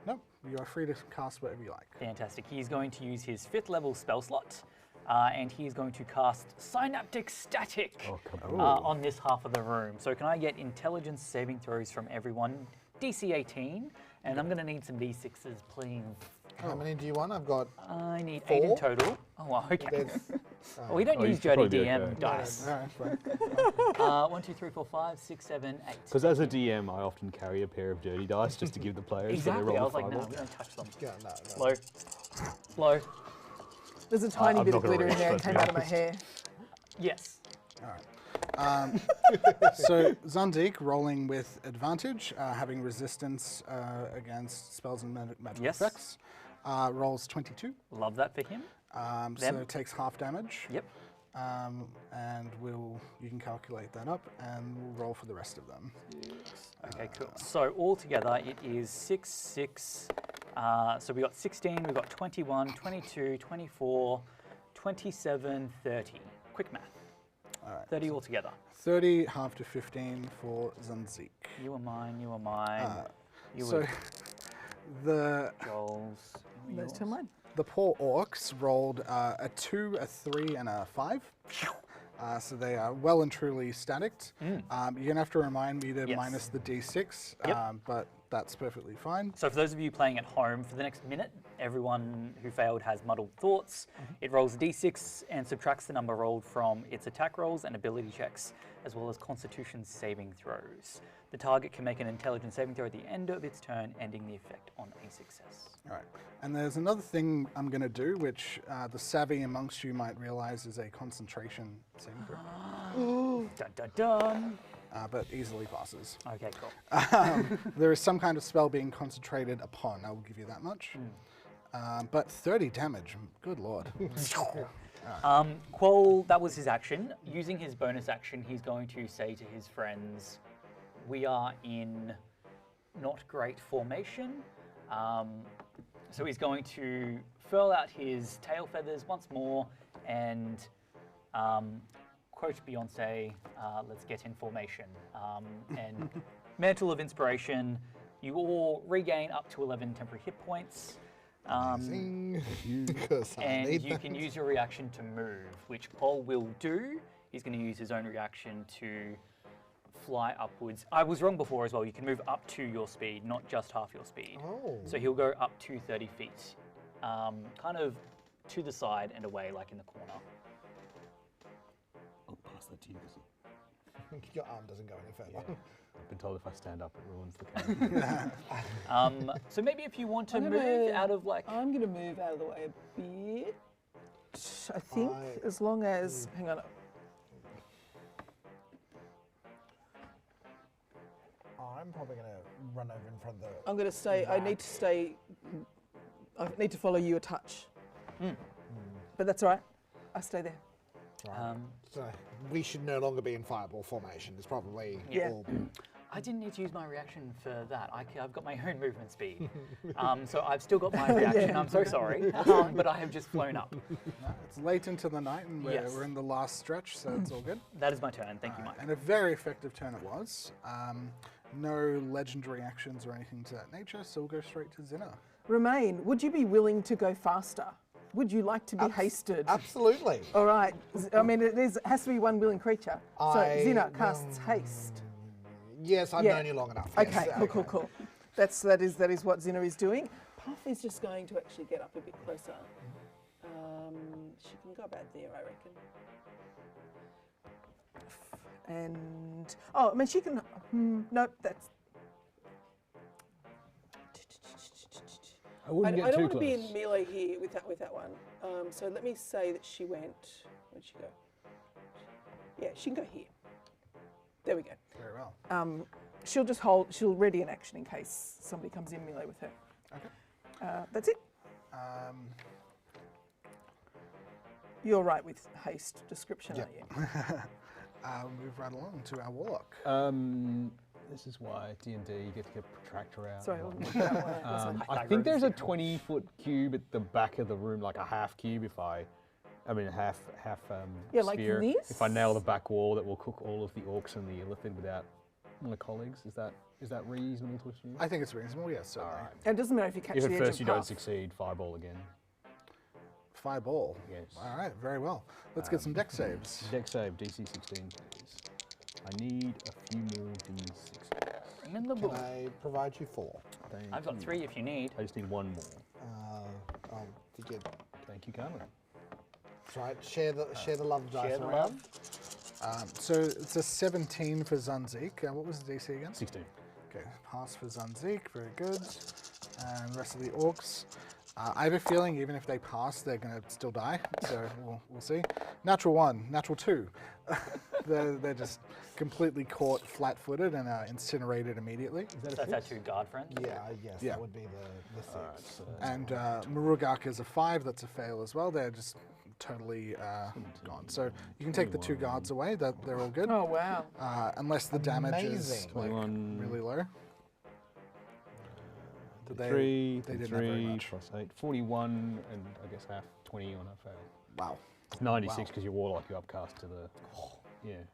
No, you are free to cast whatever you like. Fantastic. He's going to use his 5th level spell slot, and he's going to cast Synaptic Static Oh, come on. on this half of the room. So can I get intelligence saving throws from everyone? DC 18, and I'm going to need some D6s, please. How many do you want? I've got. I need 8 in 4? total. Oh, well, okay. There's, Well, we don't Oh, you use should dirty probably be DM okay. dice. All right, fine. 1, 2, 3, 4, 5, 6, 7, 8. Because as a DM, I often carry a pair of dirty dice just to give the players Exactly. so they I roll was the like, no, fireball. we don't touch them. yeah, no. Slow. Slow. There's a tiny I'm bit not of gonna glitter in reach, there and let's be came out of my honest. hair. Yes. So Zandik, rolling with advantage, having resistance against spells and magical Yes. effects, rolls 22. Love that for him. So Them. it takes half damage. Yep. And you can calculate that up, and we'll roll for the rest of them. Okay, cool. So altogether, it is 6, 6. So we got 16, we got 21, 22, 24, 27, 30. Quick math. All right. 30 altogether. 30, half to 15 for Zanzik. You are mine, you are mine. You So were the Joel's. you were Those two are yours. mine. the poor orcs rolled a 2, a 3, and a 5. So they are well and truly staticked. You're going to have to remind me to Yes. minus the d6, Yep. but that's perfectly fine. So for those of you playing at home, for the next minute, everyone who failed has muddled thoughts. It rolls a d6 and subtracts the number rolled from its attack rolls and ability checks, as well as constitution saving throws. The target can make an intelligence saving throw at the end of its turn, ending the effect on a success. All right. And there's another thing I'm going to do, which the savvy amongst you might realize is a concentration saving throw, Dun dun dun. but easily passes. Okay, cool. There is some kind of spell being concentrated upon, I will give you that much. But 30 damage, good lord. Quoll, that was his action. Using his bonus action, he's going to say to his friends, we are in not great formation. So he's going to furl out his tail feathers once more and quote Beyonce, let's get in formation. And Mantle of Inspiration, you all regain up to 11 temporary hit points. Because I And need you can use your reaction to move, which Paul will do. He's going to use his own reaction to fly upwards. I was wrong before as well. You can move up to your speed, not just half your speed. Oh. So he'll go up to 30 feet, kind of to the side and away, like in the corner. I'll pass that to you. 'cause Your arm doesn't go any further. I've been told if I stand up, it ruins the camera. So maybe if you want to I'm move gonna- out of like... I'm going to move out of the way a bit. I think, I- as long as. Hang on. I'm probably going to run over in front of the. I'm going to stay. I need to stay. I need to follow you a touch. But that's all right. I stay there. Right. So we should no longer be in fireball formation. It's probably Yeah. all. I didn't need to use my reaction for that. I've got my own movement speed. So I've still got my reaction. I'm so sorry. But I have just flown up. It's late into the night, and Yes. we're in the last stretch, so it's all good. That is my turn. Thank you, Mike. And a very effective turn it was. No legendary actions or anything to that nature, so we'll go straight to Zinna. Romaine, would you be willing to go faster? Would you like to be hasted? Absolutely. All right. I mean, it has to be one willing creature. So Zina casts haste. Yes, I've known you long enough. Yes. Okay, cool. That is what Zina is doing. Puff is just going to actually get up a bit closer. She can go about there, I reckon. And I mean, she can. Nope, that's. I wouldn't I get don't too want to close. be in melee here with that one. So let me say that she went. Where'd she go? Yeah, she can go here. There we go. Very well. She'll just hold. She'll ready an action in case somebody comes in melee with her. Okay. That's it. You're right with haste description, aren't you? Move right along to our warlock. This is why D&D you get to get a protractor out. Sorry, I wasn't looking that way. I think there's a 20-foot cube at the back of the room, like a half cube. Half Yeah, like sphere. this? If I nail the back wall, that will cook all of the orcs and the illithid without my colleagues. Is that reasonable to assume? I think it's reasonable, yes, certainly. Alright. And it doesn't matter if you catch If the at edge first of you don't Puff. succeed, fireball again. Fireball. Yes. All right, very well. Let's get some deck saves. Deck save, DC 16, please. I need a few more D6s. I'm in the Can book. I provide you 4? I've got 3 if you need. I just need one more. To get, Thank you, Carmen. that's right. Share the love dice Share the around. love. So it's a 17 for Zunzik. What was the DC again? 16. Okay, pass for Zunzik, very good. And the rest of the orcs. I have a feeling even if they pass, they're going to still die. So we'll see. Natural 1, natural 2. they're just completely caught flat-footed and incinerated immediately. So that's our 2 guard friends. Yeah, yes, Yeah. that would be the 6. And Murugak is a 5. That's a fail as well. They're just totally gone. So you can take the 2 guards away. They're all good. Oh wow! Unless the damage is Amazing. like 21. really low. Did they 3, didn't have very 3 much. plus 8. 41 and I guess half 20 on a fail. Wow. It's 96 because you're warlock, you upcast to the. Yeah.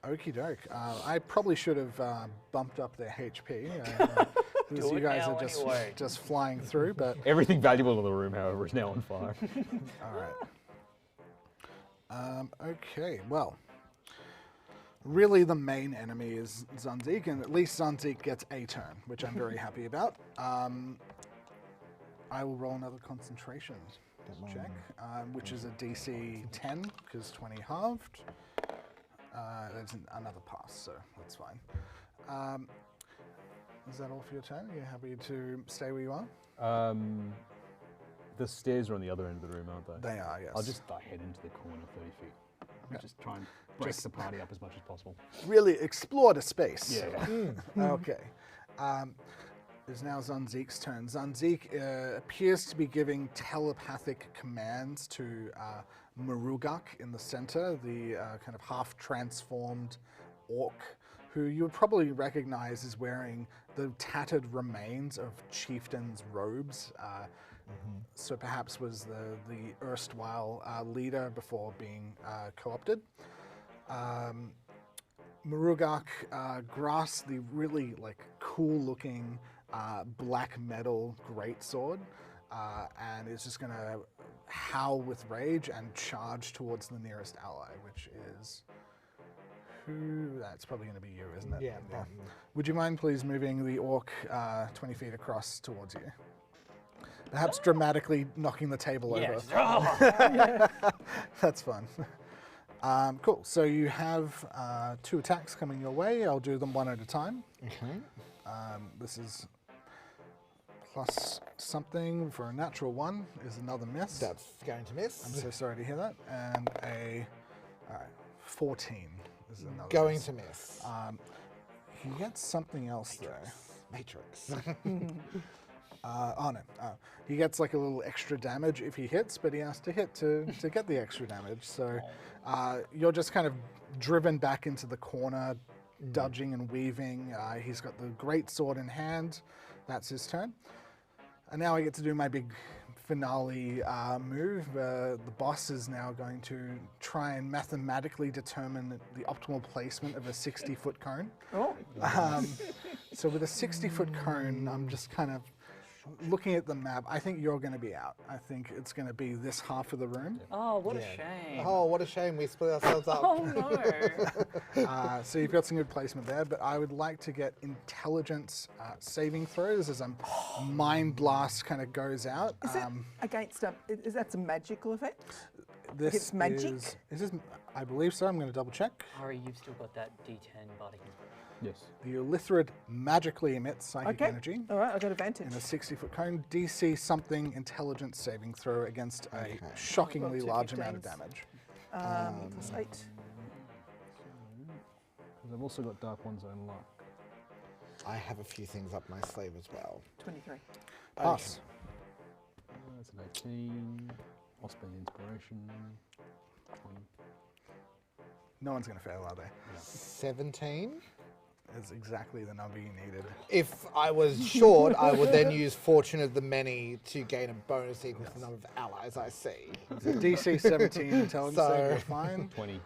Okie doke. I probably should have bumped up their HP. Because Do you it guys now are anyway. just flying through, but Everything valuable in the room, however, is now on fire. all right. Okay, well, really the main enemy is Zunzik, and at least Zunzik gets a turn, which I'm very happy about. I will roll another concentration check, which is a DC 10, because 20 halved. There's another pass, so that's fine. Is that all for your turn? Are you happy to stay where you are? The stairs are on the other end of the room, aren't they? They are, yes. I'll just head into the corner 30 feet. Just try and break the party up as much as possible. Really explore the space. Yeah. Okay. It's now Zunzik's turn. Zunzik appears to be giving telepathic commands to Murugak in the center, the kind of half-transformed orc, who you would probably recognize as wearing the tattered remains of chieftains' robes. So perhaps was the erstwhile leader before being co-opted. Murugak grasps the really cool-looking black metal greatsword and is just going to howl with rage and charge towards the nearest ally, which is that's probably going to be you, isn't it? Yeah, probably. Would you mind please moving the orc 20 feet across towards you? Perhaps dramatically knocking the table over. That's fun. Cool. So you have 2 attacks coming your way. I'll do them one at a time. Okay. This is plus something for a natural 1 is another miss. That's going to miss. I'm so sorry to hear that. And a 14 is another Going miss. to miss. He gets something else though. Matrix. Oh no, he gets like a little extra damage if he hits, but he has to hit to get the extra damage. So you're just kind of driven back into the corner, dodging and weaving. He's got the great sword in hand. That's his turn. And now I get to do my big finale move. The boss is now going to try and mathematically determine the optimal placement of a 60-foot cone. Oh, So with a 60-foot cone, I'm just kind of looking at the map. I think you're going to be out. I think it's going to be this half of the room. Oh, what a shame. Oh, what a shame we split ourselves up. oh no. So you've got some good placement there, but I would like to get intelligence saving throws as a mind blast kind of goes out. Is that against is that a magical effect? This it's magic? Is this, I believe so. I'm going to double check. Ari, you've still got that D10 bardic inspiration. Yes. The Elithrid magically emits psychic Okay. energy All right, I got advantage. in a 60-foot cone. DC something intelligence saving throw against a shockingly Got two large amount of 15s. damage. Plus 8. Because I've also got Dark One's Own Luck. I have a few things up my sleeve as well. 23. Pass. That's an 18. Lost by inspiration. 20. No one's going to fail, are they? 17. Is exactly the number you needed. If I was short, I would then use Fortune of the Many to gain a bonus equal to the number of allies I see. So DC 17 intelligence So- save, you're fine. 20.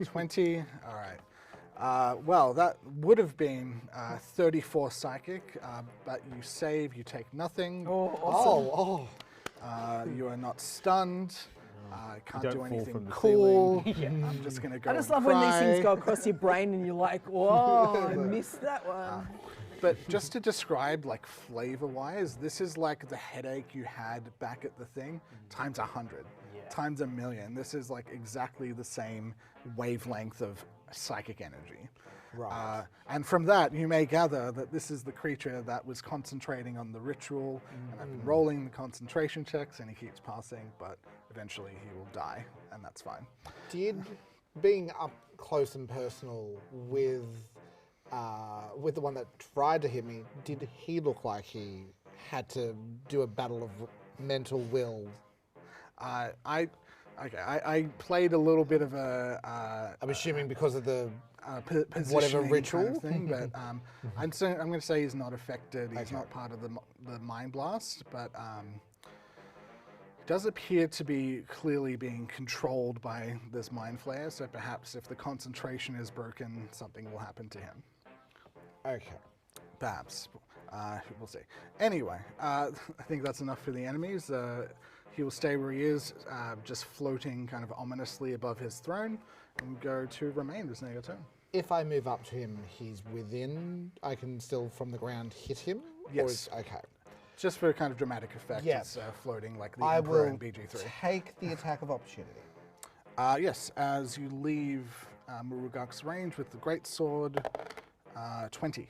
20, all right. Well, that would have been 34 psychic, but you save, you take nothing. Oh, awesome. Oh, You are not stunned. Can't don't do fall anything from the cool. I'm just going to go I just and love when these things cry. go across your brain and you're like, whoa, I missed that one. But just to describe, like, flavor-wise, this is like the headache you had back at the thing times 100, times 1,000,000. This is like exactly the same wavelength of psychic energy. right. And from that, you may gather that this is the creature that was concentrating on the ritual, and I've been rolling the concentration checks, and he keeps passing, but eventually he will die, and that's fine. Did being up close and personal with the one that tried to hit me, did he look like he had to do a battle of mental will? I played a little bit of a I'm assuming because of the positioning ritual? kind of thing, but I'm going to say he's not affected. He's not part of the mind blast, but does appear to be clearly being controlled by this mind flare. So perhaps if the concentration is broken, something will happen to him. Okay. Perhaps. We'll see. Anyway, I think that's enough for the enemies. He will stay where he is, just floating kind of ominously above his throne, and go to Remain. There's now your turn. If I move up to him, he's within. I can still from the ground hit him. Or Yes. is, okay. Just for kind of dramatic effect, Yeah. it's floating like the I Emperor will in BG3. take the attack of opportunity. Yes, as you leave Murugak's range with the great sword, 20.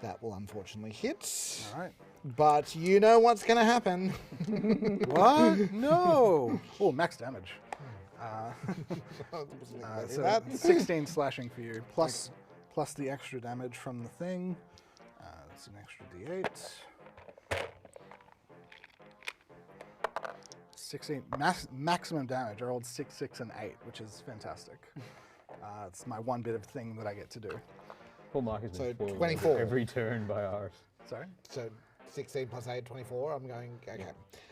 That will unfortunately hit. All right. But you know what's going to happen. What? No. Oh, max damage. So that. 16 slashing for you, plus the extra damage from the thing. That's an extra D8. 16 maximum damage. I rolled 6, 6, and 8, which is fantastic. It's my one bit of thing that I get to do. Poor Mark has So been spoiled 24. every turn by ours. Sorry. So 16 plus 8, 24. I'm going, okay.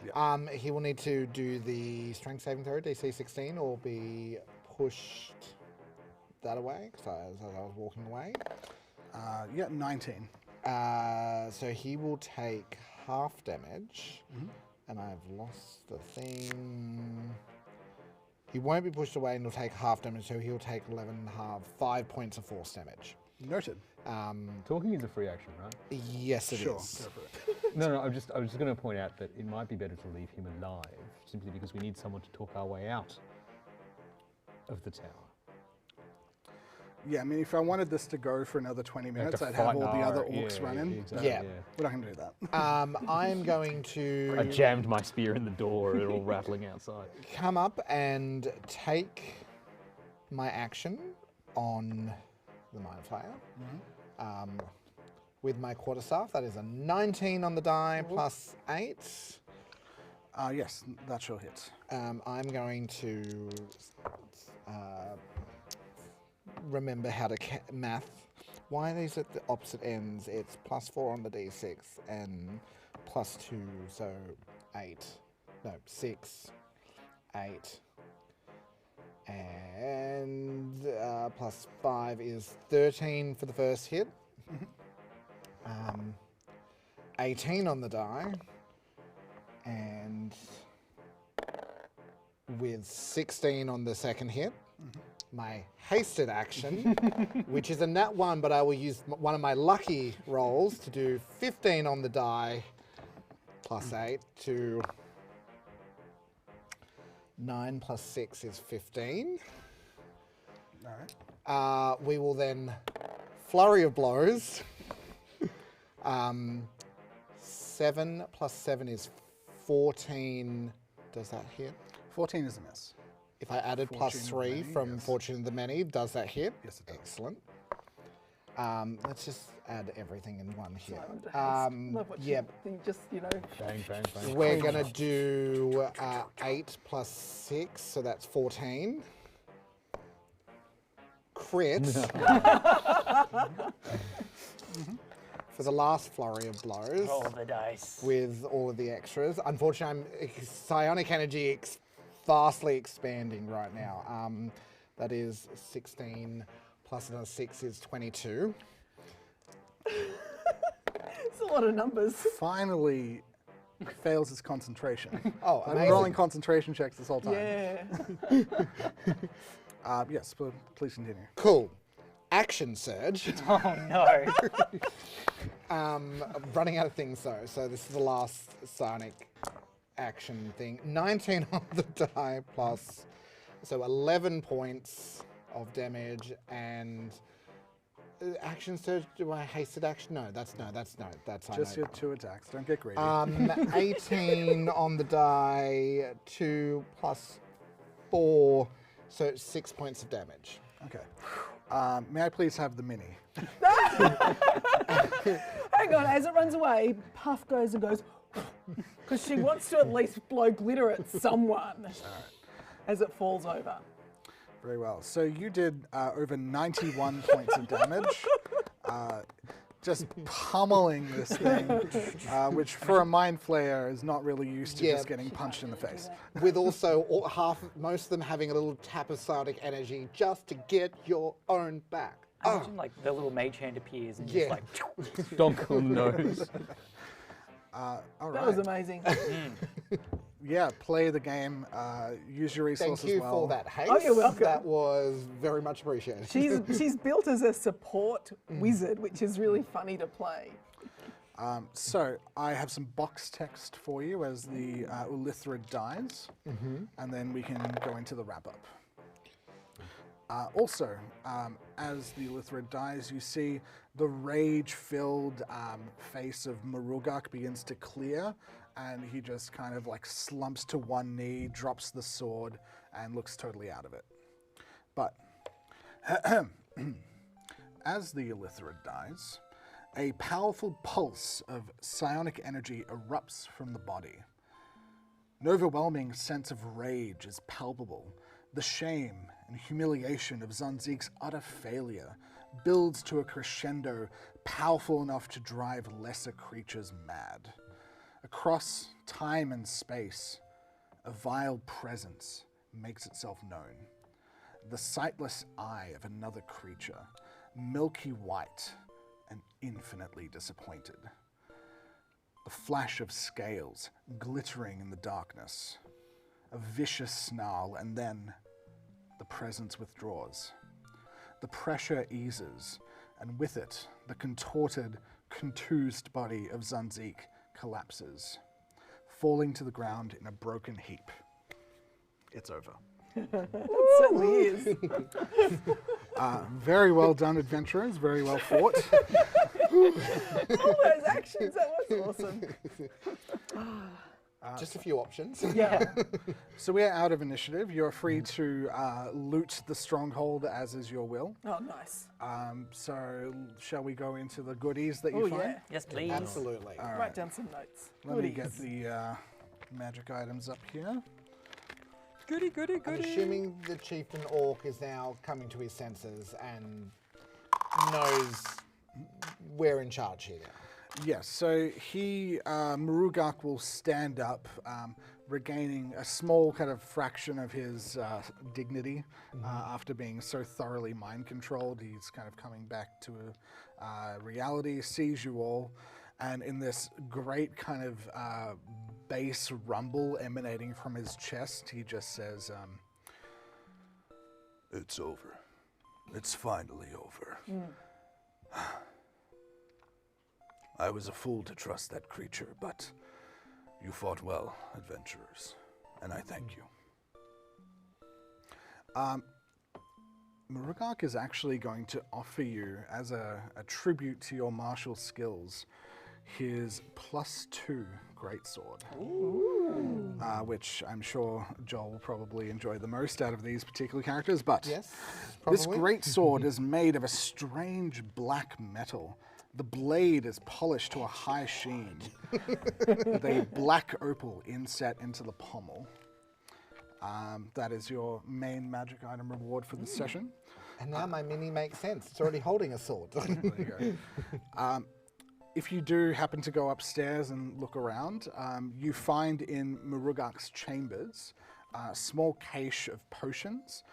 Yeah. He will need to do the strength saving throw, DC 16, or be pushed that away, so as I was walking away. Yeah, 19. So he will take half damage, and I've lost the thing. He won't be pushed away and he'll take half damage, so he'll take 5 points of force damage. Noted. Talking is a free action, right? Yes, it is. Sure. Go for it. No, I was just going to point out that it might be better to leave him alive, simply because we need someone to talk our way out of the tower. Yeah, I mean, if I wanted this to go for another 20 We have minutes, to I'd have fight all the other Nara. orcs Yeah, run in. exactly, Yeah. We're not going to do that. I'm going to I jammed my spear in the door, they're all rattling outside. come up and take my action on the Mind Flayer. With my quarterstaff, that is a 19 on the die plus 8. Yes, that shall hit. I'm going to remember how to math. Why are these at the opposite ends? It's +4 on the d6 and +2, so 8. No, 6, 8. And plus 5 is 13 for the first hit. 18 on the die. And with 16 on the second hit. My hasted action, which is a nat 1, but I will use one of my lucky rolls to do 15 on the die, plus 8 to 9 plus 6 is 15. All right. We will then flurry of blows. 7 plus 7 is 14. Does that hit? 14 is a miss. If I added plus Fortune of the 3 Many, from yes. Fortune of the Many, does that hit? Yes, it does. Excellent. Let's just add everything in one hit. Love what Yep. you just, Bang, bang, bang. We're going to do 8 plus 6, so that's 14. Crit. For the last flurry of blows. Roll the dice. With all of the extras. Unfortunately, psionic energy vastly expanding right now. That is 16 plus another 6 is 22. it's a lot of numbers. Finally fails his concentration. Oh, I've been amazing. rolling concentration checks this whole time. Yeah. Yes, please continue. Cool. Action surge. Oh no. I'm running out of things though, so this is the last psionic action thing. 19 on the die plus, so 11 points of damage and action surge. Do I hasted action? No, that's Just your 2 attacks. Don't get greedy. 18 on the die, 2 plus 4, so 6 points of damage. Okay. May I please have the mini? Hang on, as it runs away, Puff goes and goes, because she wants to at least blow glitter at someone as it falls over. Very well. So you did over 91 points of damage, just pummeling this thing, which for a mind flayer is not really used to just getting punched in the face. With also most of them having a little tap of psionic energy just to get your own back. Imagine like the little mage hand appears and Yeah. just like Donk on the nose. All That right. was amazing. Yeah, play the game. Use your resources Thank you well. for that haste. Oh, you're welcome. That was very much appreciated. She's built as a support wizard, which is really funny to play. So I have some box text for you as the Ulithrid dies, and then we can go into the wrap-up. Also, as the Ulithrid dies, you see the rage-filled face of Marugak begins to clear, and he just kind of like slumps to one knee, drops the sword, and looks totally out of it. But as the Ulithrid dies, a powerful pulse of psionic energy erupts from the body. An overwhelming sense of rage is palpable. The shame and humiliation of Zunzik's utter failure builds to a crescendo powerful enough to drive lesser creatures mad. Across time and space, a vile presence makes itself known. The sightless eye of another creature, milky white and infinitely disappointed. The flash of scales glittering in the darkness. A vicious snarl, and then the presence withdraws. The pressure eases, and with it, the contorted, contused body of Zunzik collapses, falling to the ground in a broken heap. It's over. It certainly is. Very well done, adventurers. Very well fought. All those actions, that was awesome. Just a few options. Yeah. So we're out of initiative. You're free to loot the stronghold as is your will. Oh, nice. So shall we go into the goodies that you Oh, find? yeah. yes, please. Absolutely. Write down some notes. Let me get the magic items up here. Goody, goody, I'm goody. assuming the chieftain orc is now coming to his senses and knows we're in charge here now. Yes, so Marugak will stand up, regaining a small kind of fraction of his dignity after being so thoroughly mind controlled. He's kind of coming back to reality, sees you all, and in this great kind of bass rumble emanating from his chest, he just says, "It's over. It's finally over. I was a fool to trust that creature, but you fought well, adventurers, and I thank you." Marugak is actually going to offer you, as a tribute to your martial skills, his +2 greatsword, which I'm sure Joel will probably enjoy the most out of these particular characters. But Yes, this probably. greatsword is made of a strange black metal. The blade is polished to a high sheen, with a black opal inset into the pommel. That is your main magic item reward for the session. And now my mini makes sense. It's already holding a sword. There you go. If you do happen to go upstairs and look around, you find in Marugak's chambers a small cache of potions.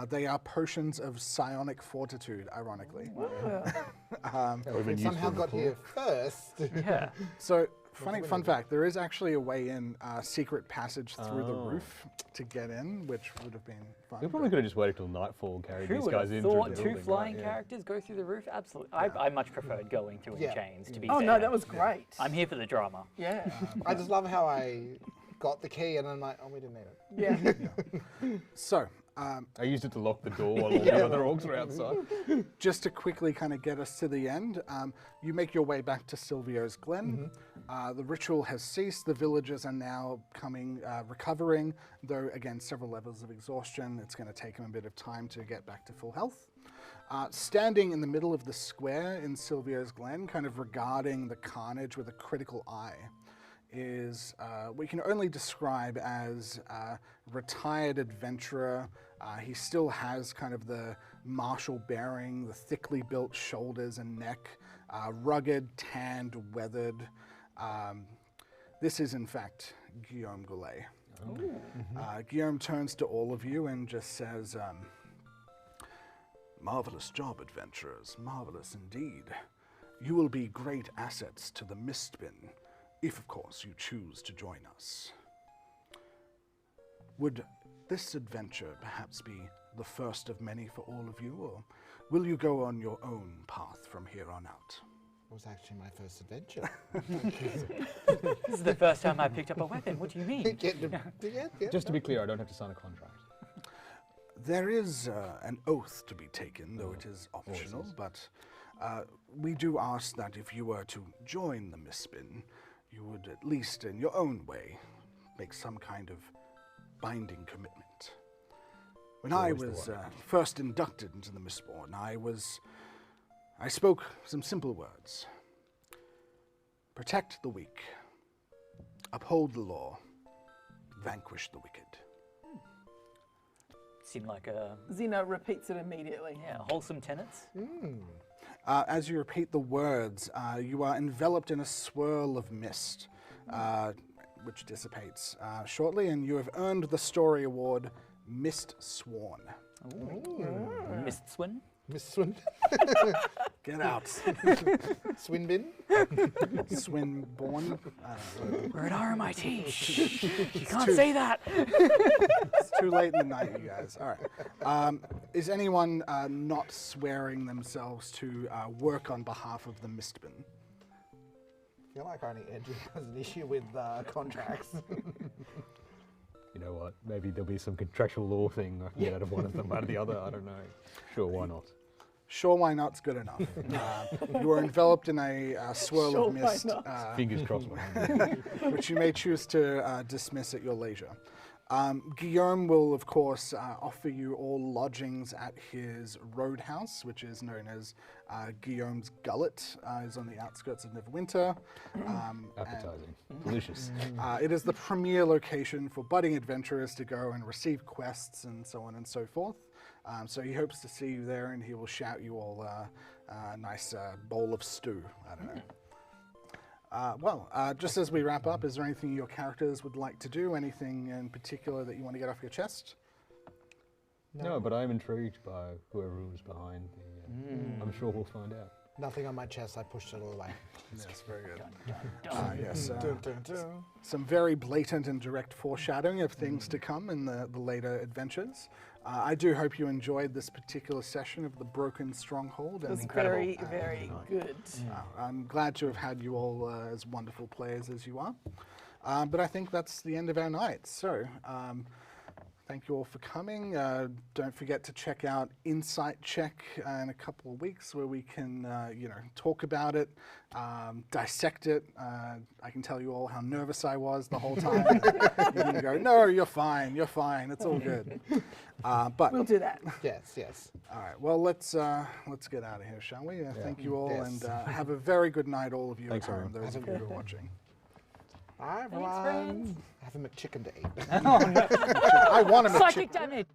They are potions of psionic fortitude, ironically. It somehow got here first. Yeah. So, fun fact, there is actually a way in, secret passage through the roof to get in, which would have been fun. We probably could have just waited till nightfall and carried Who these would guys have in thought through the two building, flying right? Yeah. characters go through the roof? Absolutely. I much preferred going through in chains, to be Oh fair. no, that was great. I'm here for the drama. Yeah. I just love how I got the key and I'm like, oh, we didn't need it. Yeah. So, I used it to lock the door while all the other orcs were outside. just to quickly kind of get us to the end, you make your way back to Silvio's Glen. The ritual has ceased. The villagers are now recovering, though again, several levels of exhaustion. It's going to take them a bit of time to get back to full health. Standing in the middle of the square in Silvio's Glen, kind of regarding the carnage with a critical eye, is we can only describe as a retired adventurer. He still has kind of the martial bearing, the thickly built shoulders and neck, rugged, tanned, weathered. This is, in fact, Guillaume Goulet. Guillaume turns to all of you and just says, "Marvelous job, adventurers, marvelous indeed. You will be great assets to the Mistbin, if, of course, you choose to join us. Would this adventure perhaps be the first of many for all of you, or will you go on your own path from here on out?" It was actually my first adventure. This is the first time I picked up a weapon. What do you mean? Just to be clear, I don't have to sign a contract. There is an oath to be taken, though it is optional, but we do ask that if you were to join the Mistbin, you would at least in your own way make some kind of binding commitment. When I was first inducted into the Mistborn, I spoke some simple words. Protect the weak, uphold the law, vanquish the wicked. Seemed like a Zeno repeats it immediately. wholesome tenets. As you repeat the words, you are enveloped in a swirl of mist, which dissipates shortly, and you have earned the story award, Mist Sworn. Mist Swin. Miss Swin. Get out. Swinbin. Swinborn. We're at RMIT. Shh. You can't say that. It's too late in the night, you guys. All right. Is anyone not swearing themselves to work on behalf of the Mistbin? I feel like only Andrew has an issue with contracts. You know what? Maybe there'll be some contractual law thing I can get out of one of them, out of the other. I don't know. Sure, why not? Sure, why not's good enough. You are enveloped in a swirl Sure, of why mist, not? Fingers crossed. behind me. which you may choose to dismiss at your leisure. Guillaume will, of course, offer you all lodgings at his roadhouse, which is known as Guillaume's Gullet. Is on the outskirts of Neverwinter. Appetizing. Delicious. It is the premier location for budding adventurers to go and receive quests and so on and so forth. So he hopes to see you there, and he will shout you all a nice bowl of stew. I don't know. Just as we wrap up, is there anything your characters would like to do? Anything in particular that you want to get off your chest? No, but I'm intrigued by whoever was behind the. I'm sure we'll find out. Nothing on my chest. I pushed it all away. Yes, very good. Yes. Some very blatant and direct foreshadowing of things to come in the later adventures. I do hope you enjoyed this particular session of the Broken Stronghold. It was incredible. very, very good. I'm glad to have had you all as wonderful players as you are. But I think that's the end of our night. So thank you all for coming. Don't forget to check out Insight Check in a couple of weeks where we can talk about it, dissect it. I can tell you all how nervous I was the whole time. You can go, no, you're fine, it's all good. But We'll do that. Yes. all right, well, let's get out of here, shall we? Thank you all, Yes. and have a very good night, all of you Thanks, at home, everyone. those of you who are watching. Bye, everyone. friends. Have a McChicken to eat. I want to Psychic damage!